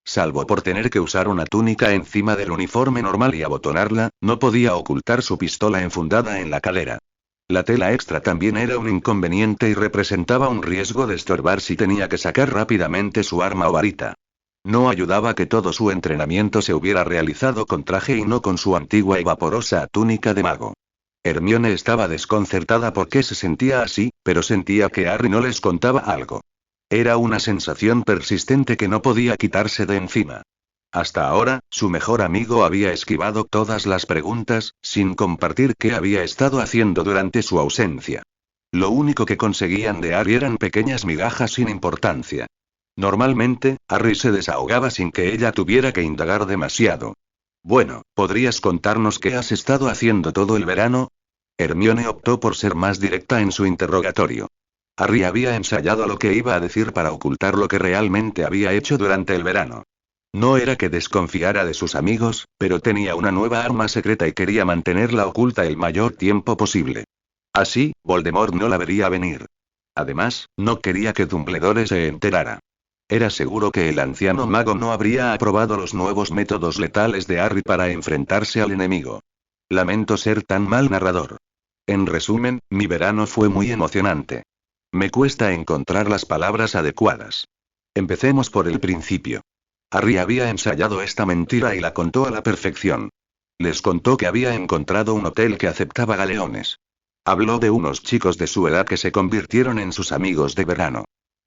Salvo por tener que usar una túnica encima del uniforme normal y abotonarla, no podía ocultar su pistola enfundada en la cadera. La tela extra también era un inconveniente y representaba un riesgo de estorbar si tenía que sacar rápidamente su arma o varita. No ayudaba que todo su entrenamiento se hubiera realizado con traje y no con su antigua y vaporosa túnica de mago. Hermione estaba desconcertada porque se sentía así, pero sentía que Harry no les contaba algo. Era una sensación persistente que no podía quitarse de encima. Hasta ahora, su mejor amigo había esquivado todas las preguntas, sin compartir qué había estado haciendo durante su ausencia. Lo único que conseguían de Harry eran pequeñas migajas sin importancia. Normalmente, Harry se desahogaba sin que ella tuviera que indagar demasiado. Bueno, ¿podrías contarnos qué has estado haciendo todo el verano? Hermione optó por ser más directa en su interrogatorio. Harry había ensayado lo que iba a decir para ocultar lo que realmente había hecho durante el verano. No era que desconfiara de sus amigos, pero tenía una nueva arma secreta y quería mantenerla oculta el mayor tiempo posible. Así, Voldemort no la vería venir. Además, no quería que Dumbledore se enterara. Era seguro que el anciano mago no habría aprobado los nuevos métodos letales de Harry para enfrentarse al enemigo. Lamento ser tan mal narrador. En resumen, mi verano fue muy emocionante. Me cuesta encontrar las palabras adecuadas. Empecemos por el principio. Harry había ensayado esta mentira y la contó a la perfección. Les contó que había encontrado un hotel que aceptaba galeones. Habló de unos chicos de su edad que se convirtieron en sus amigos de verano.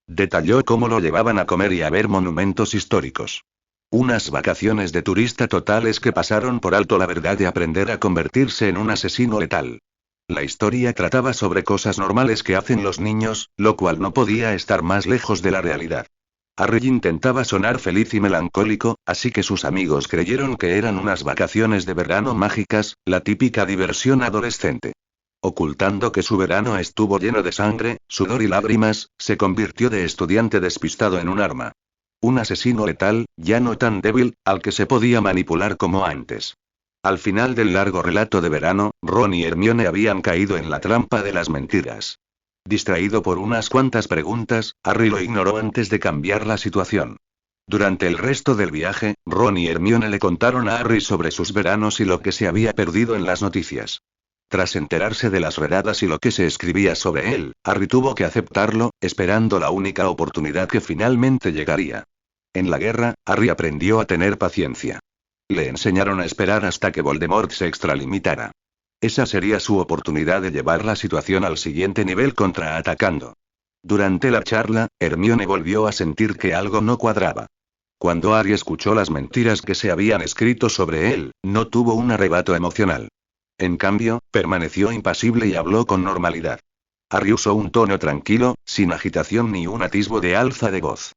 Detalló cómo lo llevaban a comer y a ver monumentos históricos. Unas vacaciones de turista totales que pasaron por alto la verdad de aprender a convertirse en un asesino letal. La historia trataba sobre cosas normales que hacen los niños, lo cual no podía estar más lejos de la realidad. Harry intentaba sonar feliz y melancólico, así que sus amigos creyeron que eran unas vacaciones de verano mágicas, la típica diversión adolescente. Ocultando que su verano estuvo lleno de sangre, sudor y lágrimas, se convirtió de estudiante despistado en un arma. Un asesino letal, ya no tan débil, al que se podía manipular como antes. Al final del largo relato de verano, Ron y Hermione habían caído en la trampa de las mentiras. Distraído por unas cuantas preguntas, Harry lo ignoró antes de cambiar la situación. Durante el resto del viaje, Ron y Hermione le contaron a Harry sobre sus veranos y lo que se había perdido en las noticias. Tras enterarse de las redadas y lo que se escribía sobre él, Harry tuvo que aceptarlo, esperando la única oportunidad que finalmente llegaría. En la guerra, Harry aprendió a tener paciencia. Le enseñaron a esperar hasta que Voldemort se extralimitara. Esa sería su oportunidad de llevar la situación al siguiente nivel contraatacando. Durante la charla, Hermione volvió a sentir que algo no cuadraba. Cuando Harry escuchó las mentiras que se habían escrito sobre él, no tuvo un arrebato emocional. En cambio, permaneció impasible y habló con normalidad. Harry usó un tono tranquilo, sin agitación ni un atisbo de alza de voz.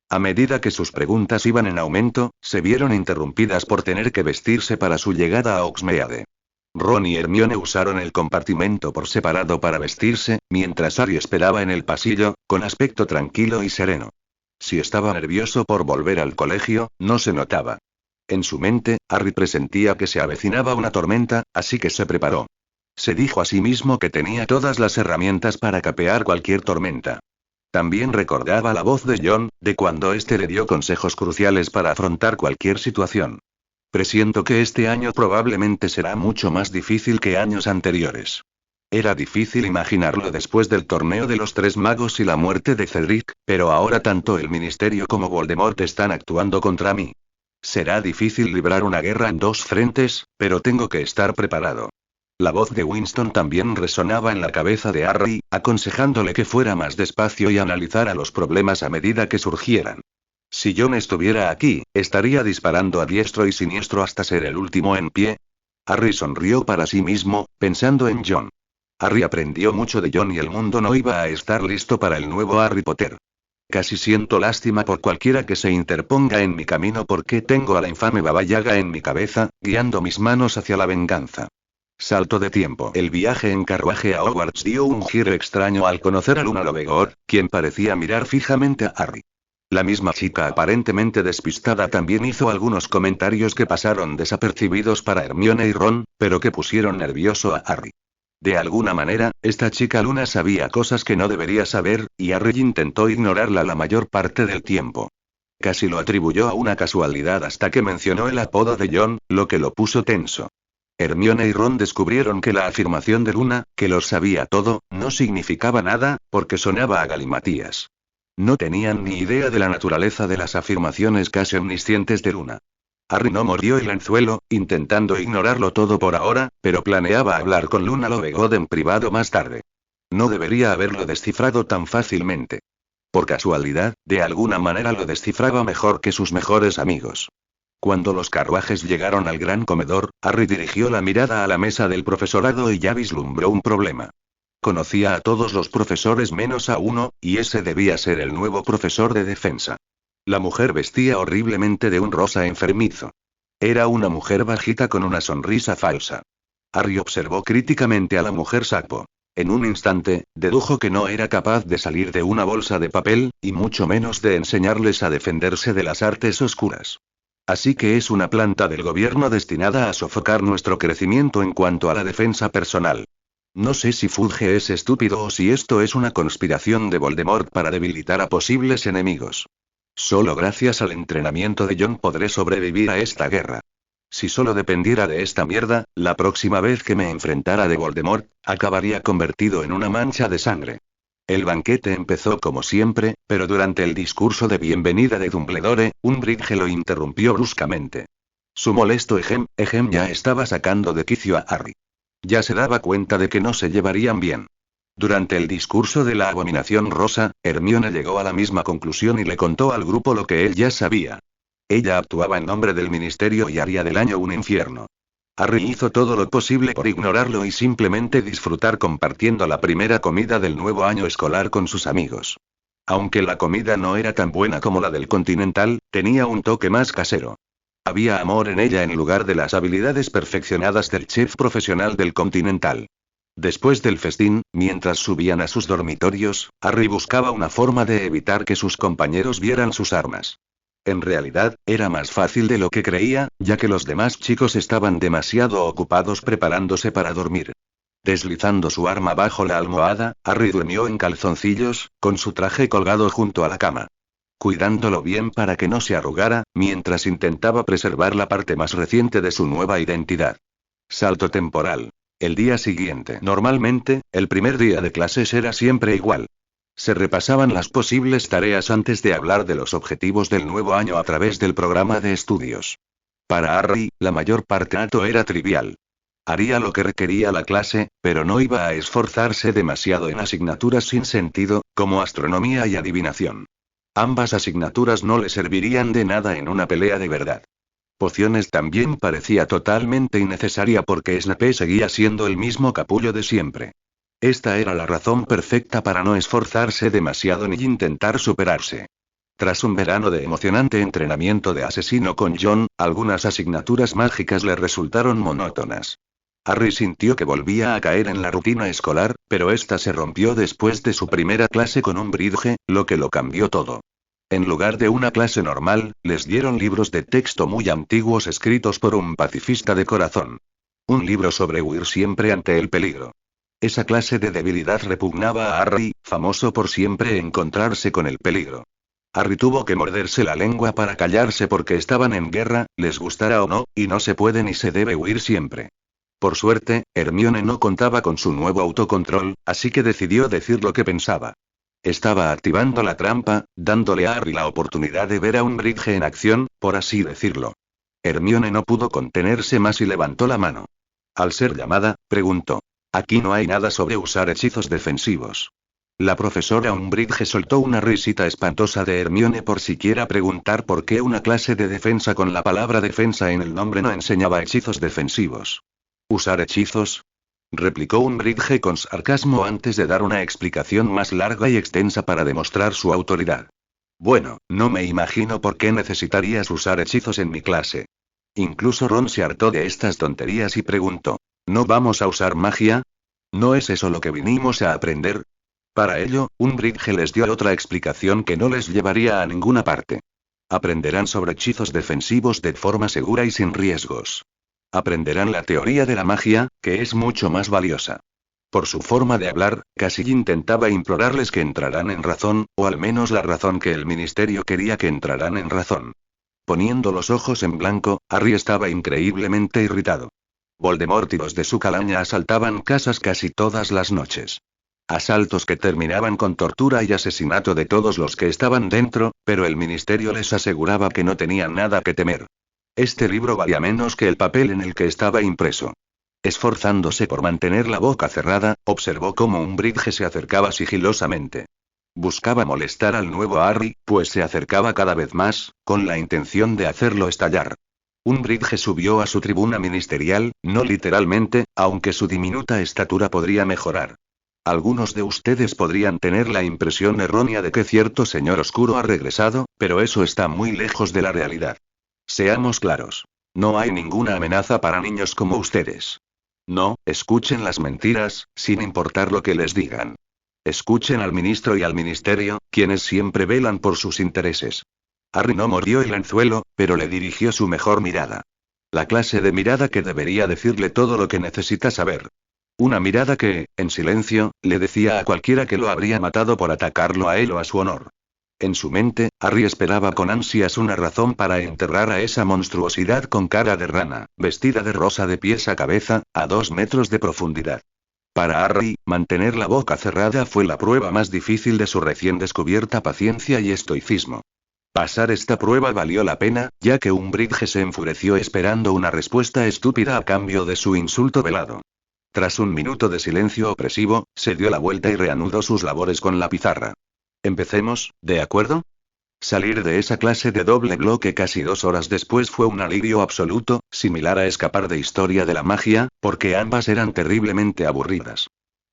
A medida que sus preguntas iban en aumento, se vieron interrumpidas por tener que vestirse para su llegada a Hogsmeade. Ron y Hermione usaron el compartimento por separado para vestirse, mientras Harry esperaba en el pasillo, con aspecto tranquilo y sereno. Si estaba nervioso por volver al colegio, no se notaba. En su mente, Harry presentía que se avecinaba una tormenta, así que se preparó. Se dijo a sí mismo que tenía todas las herramientas para capear cualquier tormenta. También recordaba la voz de John, de cuando éste le dio consejos cruciales para afrontar cualquier situación. Presiento que este año probablemente será mucho más difícil que años anteriores. Era difícil imaginarlo después del torneo de los Tres Magos y la muerte de Cedric, pero ahora tanto el Ministerio como Voldemort están actuando contra mí. Será difícil librar una guerra en dos frentes, pero tengo que estar preparado. La voz de Winston también resonaba en la cabeza de Harry, aconsejándole que fuera más despacio y analizara los problemas a medida que surgieran. Si John estuviera aquí, estaría disparando a diestro y siniestro hasta ser el último en pie. Harry sonrió para sí mismo, pensando en John. Harry aprendió mucho de John y el mundo no iba a estar listo para el nuevo Harry Potter. Casi siento lástima por cualquiera que se interponga en mi camino porque tengo a la infame Baba Yaga en mi cabeza, guiando mis manos hacia la venganza. Salto de tiempo. El viaje en carruaje a Hogwarts dio un giro extraño al conocer a Luna Lovegood, quien parecía mirar fijamente a Harry. La misma chica aparentemente despistada también hizo algunos comentarios que pasaron desapercibidos para Hermione y Ron, pero que pusieron nervioso a Harry. De alguna manera, esta chica Luna sabía cosas que no debería saber, y Harry intentó ignorarla la mayor parte del tiempo. Casi lo atribuyó a una casualidad hasta que mencionó el apodo de John, lo que lo puso tenso. Hermione y Ron descubrieron que la afirmación de Luna, que lo sabía todo, no significaba nada, porque sonaba a galimatías. No tenían ni idea de la naturaleza de las afirmaciones casi omniscientes de Luna. Harry no mordió el anzuelo, intentando ignorarlo todo por ahora, pero planeaba hablar con Luna Lovegood en privado más tarde. No debería haberlo descifrado tan fácilmente. Por casualidad, de alguna manera lo descifraba mejor que sus mejores amigos. Cuando los carruajes llegaron al gran comedor, Harry dirigió la mirada a la mesa del profesorado y ya vislumbró un problema. Conocía a todos los profesores menos a uno, y ese debía ser el nuevo profesor de defensa. La mujer vestía horriblemente de un rosa enfermizo. Era una mujer bajita con una sonrisa falsa. Harry observó críticamente a la mujer sapo. En un instante, dedujo que no era capaz de salir de una bolsa de papel, y mucho menos de enseñarles a defenderse de las artes oscuras. Así que es una planta del gobierno destinada a sofocar nuestro crecimiento en cuanto a la defensa personal. No sé si Fudge es estúpido o si esto es una conspiración de Voldemort para debilitar a posibles enemigos. Solo gracias al entrenamiento de John podré sobrevivir a esta guerra. Si solo dependiera de esta mierda, la próxima vez que me enfrentara de Voldemort, acabaría convertido en una mancha de sangre. El banquete empezó como siempre, pero durante el discurso de bienvenida de Dumbledore, Umbridge lo interrumpió bruscamente. Su molesto ejem ya estaba sacando de quicio a Harry. Ya se daba cuenta de que no se llevarían bien. Durante el discurso de la abominación rosa, Hermione llegó a la misma conclusión y le contó al grupo lo que él ya sabía. Ella actuaba en nombre del ministerio y haría del año un infierno. Harry hizo todo lo posible por ignorarlo y simplemente disfrutar compartiendo la primera comida del nuevo año escolar con sus amigos. Aunque la comida no era tan buena como la del Continental, tenía un toque más casero. Había amor en ella en lugar de las habilidades perfeccionadas del chef profesional del Continental. Después del festín, mientras subían a sus dormitorios, Harry buscaba una forma de evitar que sus compañeros vieran sus armas. En realidad, era más fácil de lo que creía, ya que los demás chicos estaban demasiado ocupados preparándose para dormir. Deslizando su arma bajo la almohada, Harry durmió en calzoncillos, con su traje colgado junto a la cama. Cuidándolo bien para que no se arrugara, mientras intentaba preservar la parte más reciente de su nueva identidad. Salto temporal. El día siguiente. Normalmente, el primer día de clases era siempre igual. Se repasaban las posibles tareas antes de hablar de los objetivos del nuevo año a través del programa de estudios. Para Harry, la mayor parte era trivial. Haría lo que requería la clase, pero no iba a esforzarse demasiado en asignaturas sin sentido, como astronomía y adivinación. Ambas asignaturas no le servirían de nada en una pelea de verdad. Pociones también parecía totalmente innecesaria porque Snape seguía siendo el mismo capullo de siempre. Esta era la razón perfecta para no esforzarse demasiado ni intentar superarse. Tras un verano de emocionante entrenamiento de asesino con John, algunas asignaturas mágicas le resultaron monótonas. Harry sintió que volvía a caer en la rutina escolar, pero esta se rompió después de su primera clase con Umbridge, lo que lo cambió todo. En lugar de una clase normal, les dieron libros de texto muy antiguos escritos por un pacifista de corazón. Un libro sobre huir siempre ante el peligro. Esa clase de debilidad repugnaba a Harry, famoso por siempre encontrarse con el peligro. Harry tuvo que morderse la lengua para callarse porque estaban en guerra, les gustara o no, y no se puede ni se debe huir siempre. Por suerte, Hermione no contaba con su nuevo autocontrol, así que decidió decir lo que pensaba. Estaba activando la trampa, dándole a Harry la oportunidad de ver a Umbridge en acción, por así decirlo. Hermione no pudo contenerse más y levantó la mano. Al ser llamada, preguntó. Aquí no hay nada sobre usar hechizos defensivos. La profesora Umbridge soltó una risita espantosa de Hermione por siquiera preguntar por qué una clase de defensa con la palabra defensa en el nombre no enseñaba hechizos defensivos. ¿Usar hechizos? Replicó Umbridge con sarcasmo antes de dar una explicación más larga y extensa para demostrar su autoridad. Bueno, no me imagino por qué necesitarías usar hechizos en mi clase. Incluso Ron se hartó de estas tonterías y preguntó. ¿No vamos a usar magia? ¿No es eso lo que vinimos a aprender? Para ello, Umbridge les dio otra explicación que no les llevaría a ninguna parte. Aprenderán sobre hechizos defensivos de forma segura y sin riesgos. Aprenderán la teoría de la magia, que es mucho más valiosa. Por su forma de hablar, casi intentaba implorarles que entraran en razón, o al menos la razón que el ministerio quería que entraran en razón. Poniendo los ojos en blanco, Harry estaba increíblemente irritado. Voldemort y los de su calaña asaltaban casas casi todas las noches. Asaltos que terminaban con tortura y asesinato de todos los que estaban dentro, pero el ministerio les aseguraba que no tenían nada que temer. Este libro valía menos que el papel en el que estaba impreso. Esforzándose por mantener la boca cerrada, observó cómo Umbridge se acercaba sigilosamente. Buscaba molestar al nuevo Harry, pues se acercaba cada vez más, con la intención de hacerlo estallar. Umbridge subió a su tribuna ministerial, no literalmente, aunque su diminuta estatura podría mejorar. Algunos de ustedes podrían tener la impresión errónea de que cierto señor oscuro ha regresado, pero eso está muy lejos de la realidad. Seamos claros. No hay ninguna amenaza para niños como ustedes. No, escuchen las mentiras, sin importar lo que les digan. Escuchen al ministro y al ministerio, quienes siempre velan por sus intereses. Harry no mordió el anzuelo, pero le dirigió su mejor mirada. La clase de mirada que debería decirle todo lo que necesita saber. Una mirada que, en silencio, le decía a cualquiera que lo habría matado por atacarlo a él o a su honor. En su mente, Harry esperaba con ansias una razón para enterrar a esa monstruosidad con cara de rana, vestida de rosa de pies a cabeza, a 2 metros de profundidad. Para Harry, mantener la boca cerrada fue la prueba más difícil de su recién descubierta paciencia y estoicismo. Pasar esta prueba valió la pena, ya que Umbridge se enfureció esperando una respuesta estúpida a cambio de su insulto velado. Tras un minuto de silencio opresivo, se dio la vuelta y reanudó sus labores con la pizarra. Empecemos, ¿de acuerdo? Salir de esa clase de doble bloque casi 2 horas después fue un alivio absoluto, similar a escapar de Historia de la Magia, porque ambas eran terriblemente aburridas.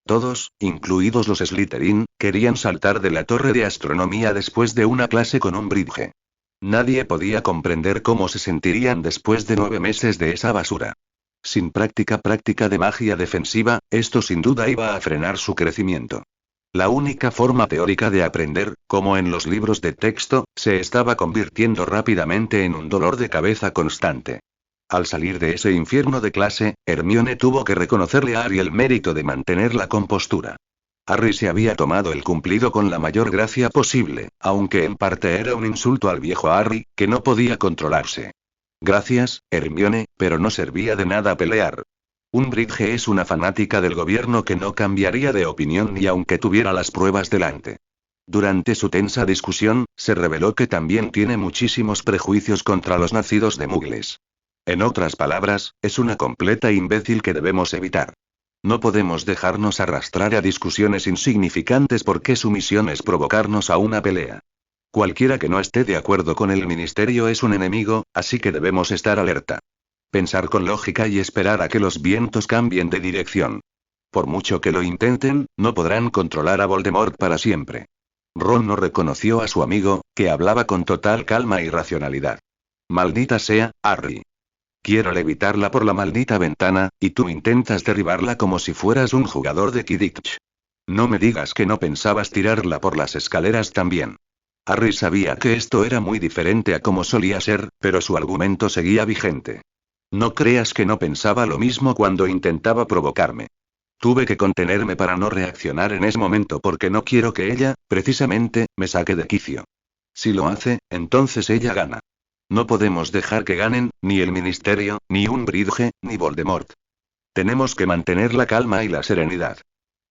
Todos, incluidos los Slytherin, querían saltar de la torre de astronomía después de una clase con Umbridge. Nadie podía comprender cómo se sentirían después de 9 meses de esa basura. Sin práctica de magia defensiva, esto sin duda iba a frenar su crecimiento. La única forma teórica de aprender, como en los libros de texto, se estaba convirtiendo rápidamente en un dolor de cabeza constante. Al salir de ese infierno de clase, Hermione tuvo que reconocerle a Harry el mérito de mantener la compostura. Harry se había tomado el cumplido con la mayor gracia posible, aunque en parte era un insulto al viejo Harry, que no podía controlarse. Gracias, Hermione, pero no servía de nada pelear. Umbridge es una fanática del gobierno que no cambiaría de opinión ni aunque tuviera las pruebas delante. Durante su tensa discusión, se reveló que también tiene muchísimos prejuicios contra los nacidos de Muggles. En otras palabras, es una completa imbécil que debemos evitar. No podemos dejarnos arrastrar a discusiones insignificantes porque su misión es provocarnos a una pelea. Cualquiera que no esté de acuerdo con el ministerio es un enemigo, así que debemos estar alerta. Pensar con lógica y esperar a que los vientos cambien de dirección. Por mucho que lo intenten, no podrán controlar a Voldemort para siempre. Ron no reconoció a su amigo, que hablaba con total calma y racionalidad. Maldita sea, Harry. Quiero levitarla por la maldita ventana, y tú intentas derribarla como si fueras un jugador de Quidditch. No me digas que no pensabas tirarla por las escaleras también. Harry sabía que esto era muy diferente a como solía ser, pero su argumento seguía vigente. No creas que no pensaba lo mismo cuando intentaba provocarme. Tuve que contenerme para no reaccionar en ese momento porque no quiero que ella, precisamente, me saque de quicio. Si lo hace, entonces ella gana. No podemos dejar que ganen, ni el ministerio, ni Umbridge, ni Voldemort. Tenemos que mantener la calma y la serenidad.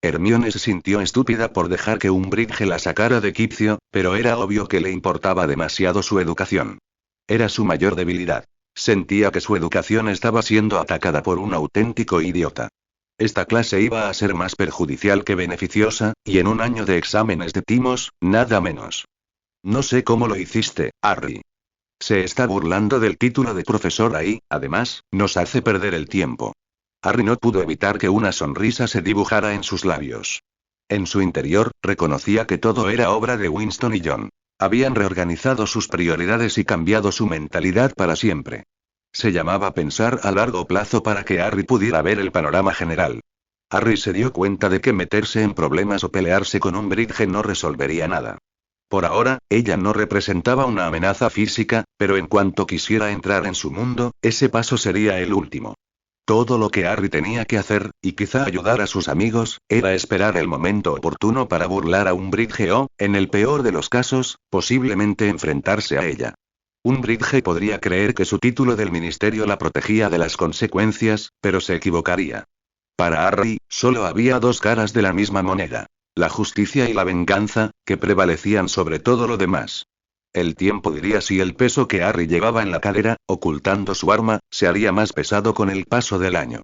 Hermione se sintió estúpida por dejar que Umbridge la sacara de quicio, pero era obvio que le importaba demasiado su educación. Era su mayor debilidad. Sentía que su educación estaba siendo atacada por un auténtico idiota. Esta clase iba a ser más perjudicial que beneficiosa, y en un año de exámenes de timos, nada menos. No sé cómo lo hiciste, Harry. Se está burlando del título de profesor ahí, además, nos hace perder el tiempo. Harry no pudo evitar que una sonrisa se dibujara en sus labios. En su interior, reconocía que todo era obra de Winston y John. Habían reorganizado sus prioridades y cambiado su mentalidad para siempre. Se llamaba pensar a largo plazo para que Harry pudiera ver el panorama general. Harry se dio cuenta de que meterse en problemas o pelearse con Umbridge no resolvería nada. Por ahora, ella no representaba una amenaza física, pero en cuanto quisiera entrar en su mundo, ese paso sería el último. Todo lo que Harry tenía que hacer, y quizá ayudar a sus amigos, era esperar el momento oportuno para burlar a Umbridge o, en el peor de los casos, posiblemente enfrentarse a ella. Umbridge podría creer que su título del ministerio la protegía de las consecuencias, pero se equivocaría. Para Harry, solo había dos caras de la misma moneda. La justicia y la venganza, que prevalecían sobre todo lo demás. El tiempo diría si el peso que Harry llevaba en la cadera, ocultando su arma, se haría más pesado con el paso del año.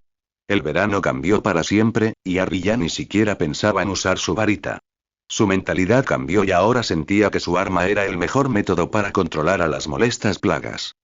El verano cambió para siempre, y Harry ya ni siquiera pensaba en usar su varita. Su mentalidad cambió y ahora sentía que su arma era el mejor método para controlar a las molestas plagas.